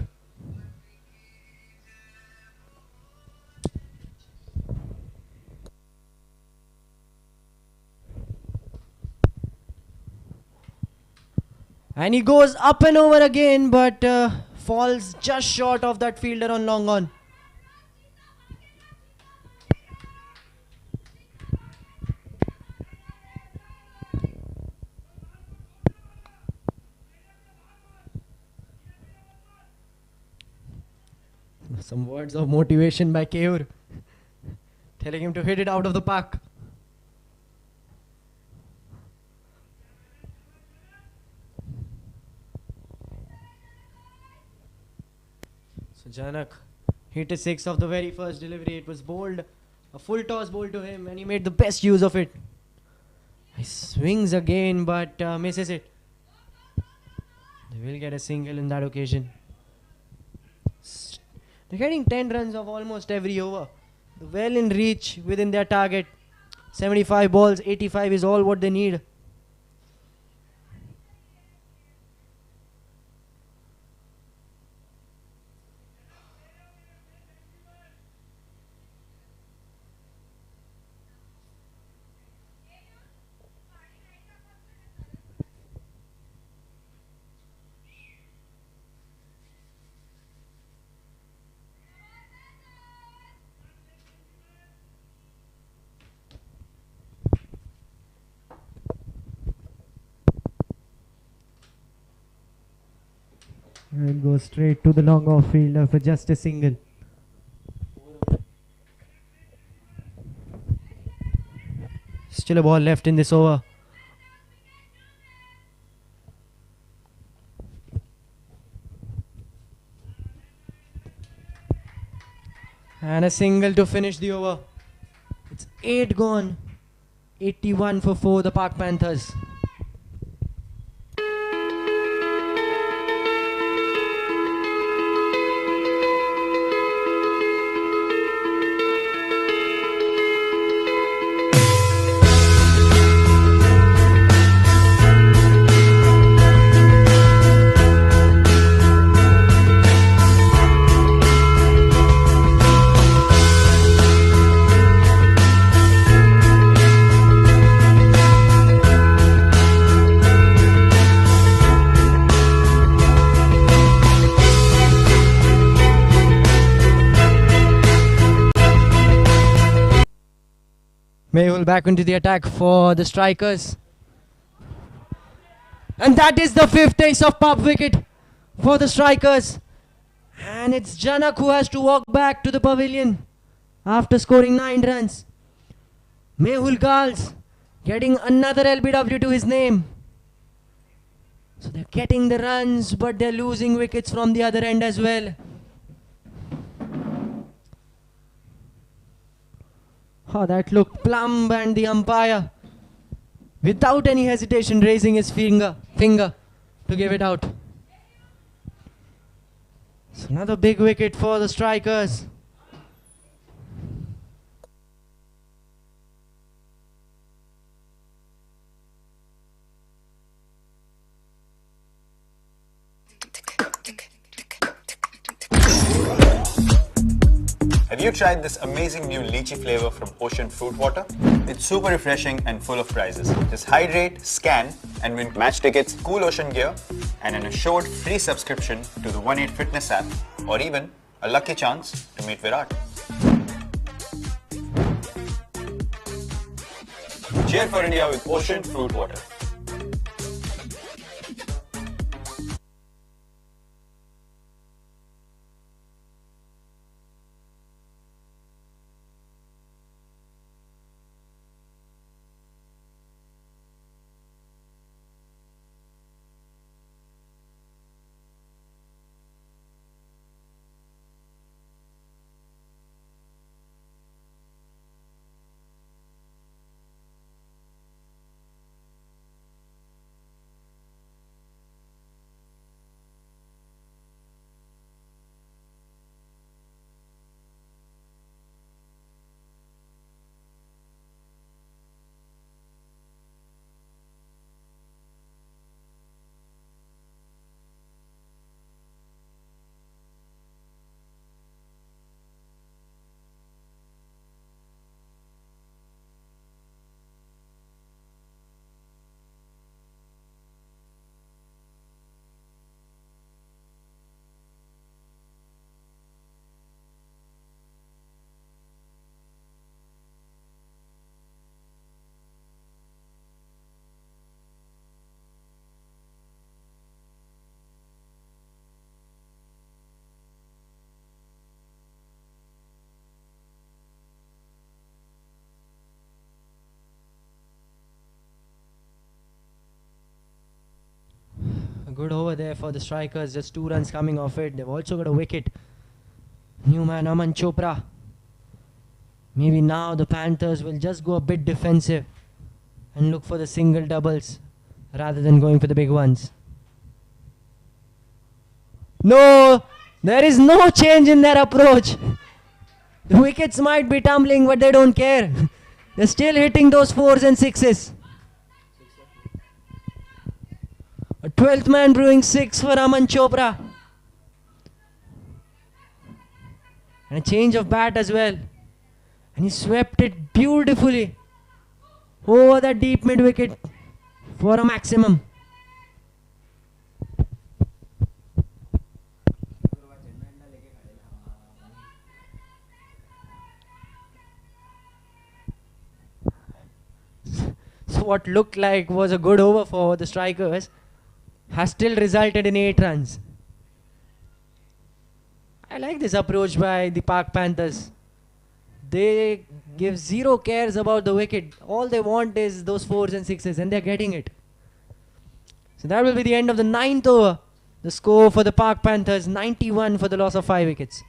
And he goes up and over again, but falls just short of that fielder on long on. Some words of motivation by Keur, telling him to hit it out of the park. So Janak hit a 6 of the very first delivery. It was bowled, a full toss bowled to him, and he made the best use of it. He swings again, but misses it. They will get a single in that occasion. They're getting 10 runs of almost every over. Well in reach within their target. 75 balls, 85 is all what they need. And goes straight to the long off fielder for just a single. Still a ball left in this over. And a single to finish the over. It's 8 gone. 81 for 4, the Park Panthers. Mehul back into the attack for the strikers. And that is the 5th ace of pop wicket for the strikers. And it's Janak who has to walk back to the pavilion after scoring 9 runs. Mehul Gals getting another LBW to his name. So they're getting the runs, but they're losing wickets from the other end as well. Oh, that looked plumb, and the umpire, without any hesitation, raising his finger to give it out. Another big wicket for the strikers. Have you tried this amazing new lychee flavor from Ocean Fruit Water? It's super refreshing and full of prizes. Just hydrate, scan, and win match tickets, cool ocean gear, and an assured free subscription to the 1-8 Fitness app, or even a lucky chance to meet Virat. Cheer for India with Ocean Fruit Water. Good over there for the strikers. Just 2 runs coming off it. They've also got a wicket. New man Aman Chopra. Maybe now the Panthers will just go a bit defensive and look for the single doubles rather than going for the big ones. No, there is no change in their approach. The wickets might be tumbling, but they don't care. They're still hitting those 4s and 6s. A 12th man brewing 6 for Aman Chopra. And a change of bat as well. And he swept it beautifully over that deep mid wicket for a maximum. So what looked like was a good over for the strikers has still resulted in 8 runs. I like this approach by the Pak Panthers. They give zero cares about the wicket. All they want is those 4s and 6s, and they're getting it. So that will be the end of the 9th over. The score for the Pak Panthers, 91 for the loss of 5 wickets.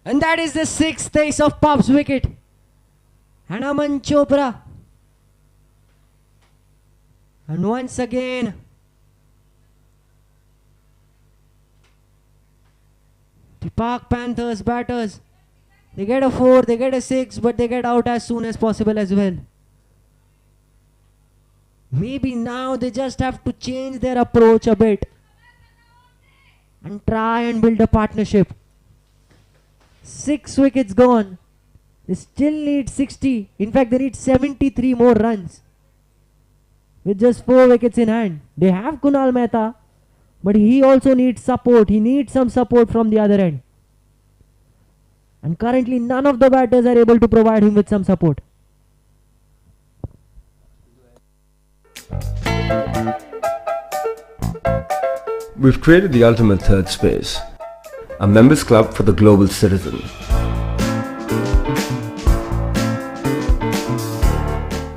And that is the 6th ace of Pop's wicket. And Aman Chopra. And once again, the Pak Panthers batters, they get a 4, they get a 6, but they get out as soon as possible as well. Maybe now they just have to change their approach a bit and try and build a partnership. 6 wickets gone. They still need 60. In fact, they need 73 more runs. With just 4 wickets in hand. They have Kunal Mehta, but he also needs support. He needs some support from the other end. And currently none of the batters are able to provide him with some support. We've created the ultimate third space, a members club for the global citizen.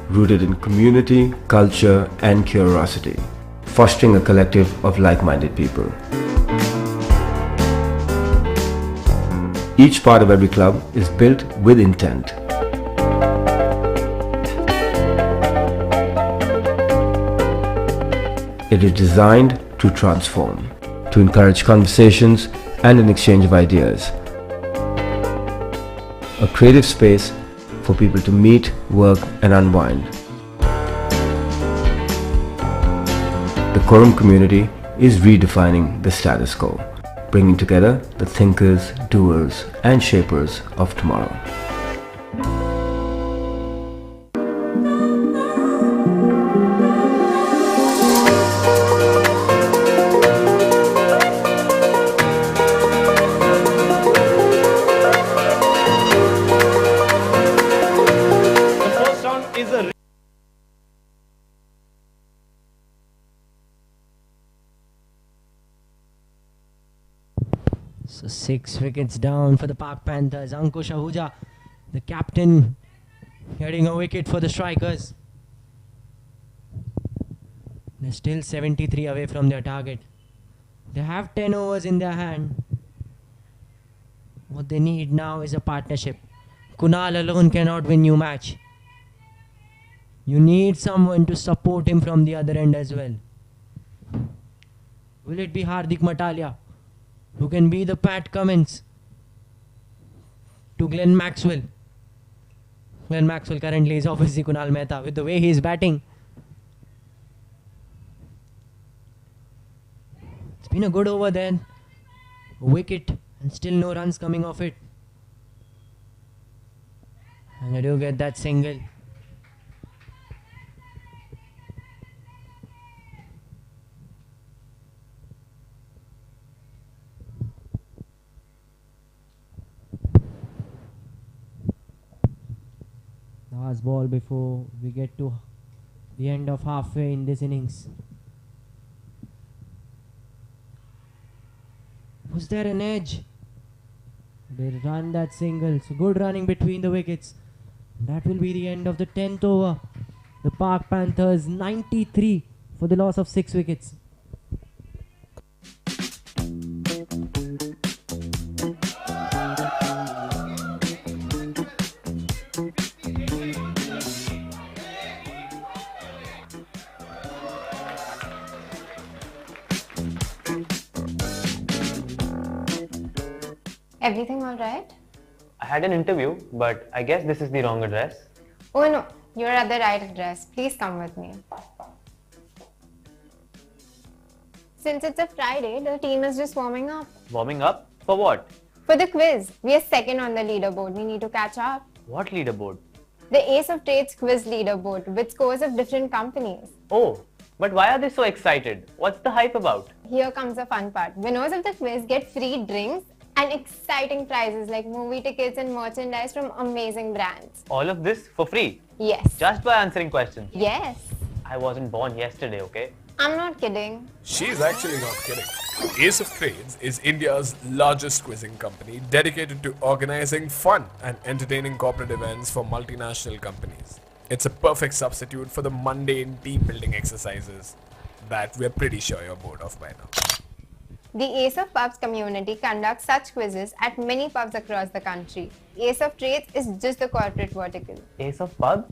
Rooted in community, culture and curiosity, fostering a collective of like-minded people. Each part of every club is built with intent. It is designed to transform, to encourage conversations and an exchange of ideas. A creative space for people to meet, work and unwind. The Quorum community is redefining the status quo, bringing together the thinkers, doers and shapers of tomorrow. So 6 wickets down for the Pak Panthers. Ankush Ahuja, the captain, getting a wicket for the strikers. They're still 73 away from their target. They have 10 overs in their hand. What they need now is a partnership. Kunal alone cannot win you match. You need someone to support him from the other end as well. Will it be Hardik Matalia, who can be the Pat Cummins to Glenn Maxwell? Glenn Maxwell currently is obviously Kunal Mehta with the way he is batting. It's been a good over then. A wicket and still no runs coming off it. And I do get that single. Last ball before we get to the end of halfway in this innings. Was there an edge? They run that single. So good running between the wickets. That will be the end of the 10th over. The Pak Panthers 93 for the loss of 6 wickets. Everything all right? I had an interview, but I guess this is the wrong address. Oh no, you're at the right address. Please come with me. Since it's a Friday, the team is just warming up. Warming up? For what? For the quiz. We are second on the leaderboard. We need to catch up. What leaderboard? The Ace of Trades quiz leaderboard with scores of different companies. Oh, but why are they so excited? What's the hype about? Here comes the fun part. Winners of the quiz get free drinks and exciting prizes like movie tickets and merchandise from amazing brands. All of this for free? Yes. Just by answering questions? Yes. I wasn't born yesterday, okay? I'm not kidding. She's actually not kidding. Ace of Trades is India's largest quizzing company dedicated to organizing fun and entertaining corporate events for multinational companies. It's a perfect substitute for the mundane team building exercises that we're pretty sure you're bored of by now. The Ace of Pubs community conducts such quizzes at many pubs across the country. Ace of Trades is just the corporate vertical. Ace of Pubs?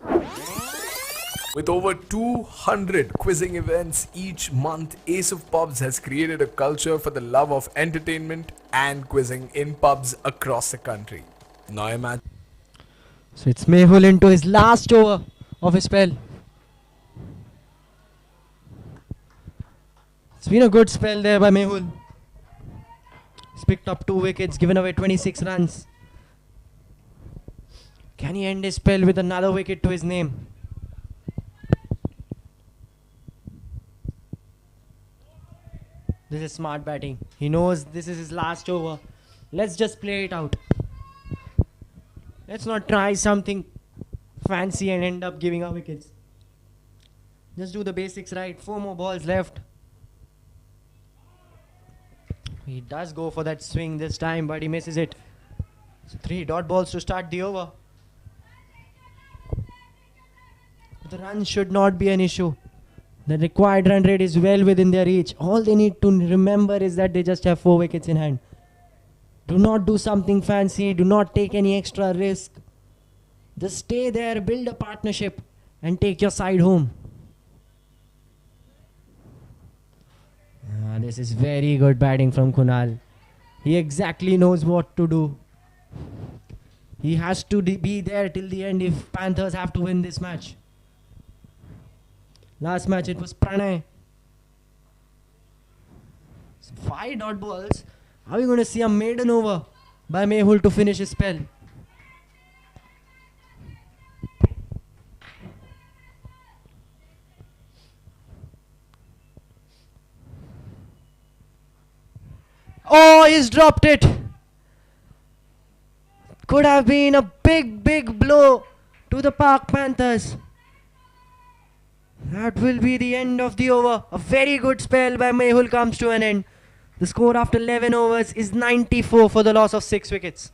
With over 200 quizzing events each month, Ace of Pubs has created a culture for the love of entertainment and quizzing in pubs across the country. Now imagine. So it's Mehul into his last over of his spell. It's been a good spell there by Mehul. He's picked up 2 wickets, given away 26 runs. Can he end his spell with another wicket to his name? This is smart batting. He knows this is his last over. Let's just play it out. Let's not try something fancy and end up giving our wickets. Just do the basics right. 4 more balls left. He does go for that swing this time, but he misses it. So 3 dot balls to start the over. The run should not be an issue. The required run rate is well within their reach. All they need to remember is that they just have 4 wickets in hand. Do not do something fancy. Do not take any extra risk. Just stay there, build a partnership, and take your side home. This is very good batting from Kunal. He exactly knows what to do. He has to be there till the end if Panthers have to win this match. Last match it was Pranay. So 5 dot balls. Are we going to see a maiden over by Mehul to finish his spell? Oh, he's dropped it. Could have been a big blow to the Park Panthers. That will be the end of the over. A very good spell by Mehul comes to an end. The score after 11 overs is 94 for the loss of 6 wickets.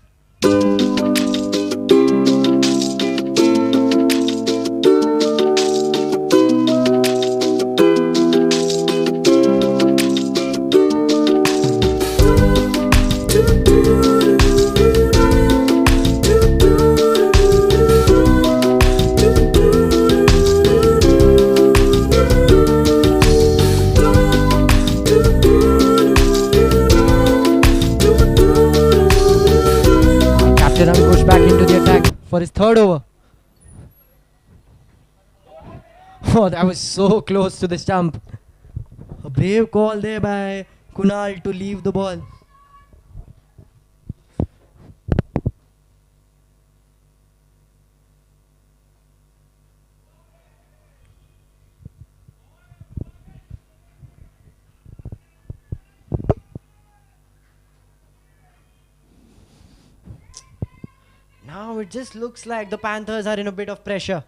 Back into the attack for his 3rd over. Oh, that was so close to the stump. A brave call there by Kunal to leave the ball. Now it just looks like the Panthers are in a bit of pressure.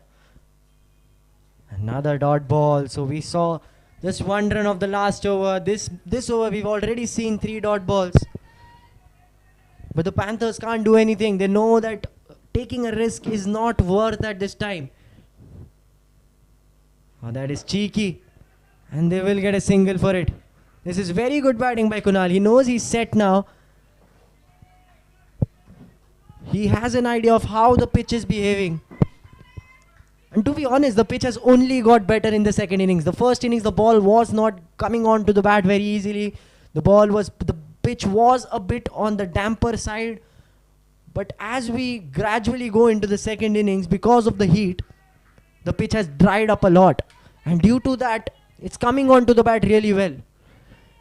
Another dot ball. So we saw just 1 run of the last over. This over we've already seen 3 dot balls. But the Panthers can't do anything. They know that taking a risk is not worth at this time. Oh, that is cheeky. And they will get a single for it. This is very good batting by Kunal. He knows he's set now. He has an idea of how the pitch is behaving. And to be honest, the pitch has only got better in the 2nd innings. The 1st innings, the ball was not coming onto the bat very easily. The pitch was a bit on the damper side. But as we gradually go into the 2nd innings, because of the heat, the pitch has dried up a lot. And due to that, it's coming onto the bat really well.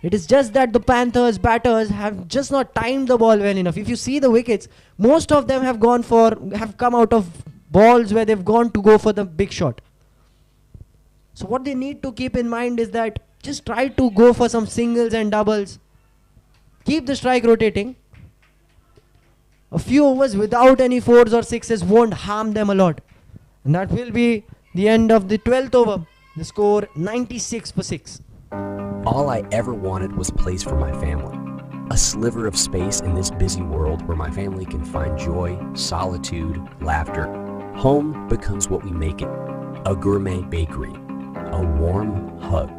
It is just that the Panthers batters have just not timed the ball well enough. If you see the wickets, most of them have come out of balls where they've gone to go for the big shot. So what they need to keep in mind is that just try to go for some singles and doubles. Keep the strike rotating. A few overs without any 4s or 6s won't harm them a lot. And that will be the end of the 12th over. The score 96 for 6. All I ever wanted was a place for my family. A sliver of space in this busy world where my family can find joy, solitude, laughter. Home becomes what we make it. A gourmet bakery, a warm hug,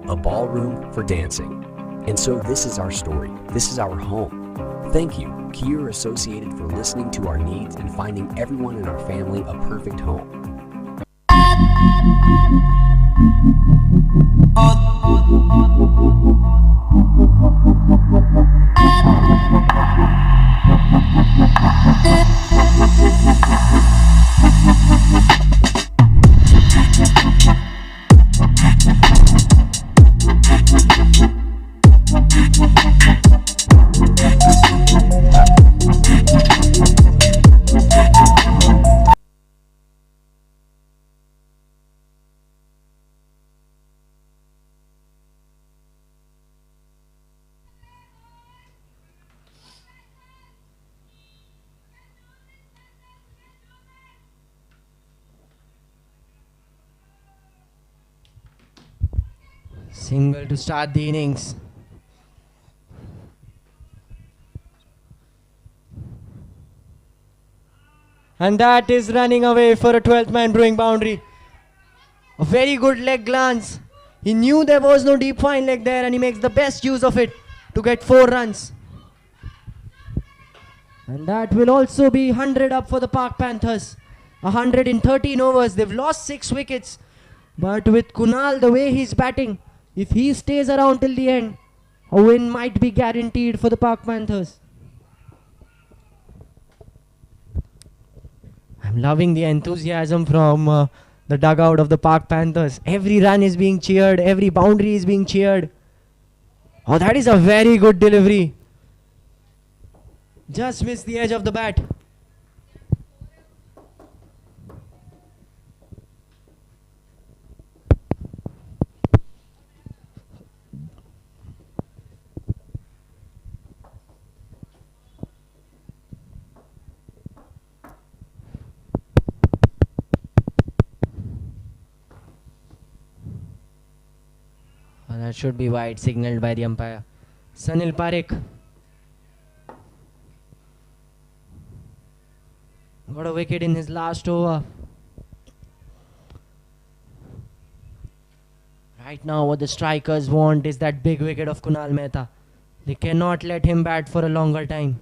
a ballroom for dancing. And so this is our story. This is our home. Thank you, Kier Associated, for listening to our needs and finding everyone in our family a perfect home. Single to start the innings. And that is running away for a 12th man brewing boundary. A very good leg glance. He knew there was no deep fine leg there and he makes the best use of it to get 4 runs. And that will also be 100 up for the Park Panthers. 113 overs. They've lost 6 wickets. But with Kunal, the way he's batting, if he stays around till the end, a win might be guaranteed for the Park Panthers. I'm loving the enthusiasm from the dugout of the Park Panthers. Every run is being cheered. Every boundary is being cheered. Oh, that is a very good delivery. Just missed the edge of the bat. That should be wide, signaled by the umpire. Sunil Parekh got a wicket in his last over. Right now what the strikers want is that big wicket of Kunal Mehta. They cannot let him bat for a longer time.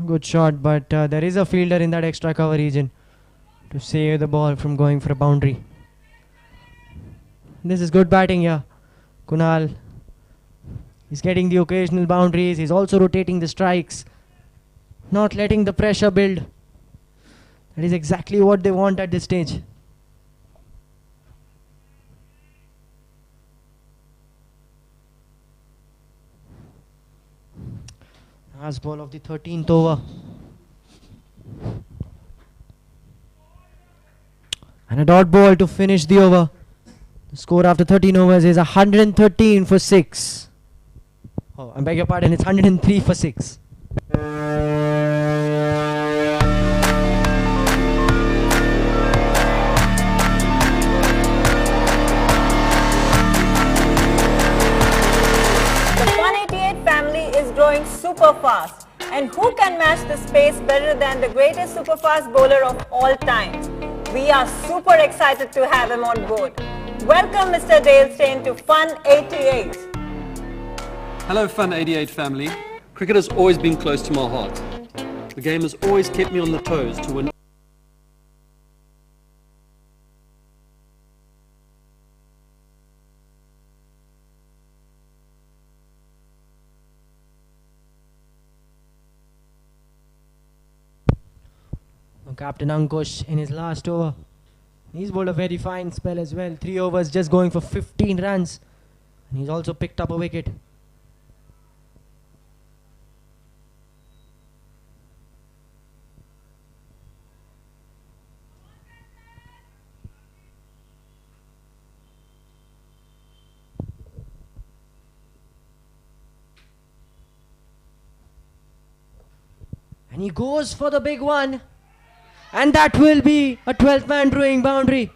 Good shot, but there is a fielder in that extra cover region to save the ball from going for a boundary. This is good batting here. Kunal is getting the occasional boundaries. He's also rotating the strikes, not letting the pressure build. That is exactly what they want at this stage. Last ball of the 13th over. And a dot ball to finish the over. The score after 13 overs is 113 for 6. Oh, I beg your pardon, it's 103 for 6. Growing super fast, and who can match this pace better than the greatest super fast bowler of all time? We are super excited to have him on board. Welcome Mr. Dale Steyn to Fun 88. Hello Fun 88 family. Cricket has always been close to my heart. The game has always kept me on the toes to win. Captain Ankush in his last over. He's bowled a very fine spell as well. 3 overs just going for 15 runs. And he's also picked up a wicket. And he goes for the big one. And that will be a 12th man brewing boundary.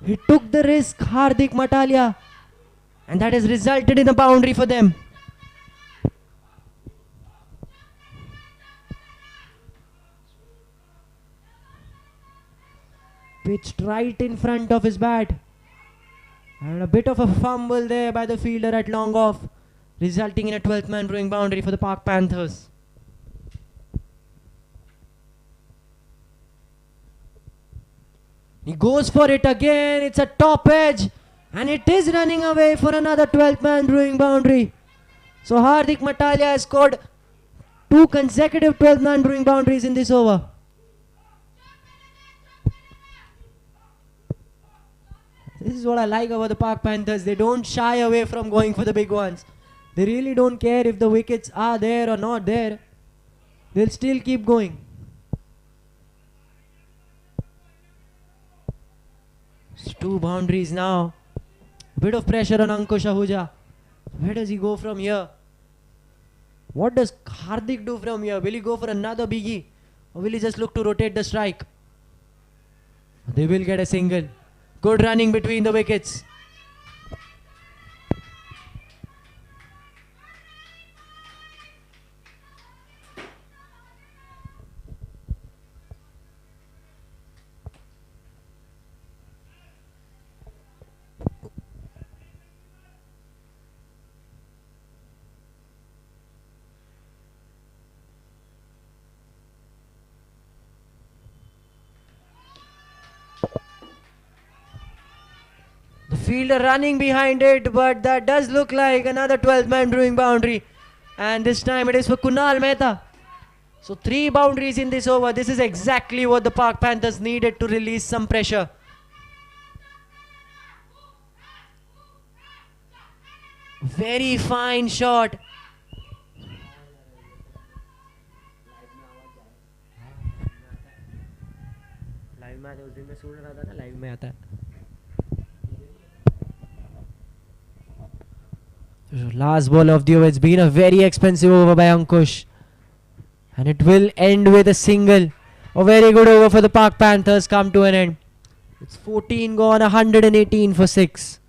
He took the risk, Hardik Matalia. And that has resulted in a boundary for them. Pitched right in front of his bat. And a bit of a fumble there by the fielder at long off, resulting in a 12th man brewing boundary for the Park Panthers. He goes for it again. It's a top edge. And it is running away for another 12th man brewing boundary. So Hardik Matalia has scored 2 consecutive 12th man brewing boundaries in this over. This is what I like about the Park Panthers. They don't shy away from going for the big ones. They really don't care if the wickets are there or not there. They'll still keep going. It's 2 boundaries now. A bit of pressure on Ankush Ahuja. Where does he go from here? What does Hardik do from here? Will he go for another biggie? Or will he just look to rotate the strike? They will get a single. Good running between the wickets. Fielder running behind it, but that does look like another 12-man brewing boundary. And this time it is for Kunal Mehta. So 3 boundaries in this over. This is exactly what the Park Panthers needed to release some pressure. Very fine shot. Live में उस दिन मैं सुन रहा था ना, live में आता है. Last ball of the over. It's been a very expensive over by Ankush. And it will end with a single. A very good over for the Park Panthers come to an end. It's 14 gone, 118 for 6.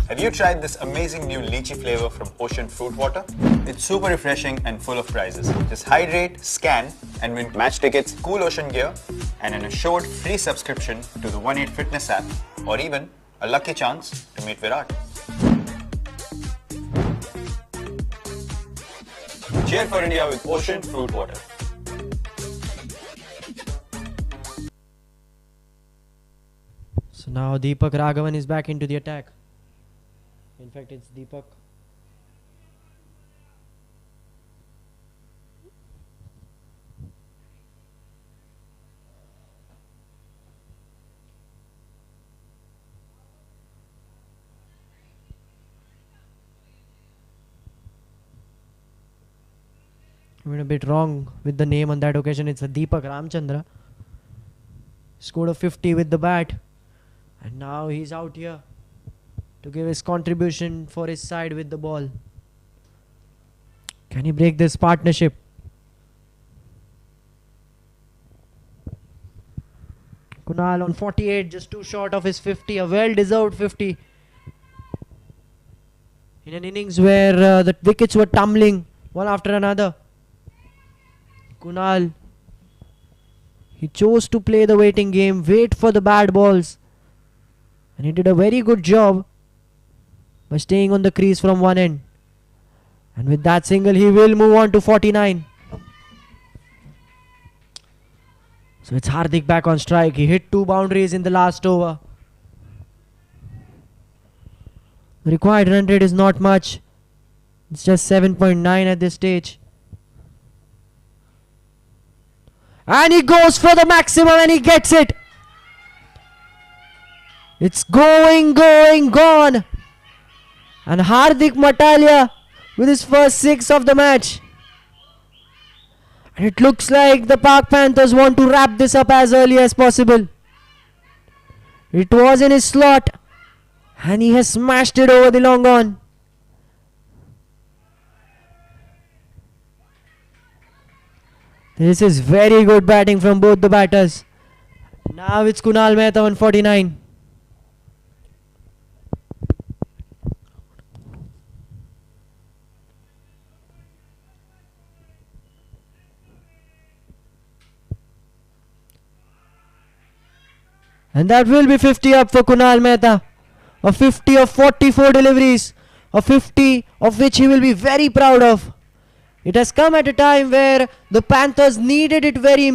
Have you tried this amazing new lychee flavor from Ocean Fruit Water? It's super refreshing and full of prizes. Just hydrate, scan, and win match tickets, cool ocean gear, and an assured free subscription to the 18 Fitness app, or even a lucky chance to meet Virat. Cheer for India with Ocean Fruit Water. So now Deepak Raghavan is back into the attack. In fact, it's Deepak. I went a bit wrong with the name on that occasion. It's a Deepak Ramchandra. Scored a 50 with the bat. And now he's out here to give his contribution for his side with the ball. Can he break this partnership? Kunal on 48, just too short of his 50, a well-deserved 50. In an innings where the wickets were tumbling one after another. Kunal, he chose to play the waiting game, wait for the bad balls. And he did a very good job by staying on the crease from one end. And with that single, he will move on to 49. So it's Hardik back on strike. He hit 2 boundaries in the last over. The required run rate is not much. It's just 7.9 at this stage. And he goes for the maximum and he gets it. It's going, gone. And Hardik Matalia with his first 6 of the match. And it looks like the Park Panthers want to wrap this up as early as possible. It was in his slot. And he has smashed it over the long on. This is very good batting from both the batters. Now it's Kunal Mehta on 49. And that will be 50 up for Kunal Mehta. A 50 of 44 deliveries. A 50 of which he will be very proud of. It has come at a time where the Panthers needed it very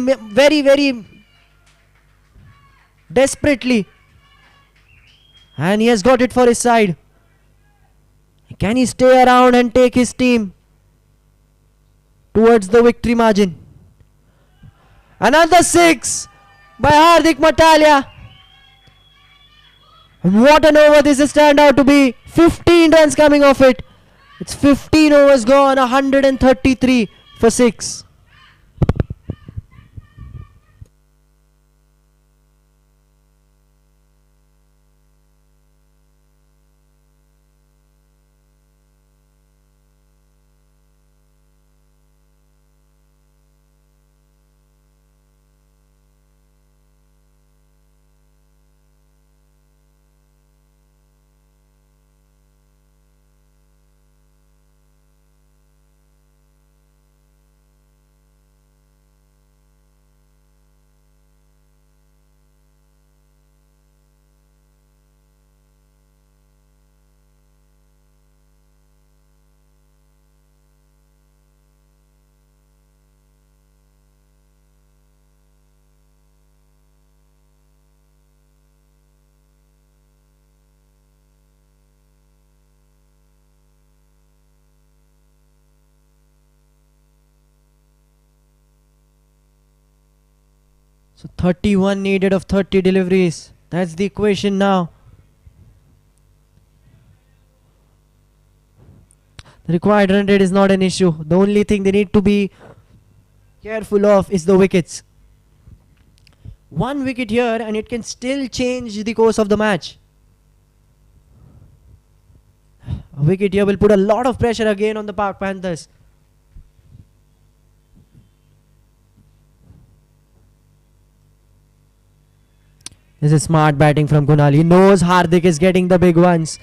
desperately. And he has got it for his side. Can he stay around and take his team towards the victory margin? Another 6 by Hardik Matalia. And what an over this has turned out to be. 15 runs coming off it. It's 15 overs gone, 133 for 6. So 31 needed of 30 deliveries. That's the equation now. The required run rate is not an issue. The only thing they need to be careful of is the wickets. One wicket here and it can still change the course of the match. A wicket here will put a lot of pressure again on the Park Panthers. This is smart batting from Kunal. He knows Hardik is getting the big ones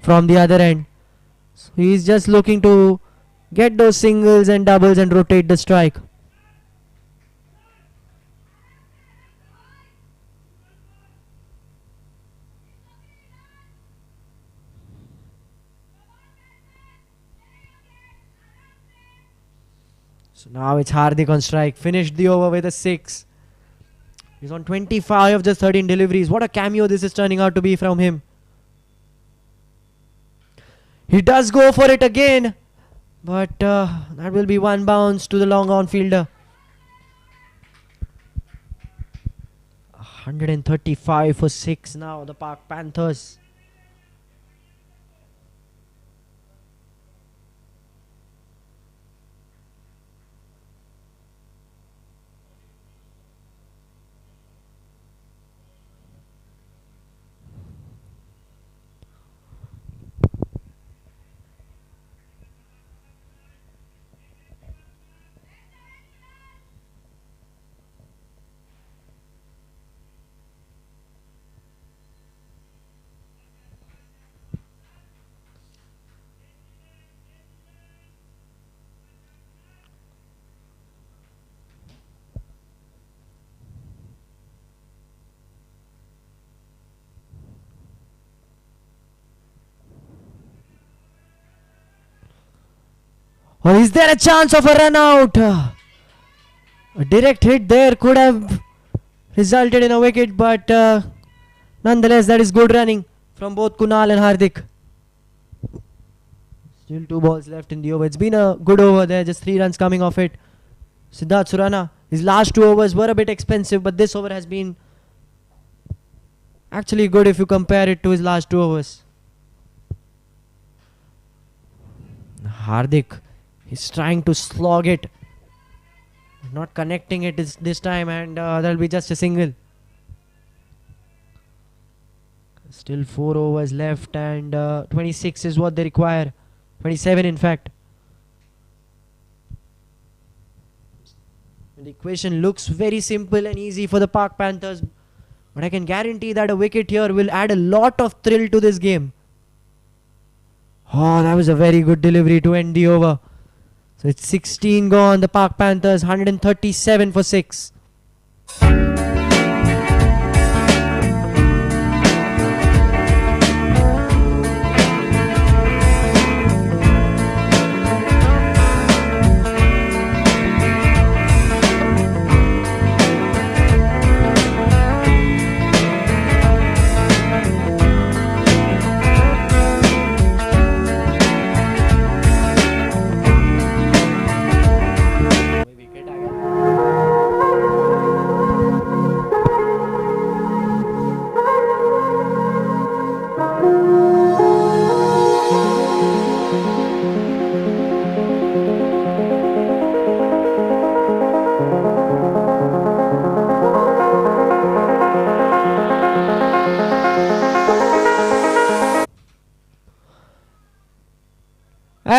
from the other end. So he's just looking to get those singles and doubles and rotate the strike. So now it's Hardik on strike. Finished the over with a 6. He's on 25 of just 13 deliveries. What a cameo this is turning out to be from him. He does go for it again. But that will be one bounce to the long on fielder. 135 for 6 now, the Park Panthers. Or is there a chance of a run out? A direct hit there could have resulted in a wicket, but nonetheless that is good running from both Kunal and Hardik. Still 2 balls left in the over. It's been a good over there, just 3 runs coming off it. Siddharth Surana, his last 2 overs were a bit expensive, but this over has been actually good if you compare it to his last 2 overs. Hardik is trying to slog it, not connecting it this time, and that'll be just a single. Still 4 overs left, and 26 is what they require. 27 in fact. The equation looks very simple and easy for the Park Panthers, but I can guarantee that a wicket here will add a lot of thrill to this game. Oh, that was a very good delivery to end the over. So it's 16 gone. The Park Panthers 137 for 6.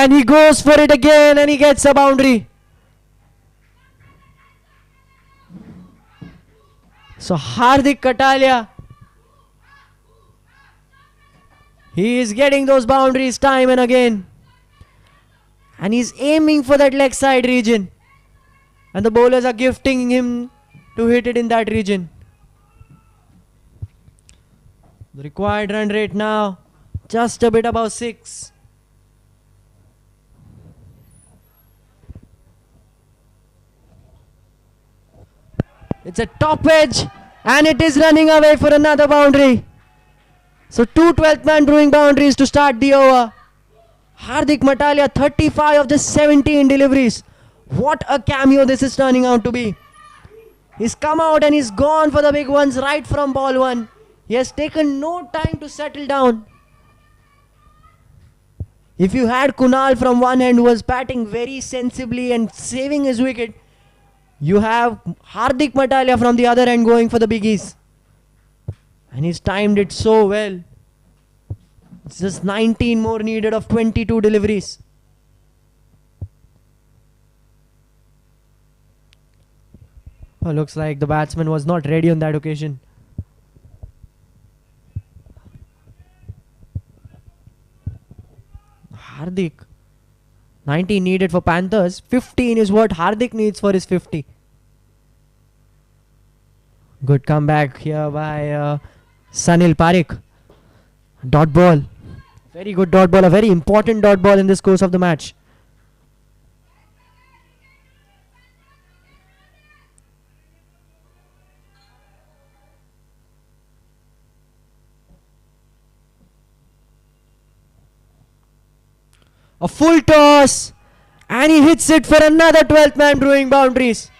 And he goes for it again and he gets a boundary. So Hardik Katalia, he is getting those boundaries time and again. And he's aiming for that leg side region. And the bowlers are gifting him to hit it in that region. The required run rate now, just a bit above 6. It's a top edge and it is running away for another boundary. So 2 12th man brewing boundaries to start the over. Hardik Matalia, 35 of the 17 deliveries. What a cameo this is turning out to be. He's come out and he's gone for the big ones right from ball 1. He has taken no time to settle down. If you had Kunal from one end who was batting very sensibly and saving his wicket, you have Hardik Matalia from the other end going for the biggies. And he's timed it so well. It's just 19 more needed of 22 deliveries. Oh, looks like the batsman was not ready on that occasion. Hardik. 19 needed for Panthers. 15 is what Hardik needs for his 50. Good comeback here by Sunil Parekh. Dot ball. Very good dot ball. A very important dot ball in this course of the match. A full toss. And he hits it for another 12th man brewing boundaries.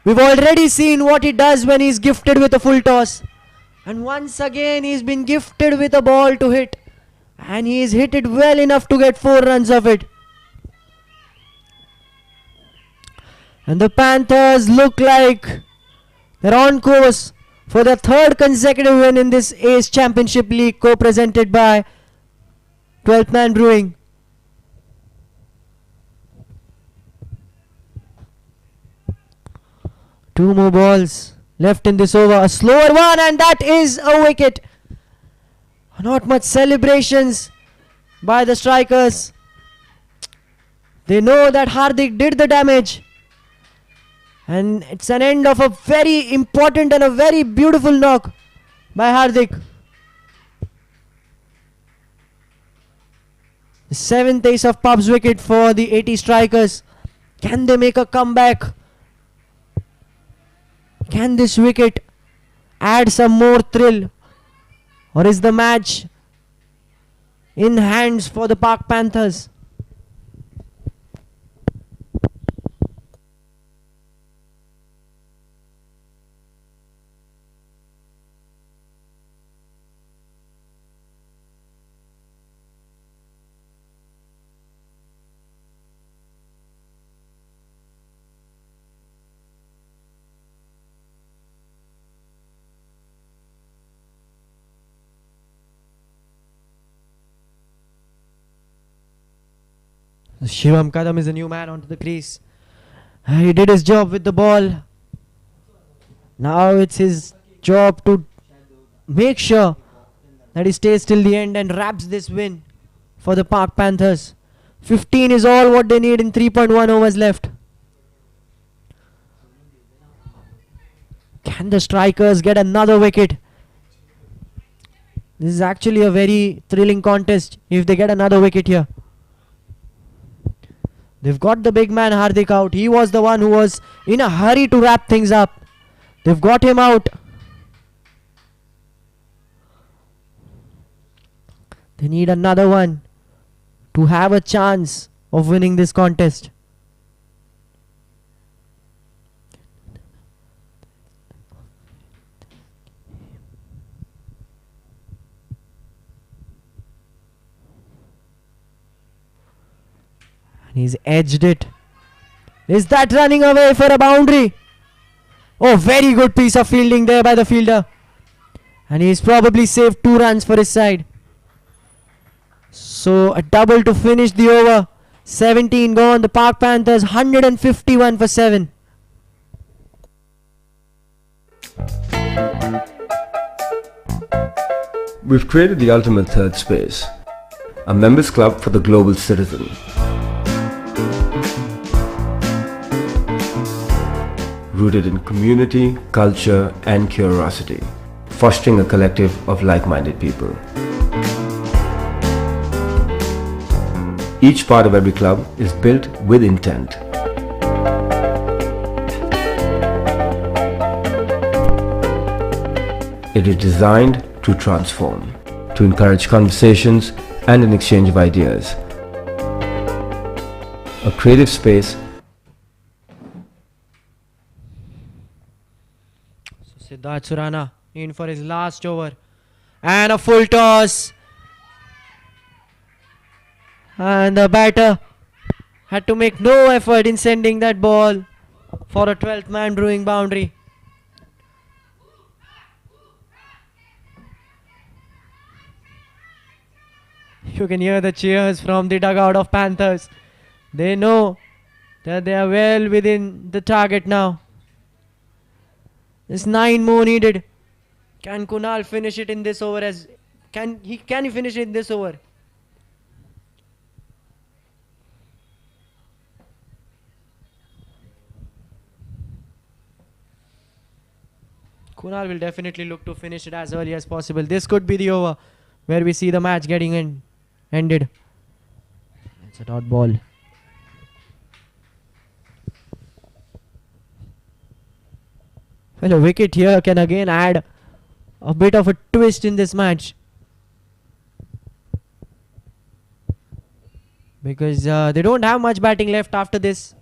We've already seen what he does when he's gifted with a full toss. And once again he's been gifted with a ball to hit. And he's hit it well enough to get 4 runs of it. And the Panthers look like they're on course for their 3rd consecutive win in this Ace Championship League co-presented by 12th Man Brewing. Two more balls left in this over. A slower one and that is a wicket. Not much celebrations by the strikers. They know that Hardik did the damage. And it's an end of a very important and a very beautiful knock by Hardik. The 7th ace of pub's wicket for the 80 strikers. Can they make a comeback? Can this wicket add some more thrill? Or is the match in hands for the Park Panthers? Shivam Kadam is a new man onto the crease. He did his job with the ball. Now it's his job to make sure that he stays till the end and wraps this win for the Park Panthers. 15 is all what they need in 3.1 overs left. Can the strikers get another wicket? This is actually a very thrilling contest if they get another wicket here. They've got the big man Hardik out. He was the one who was in a hurry to wrap things up. They've got him out. They need another one to have a chance of winning this contest. He's edged it. Is that running away for a boundary? Oh, very good piece of fielding there by the fielder. And he's probably saved 2 runs for his side. So a double to finish the over. 17 gone. The Park Panthers 151 for 7. We've created the ultimate third space, a members club for the global citizen. Rooted in community, culture and curiosity, fostering a collective of like-minded people. Each part of every club is built with intent. It is designed to transform, to encourage conversations and an exchange of ideas. A creative space. Siddharth Surana in for his last over. And a full toss. And the batter had to make no effort in sending that ball for a 12th man brewing boundary. You can hear the cheers from the dugout of Panthers. They know that they are well within the target now. There's 9 more needed. Can Kunal finish it in this over? Can he finish it in this over? Kunal will definitely look to finish it as early as possible. This could be the over where we see the match getting ended. It's a dot ball. Well, a wicket here can again add a bit of a twist in this match. Because they don't have much batting left after this.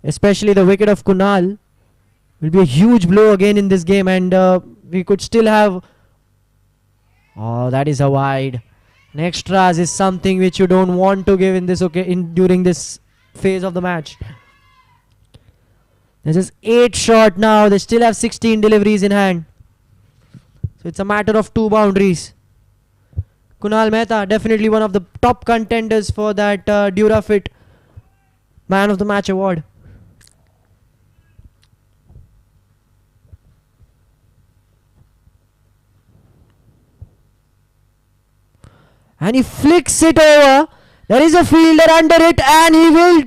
Especially the wicket of Kunal will be a huge blow again in this game, and we could still have... Oh, that is a wide. An extras is something which you don't want to give in this during this phase of the match. There's just 8 short now. They still have 16 deliveries in hand. So it's a matter of 2 boundaries. Kunal Mehta, definitely one of the top contenders for that Durafit Man of the Match award. And he flicks it over. There is a fielder under it and he will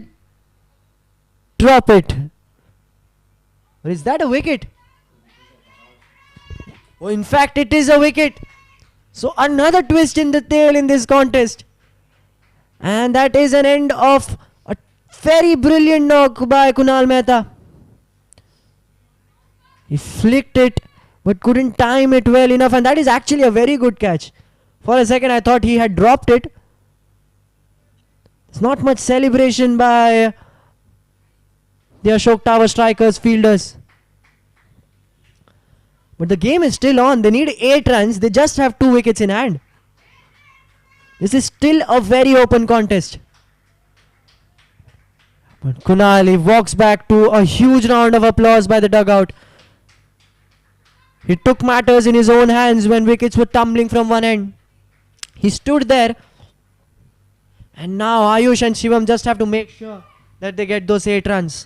drop it. Or is that a wicket? Oh, in fact, it is a wicket. So another twist in the tail in this contest. And that is an end of a very brilliant knock by Kunal Mehta. He flicked it but couldn't time it well enough, and that is actually a very good catch. For a second I thought he had dropped it. There's not much celebration by the Ashok Tower strikers, fielders. But the game is still on. They need 8 runs. They just have 2 wickets in hand. This is still a very open contest. But Kunal, he walks back to a huge round of applause by the dugout. He took matters in his own hands when wickets were tumbling from one end. He stood there. And now Ayush and Shivam just have to make sure that they get those 8 runs.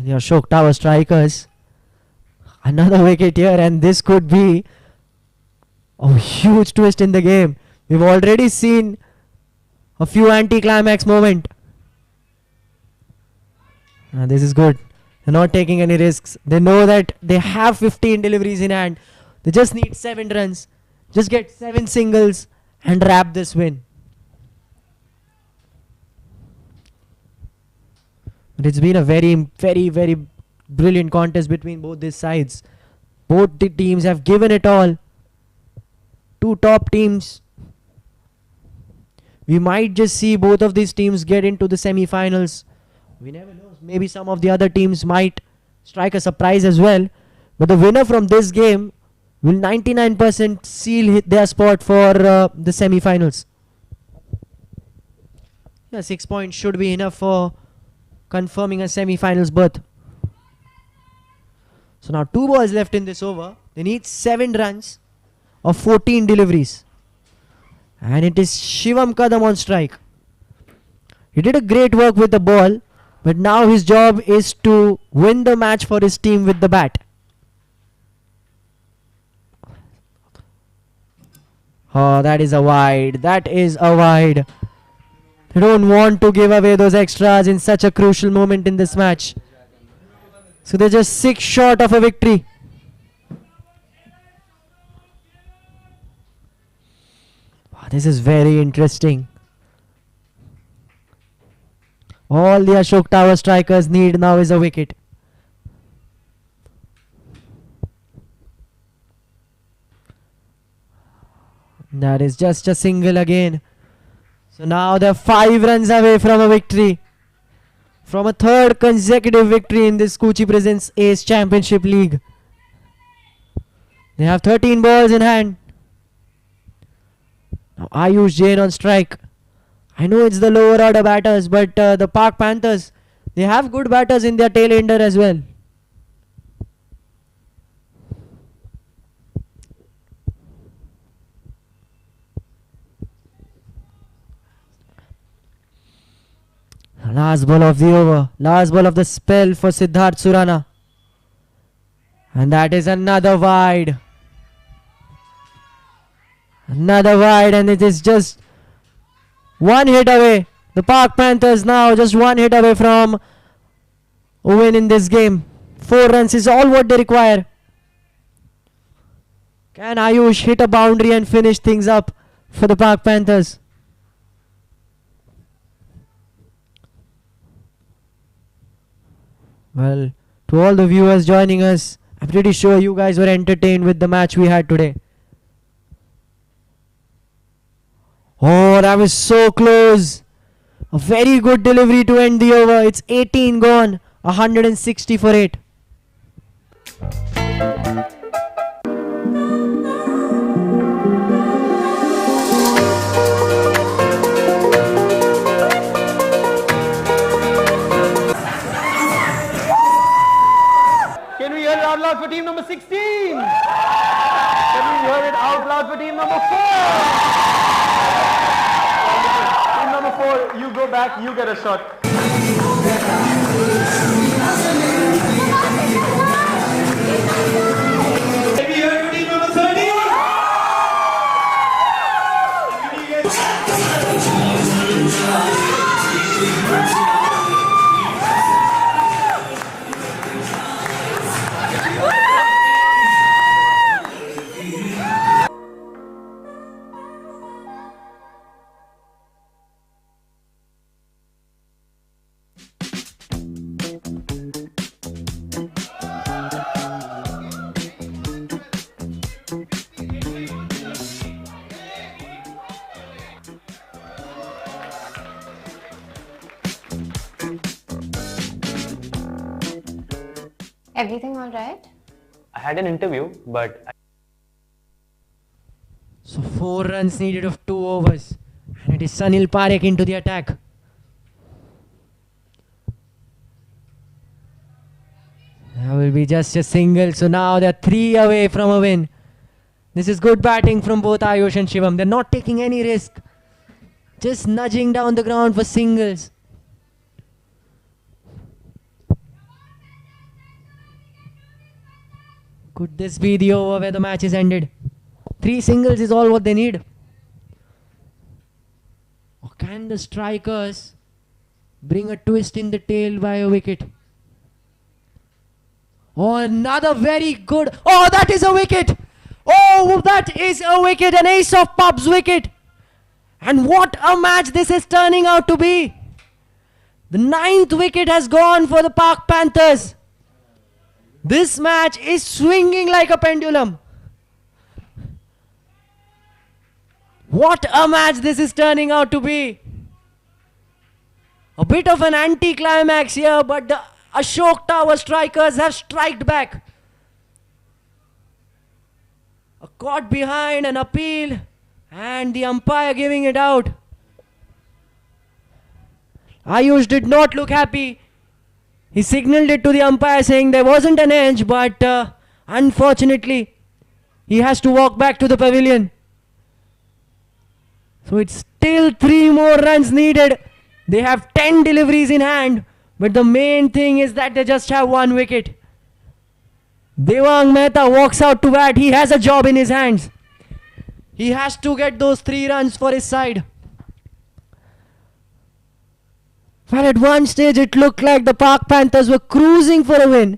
The Ashok Tower strikers. Another wicket here, and this could be a huge twist in the game. We've already seen a few anti-climax moments. This is good. They're not taking any risks. They know that they have 15 deliveries in hand. They just need 7 runs. Just get 7 singles and wrap this win. But it's been a very, very, very brilliant contest between both these sides. Both the teams have given it all. 2 top teams. We might just see both of these teams get into the semi-finals. We never know. Maybe some of the other teams might strike a surprise as well. But the winner from this game will 99% seal their spot for the semi-finals. Yeah, 6 points should be enough for confirming a semi-finals berth. So now 2 balls left in this over. They need 7 runs. of 14 deliveries. And it is Shivam Kadam on strike. He did a great work with the ball, but now his job is to win the match for his team with the bat. Oh, that is a wide. That is a wide. They don't want to give away those extras in such a crucial moment in this match. So they're just 6 short of a victory. Wow, this is very interesting. All the Ashok Tower strikers need now is a wicket. That is just a single again. So now they're 5 runs away from a victory. From a 3rd consecutive victory in this Skuccii Presents Ace Championship League. They have 13 balls in hand. Now Ayush Jain on strike. I know it's the lower order batters, but the Park Panthers, they have good batters in their tail ender as well. Last ball of the over. Last ball of the spell for Siddharth Surana. And that is another wide. Another wide, and it is just 1 hit away. The Park Panthers now just 1 hit away from a win in this game. 4 runs is all what they require. Can Ayush hit a boundary and finish things up for the Park Panthers? Well, to all the viewers joining us, I'm pretty sure you guys were entertained with the match we had today. Oh, that was so close. A very good delivery to end the over. It's 18 gone. 160 for 8. Can we hear it out loud for team number 16? Can we hear it out loud for team number 4? Team number 4, you go back, you get a shot. Can we hear it for team number 30? Everything all right? I had an interview, but So 4 runs needed of 2 overs. And it is Sunil Parekh into the attack. That will be just a single. So now they're 3 away from a win. This is good batting from both Ayush and Shivam. They're not taking any risk. Just nudging down the ground for singles. Could this be the over where the match is ended? 3 singles is all what they need. Or can the strikers bring a twist in the tail by a wicket? Oh, another very good. Oh, that is a wicket. Oh, that is a wicket. An ace of pub's wicket. And what a match this is turning out to be. The 9th wicket has gone for the Park Panthers. This match is swinging like a pendulum. What a match this is turning out to be. A bit of an anti-climax here, but the Ashok Tower strikers have striked back. A caught behind, an appeal, and the umpire giving it out. Ayush did not look happy. He signaled it to the umpire saying there wasn't an edge, but unfortunately, He has to walk back to the pavilion. So it's still 3 more runs needed. They have 10 deliveries in hand. But the main thing is that they just have 1 wicket. Devang Mehta walks out to bat. He has a job in his hands. He has to get those 3 runs for his side. Well, at one stage it looked like the Pak Panthers were cruising for a win.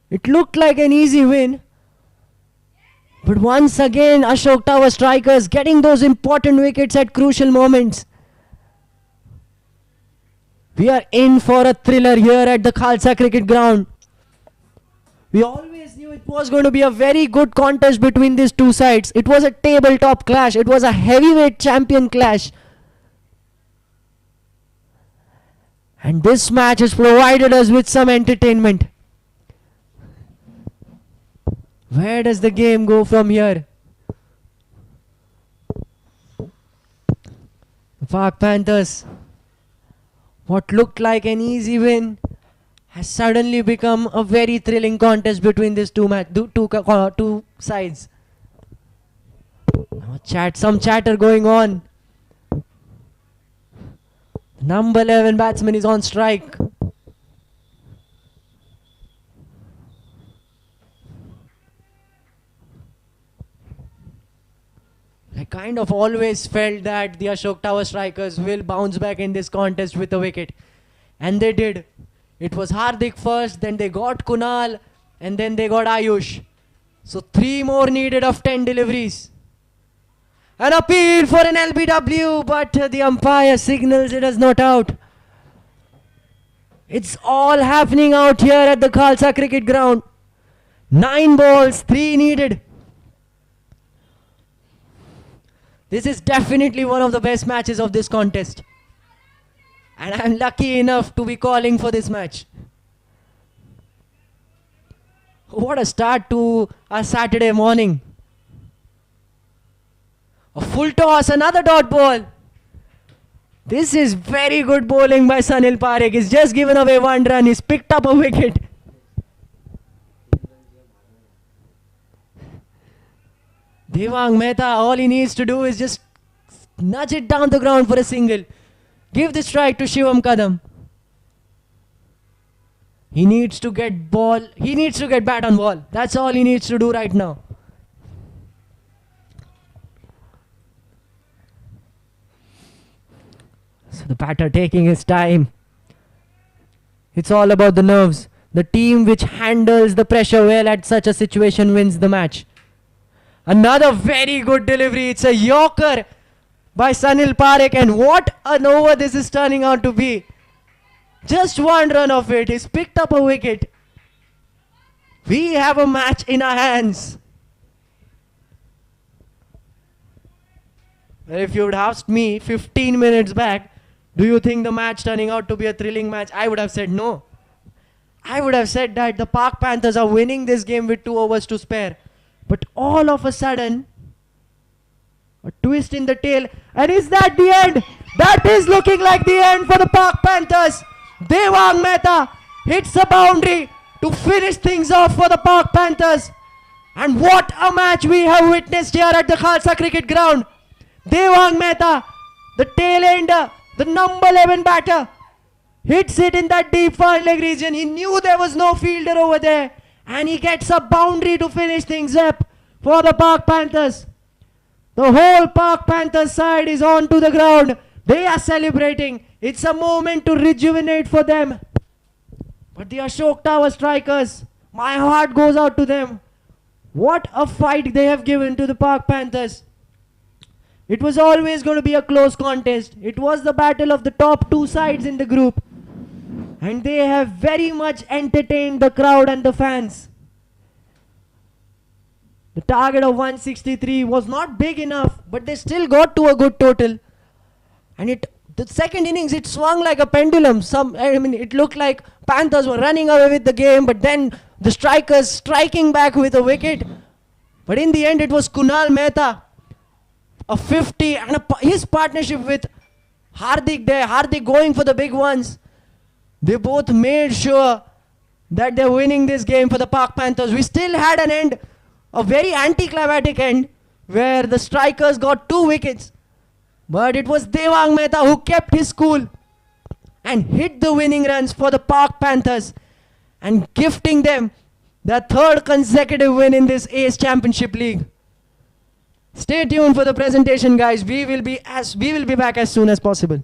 It looked like an easy win. But once again, Ashok Tower strikers getting those important wickets at crucial moments. We are in for a thriller here at the Khalsa Cricket Ground. We always knew it was going to be a very good contest between these two sides. It was a tabletop clash. It was a heavyweight champion clash. And this match has provided us with some entertainment. Where does the game go from here? The Pak Panthers, what looked like an easy win, has suddenly become a very thrilling contest between these two sides. Some chatter going on. Number 11 batsman is on strike. I kind of always felt that the Ashok Tower strikers will bounce back in this contest with a wicket. And they did. It was Hardik first, then they got Kunal, and then they got Ayush. So 3 more needed of 10 deliveries. An appeal for an LBW, but the umpire signals it as not out. It's all happening out here at the Khalsa Cricket Ground. 9 balls, 3 needed. This is definitely one of the best matches of this contest. And I'm lucky enough to be calling for this match. What a start to a Saturday morning. A full toss, another dot ball. This is very good bowling by Sanil Parekh. He's just given away 1 run. He's picked up a wicket. Devang Mehta, all he needs to do is just nudge it down the ground for a single. Give the strike to Shivam Kadam. He needs to get ball. He needs to get bat on ball. That's all he needs to do right now. So the batter taking his time. It's all about the nerves. The team which handles the pressure well at such a situation wins the match. Another very good delivery. It's a Yorker by Sanil Parekh, and what an over this is turning out to be. Just 1 run of it. He's picked up a wicket. We have a match in our hands. Well, if you would asked me 15 minutes back, do you think the match turning out to be a thrilling match? I would have said no. I would have said that the Pak Panthers are winning this game with 2 overs to spare. But all of a sudden, a twist in the tail. And is that the end? That is looking like the end for the Pak Panthers. Devang Mehta hits a boundary to finish things off for the Pak Panthers. And what a match we have witnessed here at the Khalsa Cricket Ground. Devang Mehta, the tail ender, the number 11 batter, hits it in that deep far leg region. He knew there was no fielder over there. And he gets a boundary to finish things up for the Pak Panthers. The whole Pak Panthers side is onto the ground. They are celebrating. It's a moment to rejuvenate for them. But the Ashok Tower strikers, my heart goes out to them. What a fight they have given to the Pak Panthers. It was always going to be a close contest. It was the battle of the top 2 sides in the group. And they have very much entertained the crowd and the fans. The target of 163 was not big enough, but they still got to a good total. And the second innings, it swung like a pendulum. It looked like Panthers were running away with the game, but then the strikers striking back with a wicket. But in the end, it was Kunal Mehta, a 50, and his partnership with Hardik there. Hardik going for the big ones. They both made sure that they're winning this game for the Pak Panthers. We still had an end A very anticlimactic end where the strikers got 2 wickets. But it was Devang Mehta who kept his cool and hit the winning runs for the Park Panthers and gifting them their 3rd consecutive win in this Ace Championship League. Stay tuned for the presentation, guys. We will be back as soon as possible.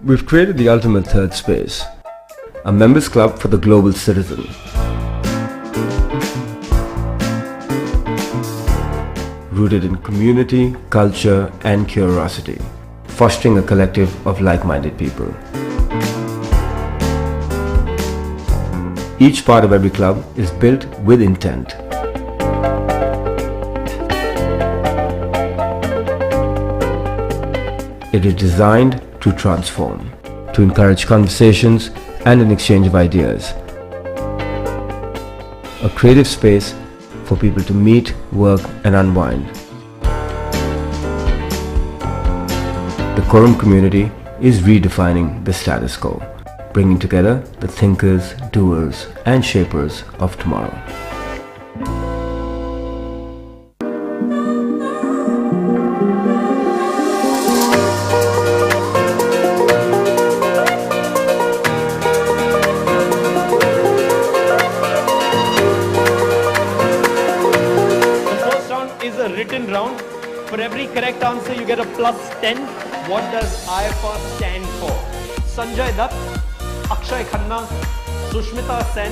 We've created the ultimate third space, a members club for the global citizen. Rooted in community, culture and curiosity, fostering a collective of like-minded people. Each part of every club is built with intent. It is designed to transform, to encourage conversations and an exchange of ideas. A creative space for people to meet, work and unwind. The Quorum community is redefining the status quo, bringing together the thinkers, doers and shapers of tomorrow. Written round. For every correct answer, you get a +10. What does IFR stand for? Sanjay Dutt, Akshay Khanna, Sushmita Sen,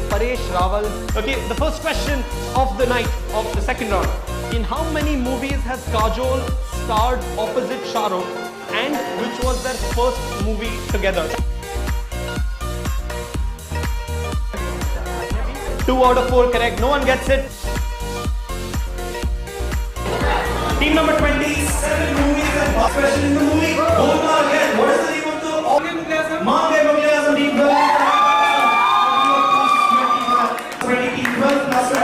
Paresh Rawal. Okay, the first question of the night, of the second round. In how many movies has Kajol starred opposite Shah Rukh, and which was their first movie together? 2 out of 4 correct. No one gets it. Team number 27 movies and first question in the movie. Golmaal again. What is the name of the Mange Mughal team? 20 12 plus 20.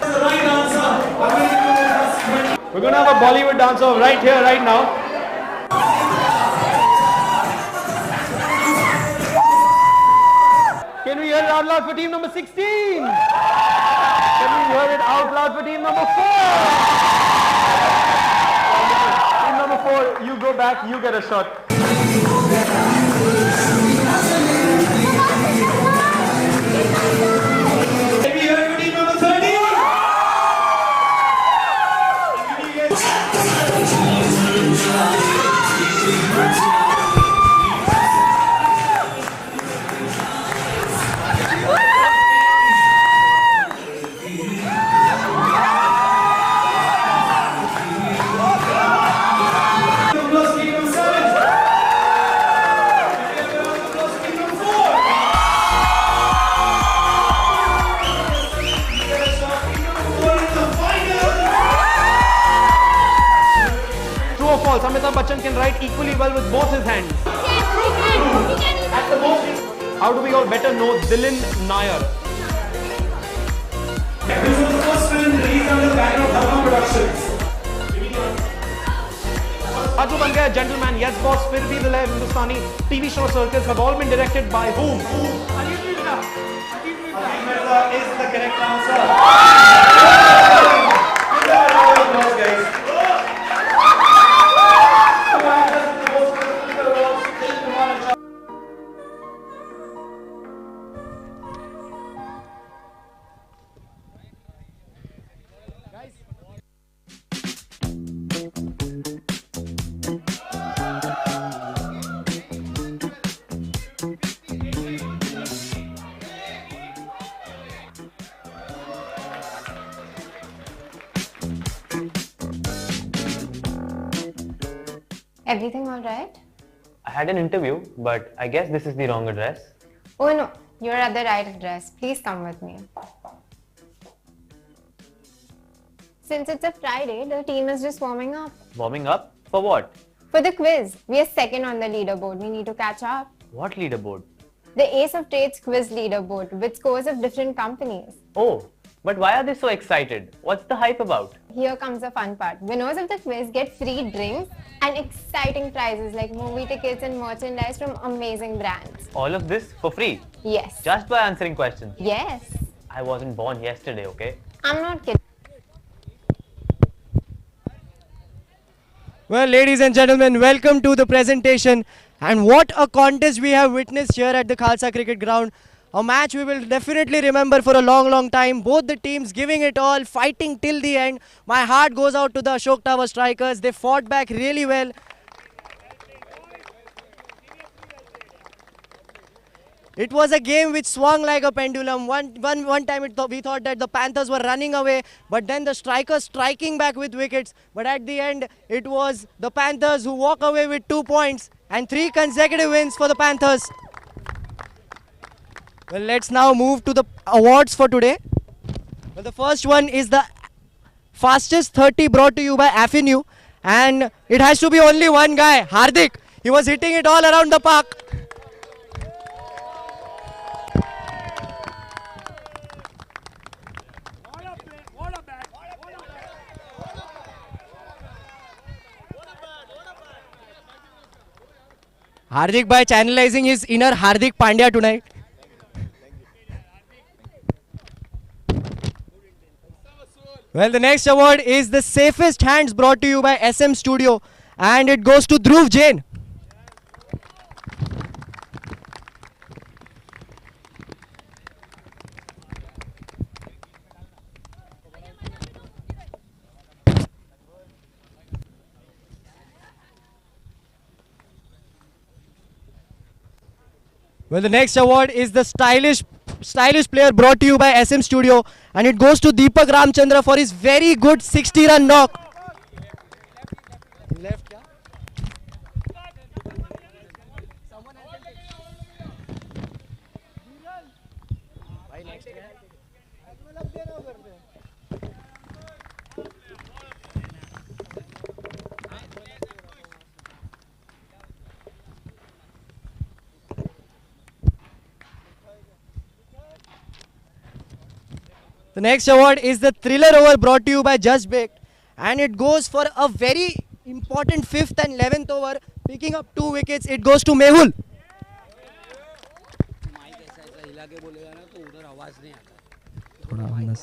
That's the right answer. We're going to have a Bollywood dancer right here, right now. Can we hear it out loud for team number 16? Can we hear it out loud for team number 4? Team number 4, you go back, you get a shot. Can we hear it for team number 30? False. Amitabh Bachchan can write equally well with both his hands. At the most, how do we all better know Dilin Nair? This was the first film released under the banner of Dharma Productions. Aju Ban Gaya, Gentleman, Yes Boss, Fir Bhi Dil Hai, Hindustani, TV show circles have all been directed by whom? Ajit Mirza is the correct answer. Give them a round of applause, guys. Everything all right? I had an interview, but I guess this is the wrong address. Oh no, you're at the right address. Please come with me. Since it's a Friday, the team is just warming up. Warming up? For what? For the quiz, we are second on the leaderboard. We need to catch up. What leaderboard? The Ace of Trades quiz leaderboard with scores of different companies. Oh, but why are they so excited? What's the hype about? Here comes the fun part. Winners of the quiz get free drinks and exciting prizes like movie tickets and merchandise from amazing brands. All of this for free? Yes. Just by answering questions? Yes. I wasn't born yesterday, okay? I'm not kidding. Well, ladies and gentlemen, welcome to the presentation. And what a contest we have witnessed here at the Khalsa Cricket Ground. A match we will definitely remember for a long, long time. Both the teams giving it all, fighting till the end. My heart goes out to the Ashok Tower strikers. They fought back really well. It was a game which swung like a pendulum. One time we thought that the Panthers were running away, but then the strikers striking back with wickets. But at the end, it was the Panthers who walk away with 2 points and 3 consecutive wins for the Panthers. Well, let's now move to the awards for today. Well, the first one is the fastest 30 brought to you by Avenue, and it has to be only one guy, Hardik. He was hitting it all around the park. Hardik by channelizing his inner Hardik Pandya tonight. Well, the next award is the safest hands brought to you by SM Studio, and it goes to Dhruv Jain. Well, the next award is the stylish player brought to you by SM Studio, and it goes to Deepak Ramchandra for his very good 60-run knock. Left, yeah? The next award is the thriller over brought to you by Just Baked, and it goes for a very important 5th and 11th over, picking up 2 wickets. It goes to Mehul. थोड़ा अंदर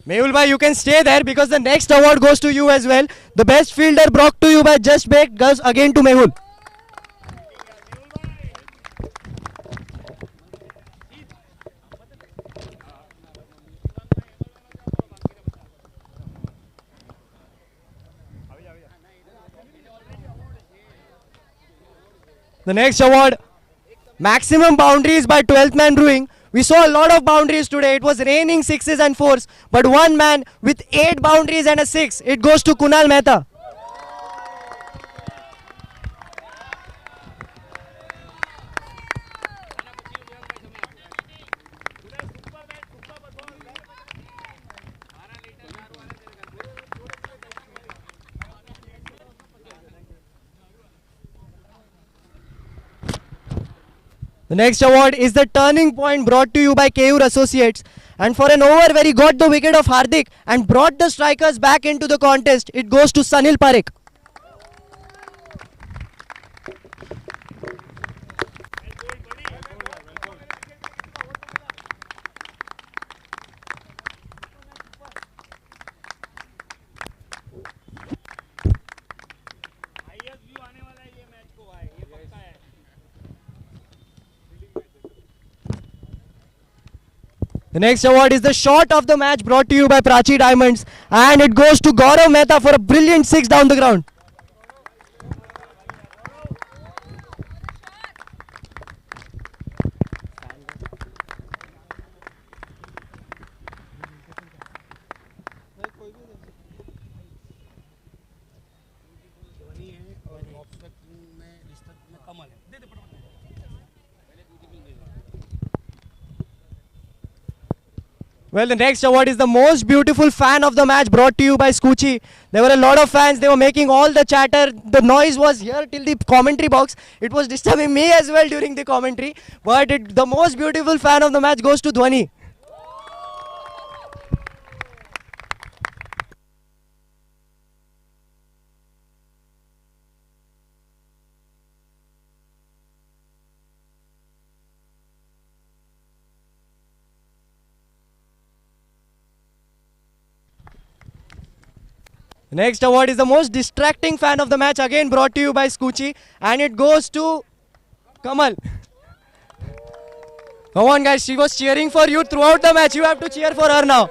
Mehul bhai, you can stay there because the next award goes to you as well. The best fielder brought to you by Just Bake goes again to Mehul. The next award, maximum boundaries by 12th man brewing. We saw a lot of boundaries today. It was raining 6s and 4s, but one man with 8 boundaries and a 6. It goes to Kunal Mehta. The next award is the turning point brought to you by Keyur Associates. And for an over where he got the wicket of Hardik and brought the strikers back into the contest, it goes to Sanil Parekh. The next award is the shot of the match brought to you by Prachi Diamonds, and it goes to Gaurav Mehta for a brilliant 6 down the ground. Well, the next award is the most beautiful fan of the match brought to you by Skuccii. There were a lot of fans. They were making all the chatter. The noise was here till the commentary box. It was disturbing me as well during the commentary. But the most beautiful fan of the match goes to Dhwani. The next award is the most distracting fan of the match, again brought to you by Skuccii, and it goes to Kamal. Come on guys, she was cheering for you throughout the match. You have to cheer for her now.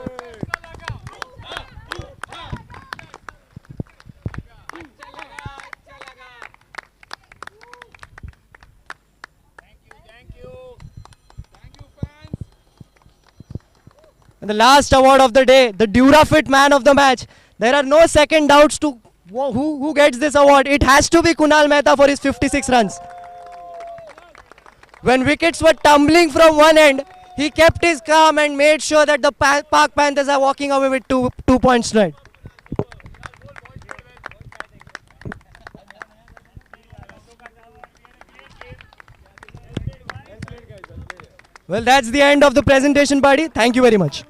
And the last award of the day, the Durafit man of the match. There are no second doubts to who gets this award. It has to be Kunal Mehta for his 56 runs. When wickets were tumbling from one end, he kept his calm and made sure that the Pak Panthers are walking away with 2 points tonight. Well, that's the end of the presentation, buddy. Thank you very much.